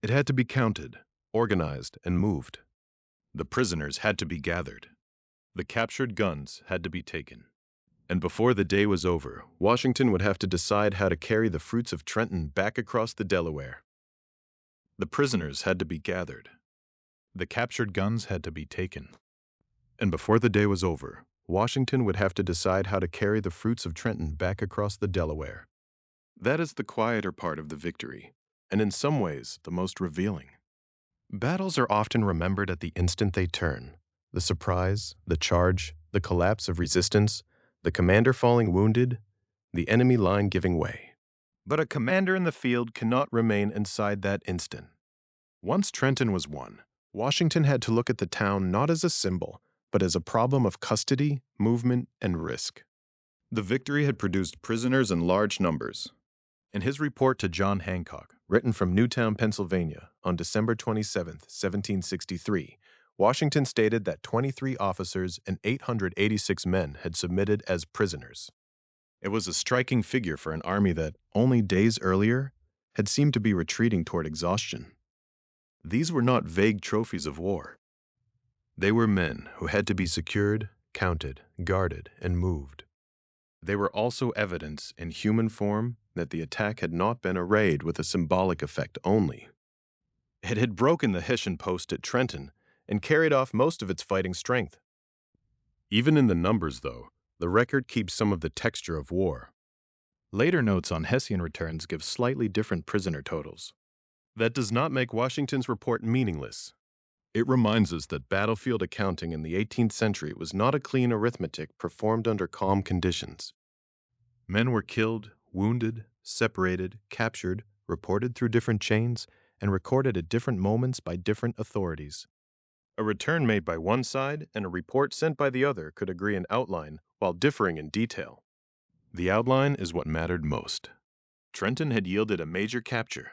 It had to be counted, organized, and moved. The prisoners had to be gathered. The captured guns had to be taken. And before the day was over, Washington would have to decide how to carry the fruits of Trenton back across the Delaware. The prisoners had to be gathered. The captured guns had to be taken. And before the day was over, Washington would have to decide how to carry the fruits of Trenton back across the Delaware. That is the quieter part of the victory, and in some ways the most revealing. Battles are often remembered at the instant they turn. The surprise, the charge, the collapse of resistance, the commander falling wounded, the enemy line giving way. But a commander in the field cannot remain inside that instant. Once Trenton was won, Washington had to look at the town not as a symbol, but as a problem of custody, movement, and risk. The victory had produced prisoners in large numbers. In his report to John Hancock, written from Newtown, Pennsylvania, on December 27, 1763, Washington stated that 23 officers and 886 men had submitted as prisoners. It was a striking figure for an army that, only days earlier, had seemed to be retreating toward exhaustion. These were not vague trophies of war. They were men who had to be secured, counted, guarded, and moved. They were also evidence in human form that the attack had not been a raid with a symbolic effect only. It had broken the Hessian post at Trenton and carried off most of its fighting strength. Even in the numbers, though, the record keeps some of the texture of war. Later notes on Hessian returns give slightly different prisoner totals. That does not make Washington's report meaningless. It reminds us that battlefield accounting in the 18th century was not a clean arithmetic performed under calm conditions. Men were killed, wounded, separated, captured, reported through different chains, and recorded at different moments by different authorities. A return made by one side and a report sent by the other could agree in outline while differing in detail. The outline is what mattered most. Trenton had yielded a major capture.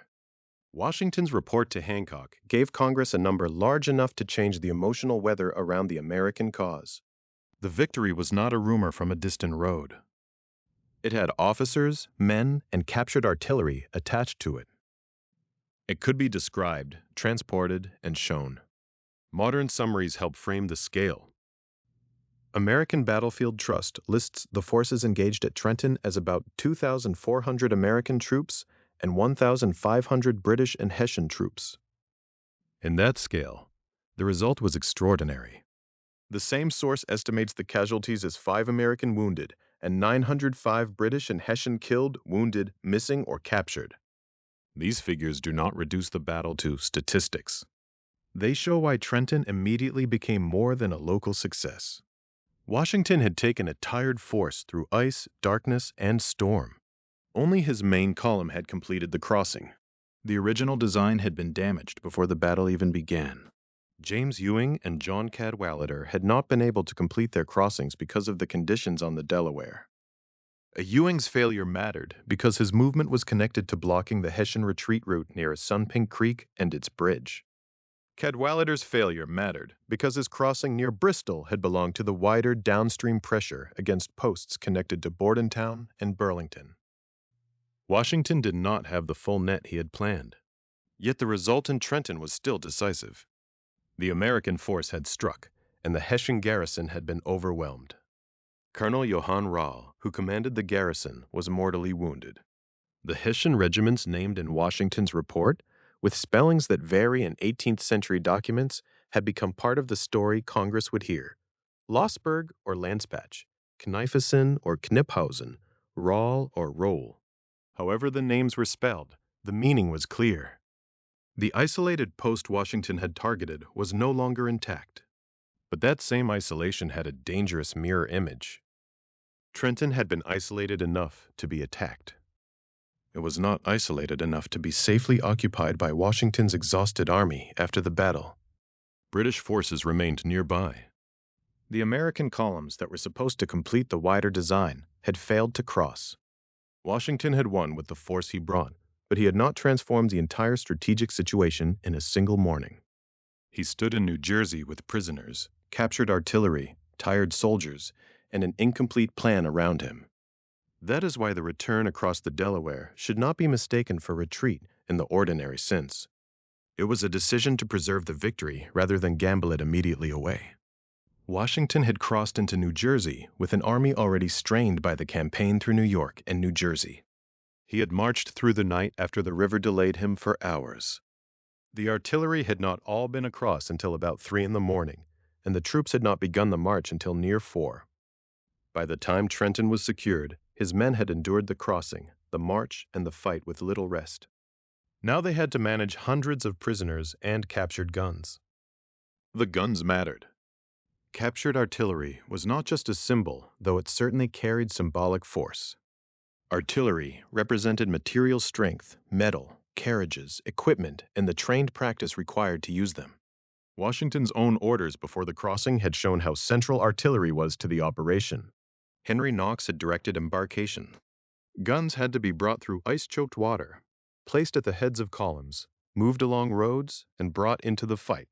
Washington's report to Hancock gave Congress a number large enough to change the emotional weather around the American cause. The victory was not a rumor from a distant road. It had officers, men, and captured artillery attached to it. It could be described, transported, and shown. Modern summaries help frame the scale. American Battlefield Trust lists the forces engaged at Trenton as about 2,400 American troops and 1,500 British and Hessian troops. In that scale, the result was extraordinary. The same source estimates the casualties as 5 American wounded and 905 British and Hessian killed, wounded, missing, or captured. These figures do not reduce the battle to statistics. They show why Trenton immediately became more than a local success. Washington had taken a tired force through ice, darkness, and storm. Only his main column had completed the crossing. The original design had been damaged before the battle even began. James Ewing and John Cadwalader had not been able to complete their crossings because of the conditions on the Delaware. Ewing's failure mattered because his movement was connected to blocking the Hessian retreat route near Sunpink Creek and its bridge. Cadwalader's failure mattered because his crossing near Bristol had belonged to the wider downstream pressure against posts connected to Bordentown and Burlington. Washington did not have the full net he had planned, yet the result in Trenton was still decisive. The American force had struck, and the Hessian garrison had been overwhelmed. Colonel Johann Rall, who commanded the garrison, was mortally wounded. The Hessian regiments named in Washington's report, with spellings that vary in 18th century documents, had become part of the story Congress would hear. Lossberg or Lanspatch, Kneifeson or Kniphausen, Rall or Roll. However the names were spelled, the meaning was clear. The isolated post Washington had targeted was no longer intact. But that same isolation had a dangerous mirror image. Trenton had been isolated enough to be attacked. It was not isolated enough to be safely occupied by Washington's exhausted army after the battle. British forces remained nearby. The American columns that were supposed to complete the wider design had failed to cross. Washington had won with the force he brought, but he had not transformed the entire strategic situation in a single morning. He stood in New Jersey with prisoners, captured artillery, tired soldiers, and an incomplete plan around him. That is why the return across the Delaware should not be mistaken for retreat in the ordinary sense. It was a decision to preserve the victory rather than gamble it immediately away. Washington had crossed into New Jersey with an army already strained by the campaign through New York and New Jersey. He had marched through the night after the river delayed him for hours. The artillery had not all been across until about 3 in the morning, and the troops had not begun the march until near 4. By the time Trenton was secured, his men had endured the crossing, the march, and the fight with little rest. Now they had to manage hundreds of prisoners and captured guns. The guns mattered. Captured artillery was not just a symbol, though it certainly carried symbolic force. Artillery represented material strength, metal, carriages, equipment, and the trained practice required to use them. Washington's own orders before the crossing had shown how central artillery was to the operation. Henry Knox had directed embarkation. Guns had to be brought through ice-choked water, placed at the heads of columns, moved along roads, and brought into the fight.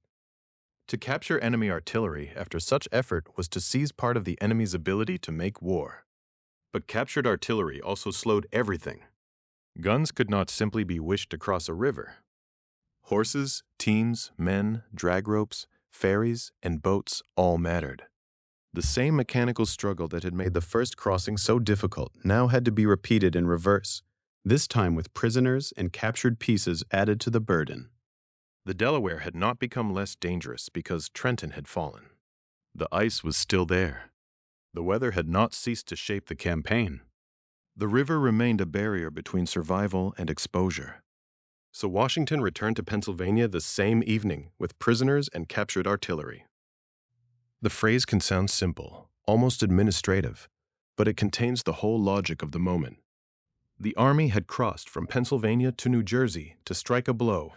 To capture enemy artillery after such effort was to seize part of the enemy's ability to make war. But captured artillery also slowed everything. Guns could not simply be wished across a river. Horses, teams, men, drag ropes, ferries, and boats all mattered. The same mechanical struggle that had made the first crossing so difficult now had to be repeated in reverse, this time with prisoners and captured pieces added to the burden. The Delaware had not become less dangerous because Trenton had fallen. The ice was still there. The weather had not ceased to shape the campaign. The river remained a barrier between survival and exposure. So Washington returned to Pennsylvania the same evening with prisoners and captured artillery. The phrase can sound simple, almost administrative, but it contains the whole logic of the moment. The army had crossed from Pennsylvania to New Jersey to strike a blow.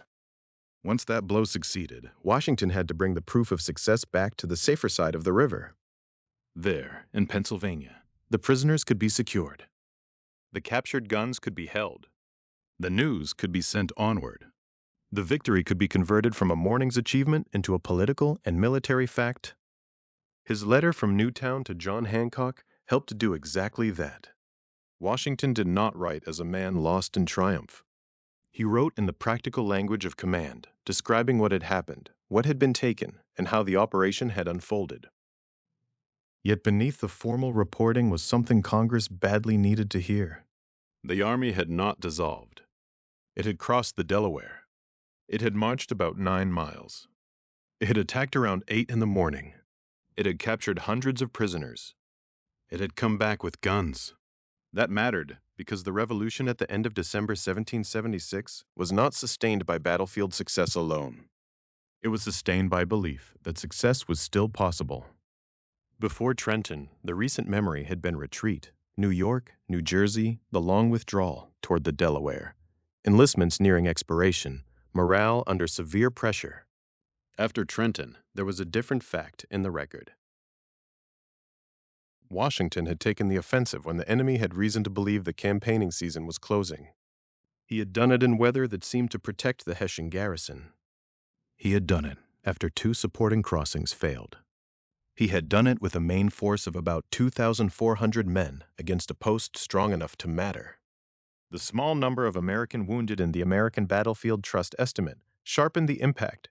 Once that blow succeeded, Washington had to bring the proof of success back to the safer side of the river. There, in Pennsylvania, the prisoners could be secured. The captured guns could be held. The news could be sent onward. The victory could be converted from a morning's achievement into a political and military fact. His letter from Newtown to John Hancock helped to do exactly that. Washington did not write as a man lost in triumph. He wrote in the practical language of command, describing what had happened, what had been taken, and how the operation had unfolded. Yet beneath the formal reporting was something Congress badly needed to hear. The army had not dissolved. It had crossed the Delaware. It had marched about 9 miles. It had attacked around 8 in the morning. It had captured hundreds of prisoners. It had come back with guns. That mattered because the revolution at the end of December 1776 was not sustained by battlefield success alone. It was sustained by belief that success was still possible. Before Trenton, the recent memory had been retreat, New York, New Jersey, the long withdrawal toward the Delaware, enlistments nearing expiration, morale under severe pressure. After Trenton, there was a different fact in the record. Washington had taken the offensive when the enemy had reason to believe the campaigning season was closing. He had done it in weather that seemed to protect the Hessian garrison. He had done it after 2 supporting crossings failed. He had done it with a main force of about 2,400 men against a post strong enough to matter. The small number of American wounded in the American Battlefield Trust estimate sharpened the impact.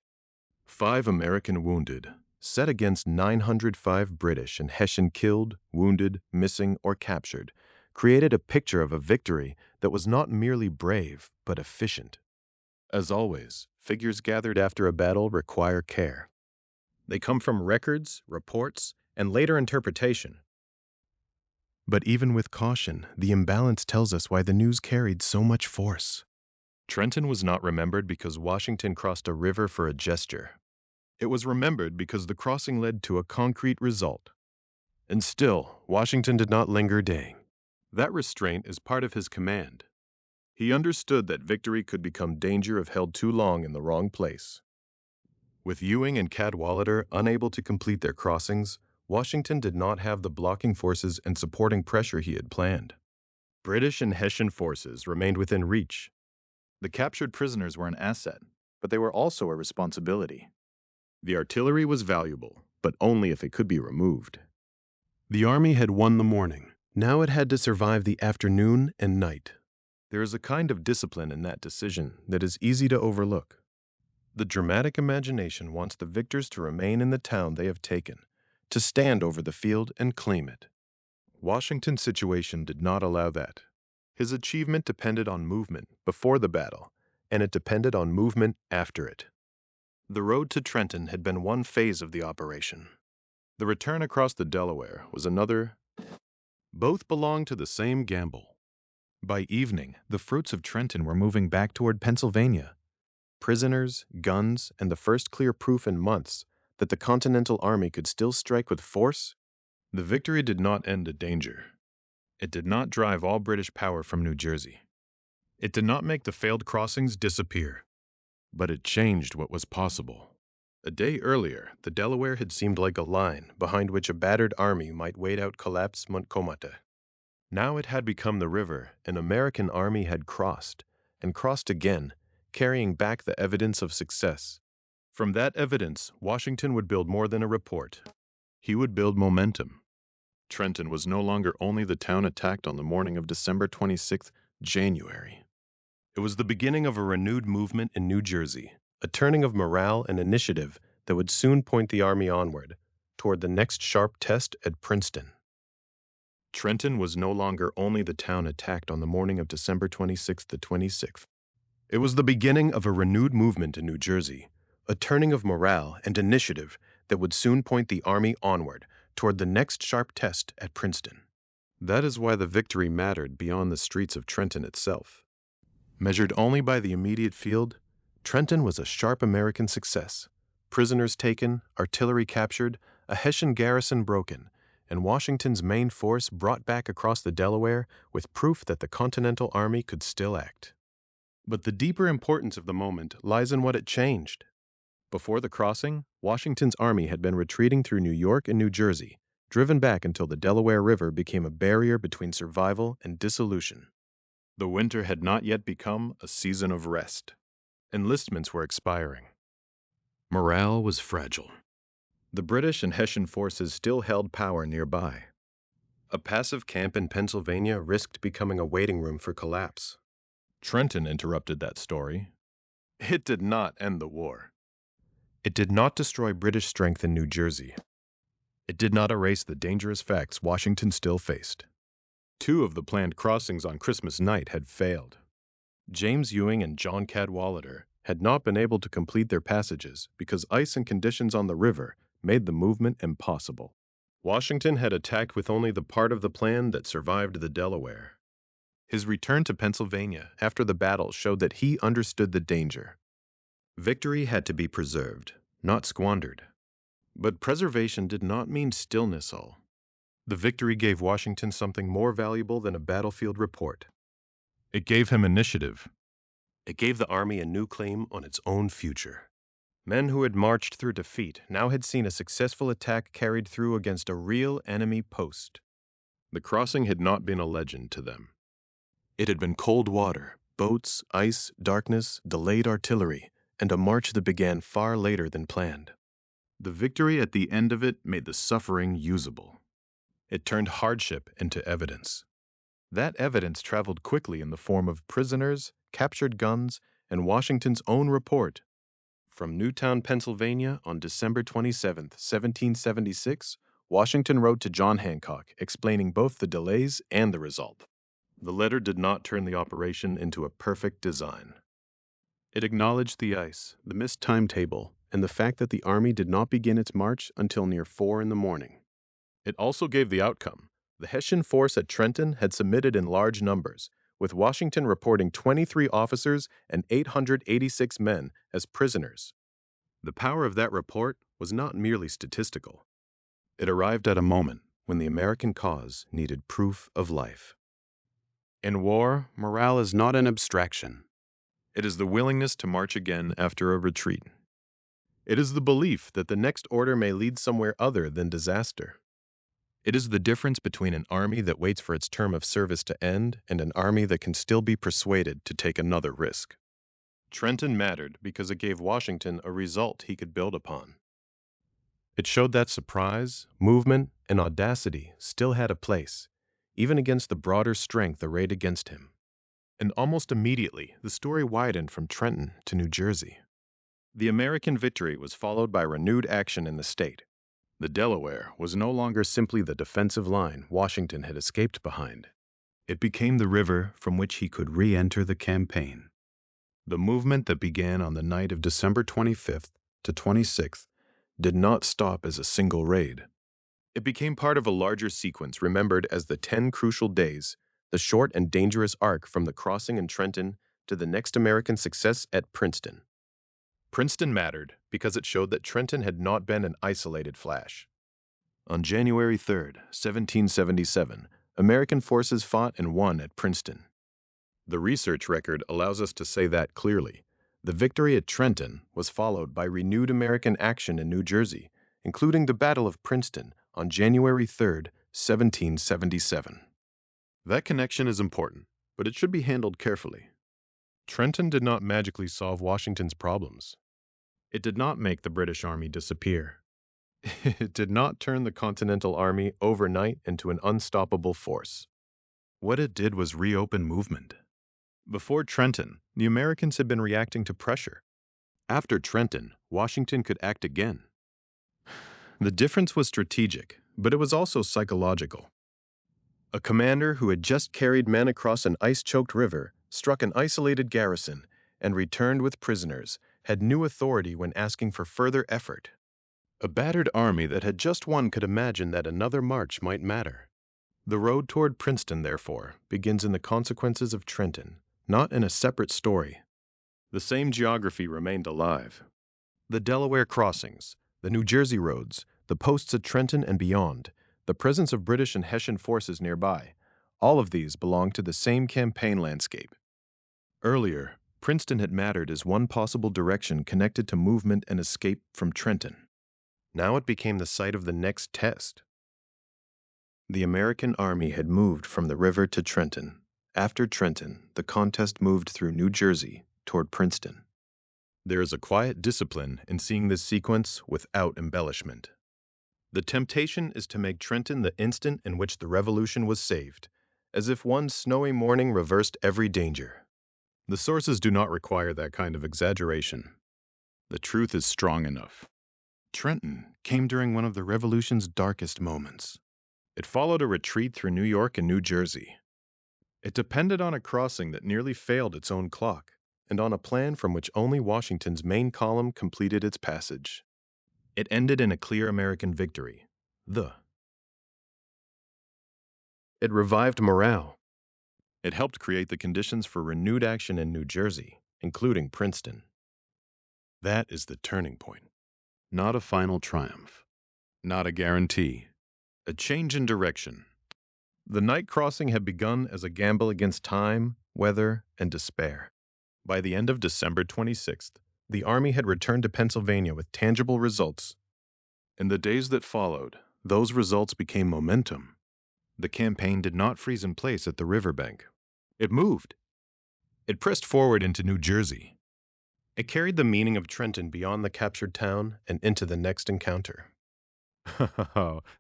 5 American wounded, set against 905 British and Hessian killed, wounded, missing, or captured, created a picture of a victory that was not merely brave, but efficient. As always, figures gathered after a battle require care. They come from records, reports, and later interpretation. But even with caution, the imbalance tells us why the news carried so much force. Trenton was not remembered because Washington crossed a river for a gesture. It was remembered because the crossing led to a concrete result. And still, Washington did not linger day. That restraint is part of his command. He understood that victory could become danger if held too long in the wrong place. With Ewing and Cadwalader unable to complete their crossings, Washington did not have the blocking forces and supporting pressure he had planned. British and Hessian forces remained within reach. The captured prisoners were an asset, but they were also a responsibility. The artillery was valuable, but only if it could be removed. The army had won the morning, Now it had to survive the afternoon and night. There is a kind of discipline in that decision that is easy to overlook. The dramatic imagination wants the victors to remain in the town they have taken, to stand over the field and claim it. Washington's situation did not allow that. His achievement depended on movement before the battle, and it depended on movement after it. The road to Trenton had been one phase of the operation. The return across the Delaware was another. Both belonged to the same gamble. By evening, the fruits of Trenton were moving back toward Pennsylvania. Prisoners, guns, and the first clear proof in months that the Continental Army could still strike with force. The victory did not end a danger. It did not drive all British power from New Jersey. It did not make the failed crossings disappear. But it changed what was possible. A day earlier, the Delaware had seemed like a line behind which a battered army might wait out collapsed Montcalm. Now it had become the river an American army had crossed, and crossed again, carrying back the evidence of success. From that evidence, Washington would build more than a report. He would build momentum. Trenton was no longer only the town attacked on the morning of December 26th, January. It was the beginning of a renewed movement in New Jersey, a turning of morale and initiative that would soon point the army onward, toward the next sharp test at Princeton. Trenton was no longer only the town attacked on the morning of December 26th to 26th. It was the beginning of a renewed movement in New Jersey, a turning of morale and initiative that would soon point the army onward, toward the next sharp test at Princeton. That is why the victory mattered beyond the streets of Trenton itself. Measured only by the immediate field, Trenton was a sharp American success. Prisoners taken, artillery captured, a Hessian garrison broken, and Washington's main force brought back across the Delaware with proof that the Continental Army could still act. But the deeper importance of the moment lies in what it changed. Before the crossing, Washington's army had been retreating through New York and New Jersey, driven back until the Delaware River became a barrier between survival and dissolution. The winter had not yet become a season of rest. Enlistments were expiring. Morale was fragile. The British and Hessian forces still held power nearby. A passive camp in Pennsylvania risked becoming a waiting room for collapse. Trenton interrupted that story. It did not end the war. It did not destroy British strength in New Jersey. It did not erase the dangerous facts Washington still faced. 2 of the planned crossings on Christmas night had failed. James Ewing and John Cadwalader had not been able to complete their passages because ice and conditions on the river made the movement impossible. Washington had attacked with only the part of the plan that survived the Delaware. His return to Pennsylvania after the battle showed that he understood the danger. Victory had to be preserved, not squandered. But preservation did not mean stillness all. The victory gave Washington something more valuable than a battlefield report. It gave him initiative. It gave the army a new claim on its own future. Men who had marched through defeat now had seen a successful attack carried through against a real enemy post. The crossing had not been a legend to them. It had been cold water, boats, ice, darkness, delayed artillery, and a march that began far later than planned. The victory at the end of it made the suffering usable. It turned hardship into evidence. That evidence traveled quickly in the form of prisoners, captured guns, and Washington's own report. From Newtown, Pennsylvania, on December 27, 1776, Washington wrote to John Hancock, explaining both the delays and the result. The letter did not turn the operation into a perfect design. It acknowledged the ice, the missed timetable, and the fact that the army did not begin its march until near 4 in the morning. It also gave the outcome. The Hessian force at Trenton had submitted in large numbers, with Washington reporting 23 officers and 886 men as prisoners. The power of that report was not merely statistical. It arrived at a moment when the American cause needed proof of life. In war, morale is not an abstraction. It is the willingness to march again after a retreat. It is the belief that the next order may lead somewhere other than disaster. It is the difference between an army that waits for its term of service to end and an army that can still be persuaded to take another risk. Trenton mattered because it gave Washington a result he could build upon. It showed that surprise, movement, and audacity still had a place, even against the broader strength arrayed against him. And almost immediately, the story widened from Trenton to New Jersey. The American victory was followed by renewed action in the state. The Delaware was no longer simply the defensive line Washington had escaped behind. It became the river from which he could re-enter the campaign. The movement that began on the night of December 25th to 26th did not stop as a single raid. It became part of a larger sequence remembered as the 10 crucial days, the short and dangerous arc from the crossing in Trenton to the next American success at Princeton. Princeton mattered because it showed that Trenton had not been an isolated flash. On January 3, 1777, American forces fought and won at Princeton. The research record allows us to say that clearly. The victory at Trenton was followed by renewed American action in New Jersey, including the Battle of Princeton on January 3, 1777. That connection is important, but it should be handled carefully. Trenton did not magically solve Washington's problems. It did not make the British Army disappear. It did not turn the Continental Army overnight into an unstoppable force. What it did was reopen movement. Before Trenton, the Americans had been reacting to pressure. After Trenton, Washington could act again. The difference was strategic, but it was also psychological. A commander who had just carried men across an ice-choked river, struck an isolated garrison, and returned with prisoners, had new authority when asking for further effort. A battered army that had just won could imagine that another march might matter. The road toward Princeton, therefore, begins in the consequences of Trenton, not in a separate story. The same geography remained alive. The Delaware crossings, the New Jersey roads, the posts at Trenton and beyond, the presence of British and Hessian forces nearby, all of these belonged to the same campaign landscape. Earlier, Princeton had mattered as one possible direction connected to movement and escape from Trenton. Now it became the site of the next test. The American army had moved from the river to Trenton. After Trenton, the contest moved through New Jersey toward Princeton. There is a quiet discipline in seeing this sequence without embellishment. The temptation is to make Trenton the instant in which the Revolution was saved, as if one snowy morning reversed every danger. The sources do not require that kind of exaggeration. The truth is strong enough. Trenton came during one of the Revolution's darkest moments. It followed a retreat through New York and New Jersey. It depended on a crossing that nearly failed its own clock, and on a plan from which only Washington's main column completed its passage. It ended in a clear American victory. It revived morale. It helped create the conditions for renewed action in New Jersey, including Princeton. That is the turning point. Not a final triumph. Not a guarantee. A change in direction. The night crossing had begun as a gamble against time, weather, and despair. By the end of December 26th, the Army had returned to Pennsylvania with tangible results. In the days that followed, those results became momentum. The campaign did not freeze in place at the riverbank. It moved. It pressed forward into New Jersey. It carried the meaning of Trenton beyond the captured town and into the next encounter.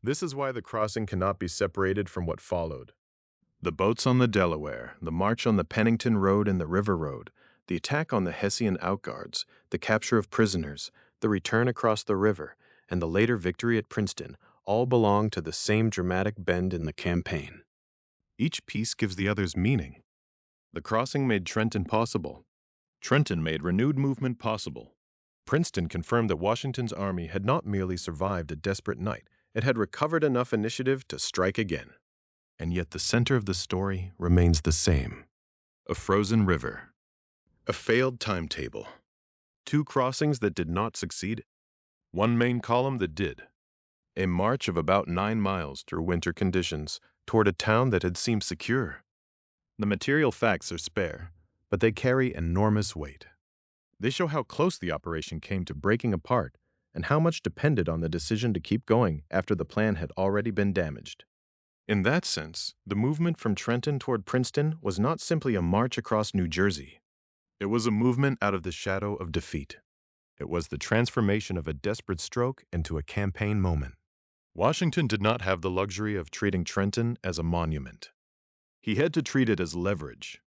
This is why the crossing cannot be separated from what followed. The boats on the Delaware, the march on the Pennington Road and the River Road, the attack on the Hessian outguards, the capture of prisoners, the return across the river, and the later victory at Princeton all belong to the same dramatic bend in the campaign. Each piece gives the others meaning. The crossing made Trenton possible. Trenton made renewed movement possible. Princeton confirmed that Washington's army had not merely survived a desperate night, it had recovered enough initiative to strike again. And yet the center of the story remains the same. A frozen river. A failed timetable. Two crossings that did not succeed. One main column that did. A march of about 9 miles through winter conditions toward a town that had seemed secure. The material facts are spare, but they carry enormous weight. They show how close the operation came to breaking apart and how much depended on the decision to keep going after the plan had already been damaged. In that sense, the movement from Trenton toward Princeton was not simply a march across New Jersey. It was a movement out of the shadow of defeat. It was the transformation of a desperate stroke into a campaign moment. Washington did not have the luxury of treating Trenton as a monument. He had to treat it as leverage.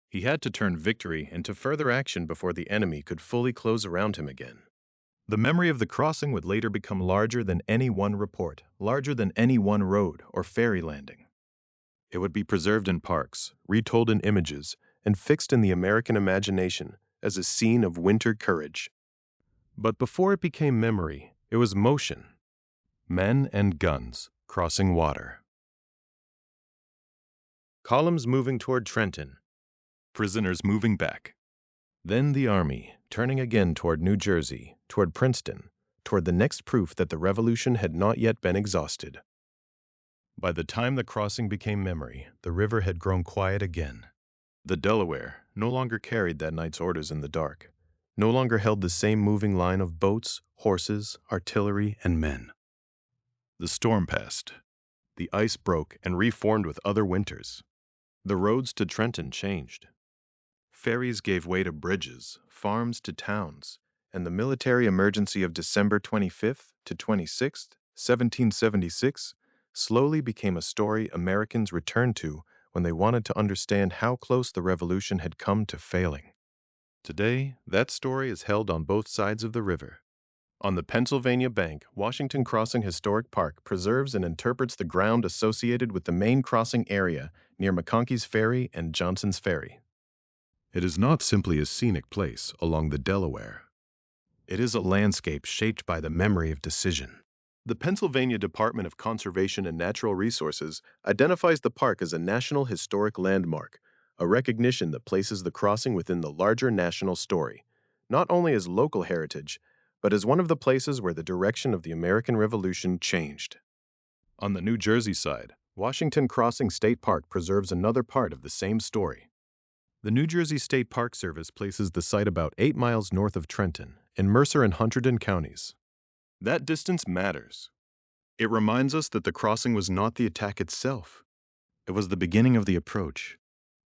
He had to turn victory into further action before the enemy could fully close around him again. The memory of the crossing would later become larger than any one report, larger than any one road or ferry landing. It would be preserved in parks, retold in images, and fixed in the American imagination as a scene of winter courage. But before it became memory, it was motion. Men and guns crossing water. Columns moving toward Trenton. Prisoners moving back. Then the army, turning again toward New Jersey, toward Princeton, toward the next proof that the Revolution had not yet been exhausted. By the time the crossing became memory, the river had grown quiet again. The Delaware no longer carried that night's orders in the dark, no longer held the same moving line of boats, horses, artillery, and men. The storm passed. The ice broke and reformed with other winters. The roads to Trenton changed. Ferries gave way to bridges, farms to towns, and the military emergency of December 25th to 26th, 1776, slowly became a story Americans returned to when they wanted to understand how close the Revolution had come to failing. Today, that story is held on both sides of the river. On the Pennsylvania bank, Washington Crossing Historic Park preserves and interprets the ground associated with the main crossing area near McConkey's Ferry and Johnson's Ferry. It is not simply a scenic place along the Delaware. It is a landscape shaped by the memory of decision. The Pennsylvania Department of Conservation and Natural Resources identifies the park as a National Historic Landmark, a recognition that places the crossing within the larger national story, not only as local heritage, but as one of the places where the direction of the American Revolution changed. On the New Jersey side, Washington Crossing State Park preserves another part of the same story. The New Jersey State Park Service places the site about 8 miles north of Trenton, in Mercer and Hunterdon counties. That distance matters. It reminds us that the crossing was not the attack itself. It was the beginning of the approach.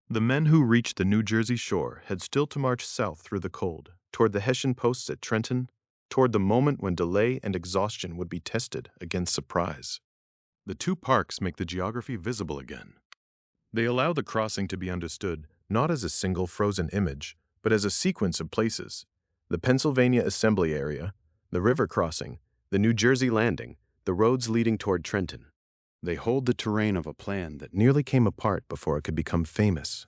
The men who reached the New Jersey shore had still to march south through the cold, toward the Hessian posts at Trenton, toward the moment when delay and exhaustion would be tested against surprise. The two parks make the geography visible again. They allow the crossing to be understood not as a single frozen image, but as a sequence of places: the Pennsylvania Assembly Area, the river crossing, the New Jersey landing, the roads leading toward Trenton. They hold the terrain of a plan that nearly came apart before it could become famous.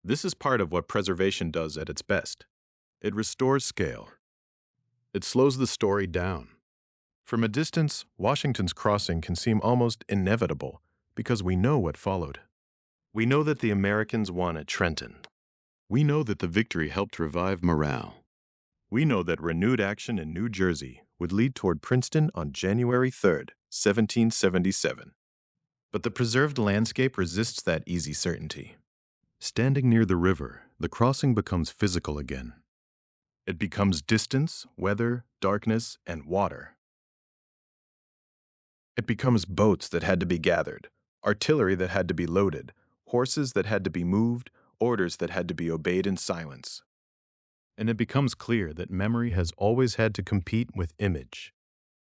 This is part of what preservation does at its best. It restores scale. It slows the story down. From a distance, Washington's crossing can seem almost inevitable because we know what followed. We know that the Americans won at Trenton. We know that the victory helped revive morale. We know that renewed action in New Jersey would lead toward Princeton on January 3rd, 1777. But the preserved landscape resists that easy certainty. Standing near the river, the crossing becomes physical again. It becomes distance, weather, darkness, and water. It becomes boats that had to be gathered, artillery that had to be loaded, horses that had to be moved, orders that had to be obeyed in silence. And it becomes clear that memory has always had to compete with image.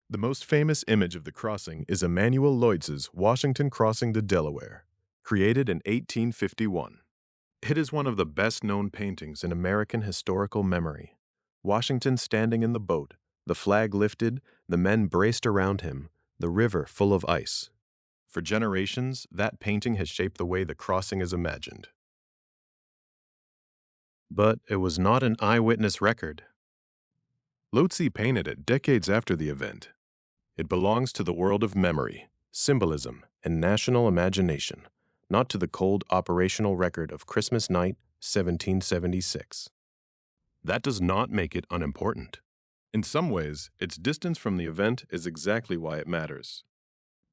The most famous image of the crossing is Emanuel Leutze's Washington Crossing the Delaware, created in 1851. It is one of the best-known paintings in American historical memory. Washington standing in the boat, the flag lifted, the men braced around him, the river full of ice. For generations, that painting has shaped the way the crossing is imagined. But it was not an eyewitness record. Leutze painted it decades after the event. It belongs to the world of memory, symbolism, and national imagination, not to the cold operational record of Christmas night, 1776. That does not make it unimportant. In some ways, its distance from the event is exactly why it matters.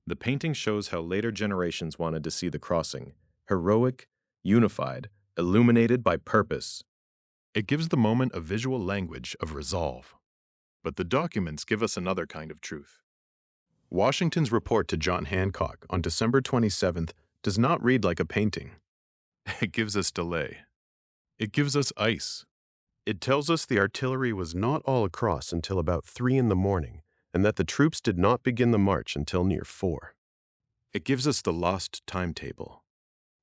The painting shows how later generations wanted to see the crossing, heroic, unified, illuminated by purpose. It gives the moment a visual language of resolve. But the documents give us another kind of truth. Washington's report to John Hancock on December 27th does not read like a painting. It gives us delay. It gives us ice. It tells us the artillery was not all across until about 3 in the morning, and that the troops did not begin the march until near 4. It gives us the lost timetable,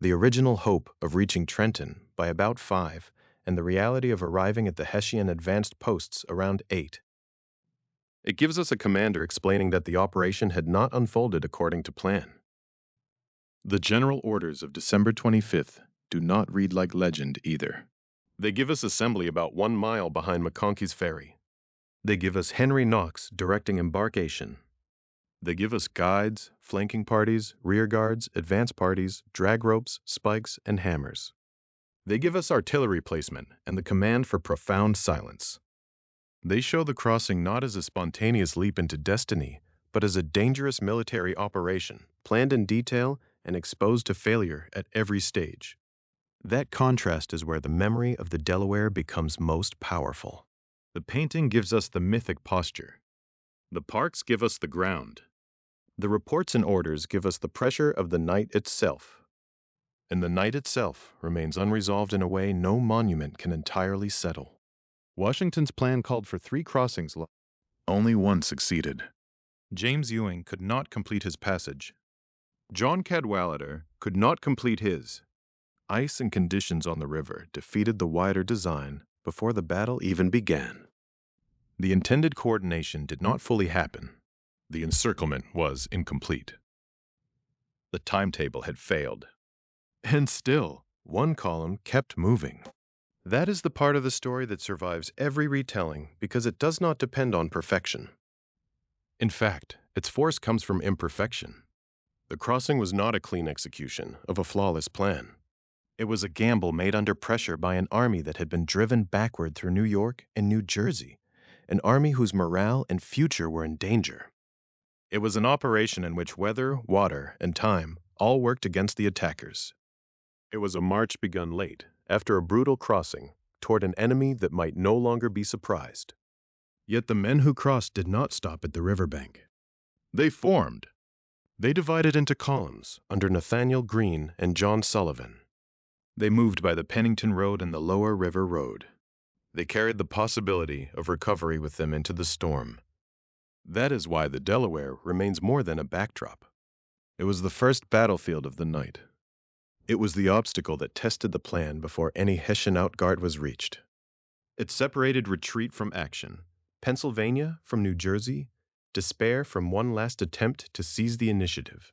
the original hope of reaching Trenton by about 5, and the reality of arriving at the Hessian advanced posts around 8. It gives us a commander explaining that the operation had not unfolded according to plan. The general orders of December 25th do not read like legend either. They give us assembly about 1 mile behind McConkey's Ferry. They give us Henry Knox directing embarkation. They give us guides, flanking parties, rear guards, advance parties, drag ropes, spikes, and hammers. They give us artillery placement and the command for profound silence. They show the crossing not as a spontaneous leap into destiny, but as a dangerous military operation, planned in detail and exposed to failure at every stage. That contrast is where the memory of the Delaware becomes most powerful. The painting gives us the mythic posture. The parks give us the ground. The reports and orders give us the pressure of the night itself. And the night itself remains unresolved in a way no monument can entirely settle. Washington's plan called for 3 crossings. Only one succeeded. James Ewing could not complete his passage. John Cadwalader could not complete his. Ice and conditions on the river defeated the wider design before the battle even began. The intended coordination did not fully happen. The encirclement was incomplete. The timetable had failed. And still, one column kept moving. That is the part of the story that survives every retelling because it does not depend on perfection. In fact, its force comes from imperfection. The crossing was not a clean execution of a flawless plan. It was a gamble made under pressure by an army that had been driven backward through New York and New Jersey, an army whose morale and future were in danger. It was an operation in which weather, water, and time all worked against the attackers. It was a march begun late, after a brutal crossing, toward an enemy that might no longer be surprised. Yet the men who crossed did not stop at the riverbank. They formed. They divided into columns under Nathaniel Greene and John Sullivan. They moved by the Pennington Road and the Lower River Road. They carried the possibility of recovery with them into the storm. That is why the Delaware remains more than a backdrop. It was the first battlefield of the night. It was the obstacle that tested the plan before any Hessian outguard was reached. It separated retreat from action, Pennsylvania from New Jersey, despair from one last attempt to seize the initiative.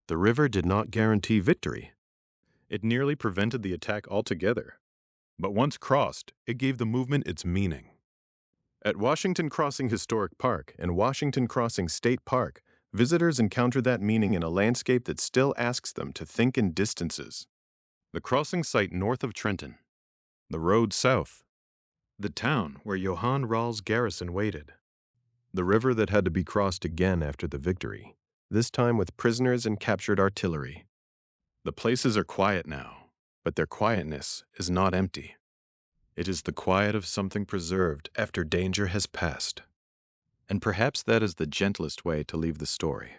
The river did not guarantee victory. It nearly prevented the attack altogether. But once crossed, it gave the movement its meaning. At Washington Crossing Historic Park and Washington Crossing State Park, visitors encounter that meaning in a landscape that still asks them to think in distances. The crossing site north of Trenton, the road south, the town where Johann Rahl's garrison waited, the river that had to be crossed again after the victory, this time with prisoners and captured artillery. The places are quiet now, but their quietness is not empty. It is the quiet of something preserved after danger has passed. And perhaps that is the gentlest way to leave the story.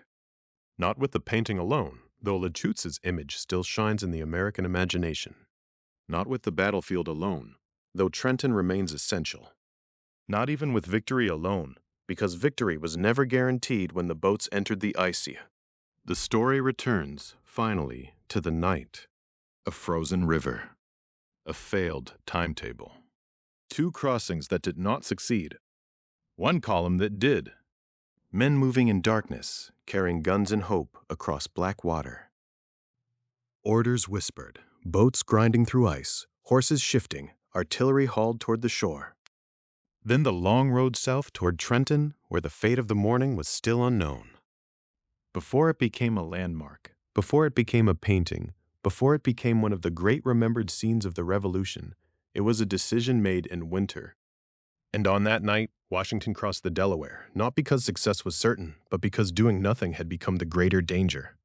Not with the painting alone, though Lechutz's image still shines in the American imagination. Not with the battlefield alone, though Trenton remains essential. Not even with victory alone, because victory was never guaranteed when the boats entered the Isia. The story returns, finally, to the night. A frozen river. A failed timetable. 2 crossings that did not succeed. 1 column that did. Men moving in darkness, carrying guns and hope across black water. Orders whispered, boats grinding through ice, horses shifting, artillery hauled toward the shore. Then the long road south toward Trenton, where the fate of the morning was still unknown. Before it became a landmark, before it became a painting, before it became one of the great remembered scenes of the Revolution, it was a decision made in winter. And on that night, Washington crossed the Delaware, not because success was certain, but because doing nothing had become the greater danger.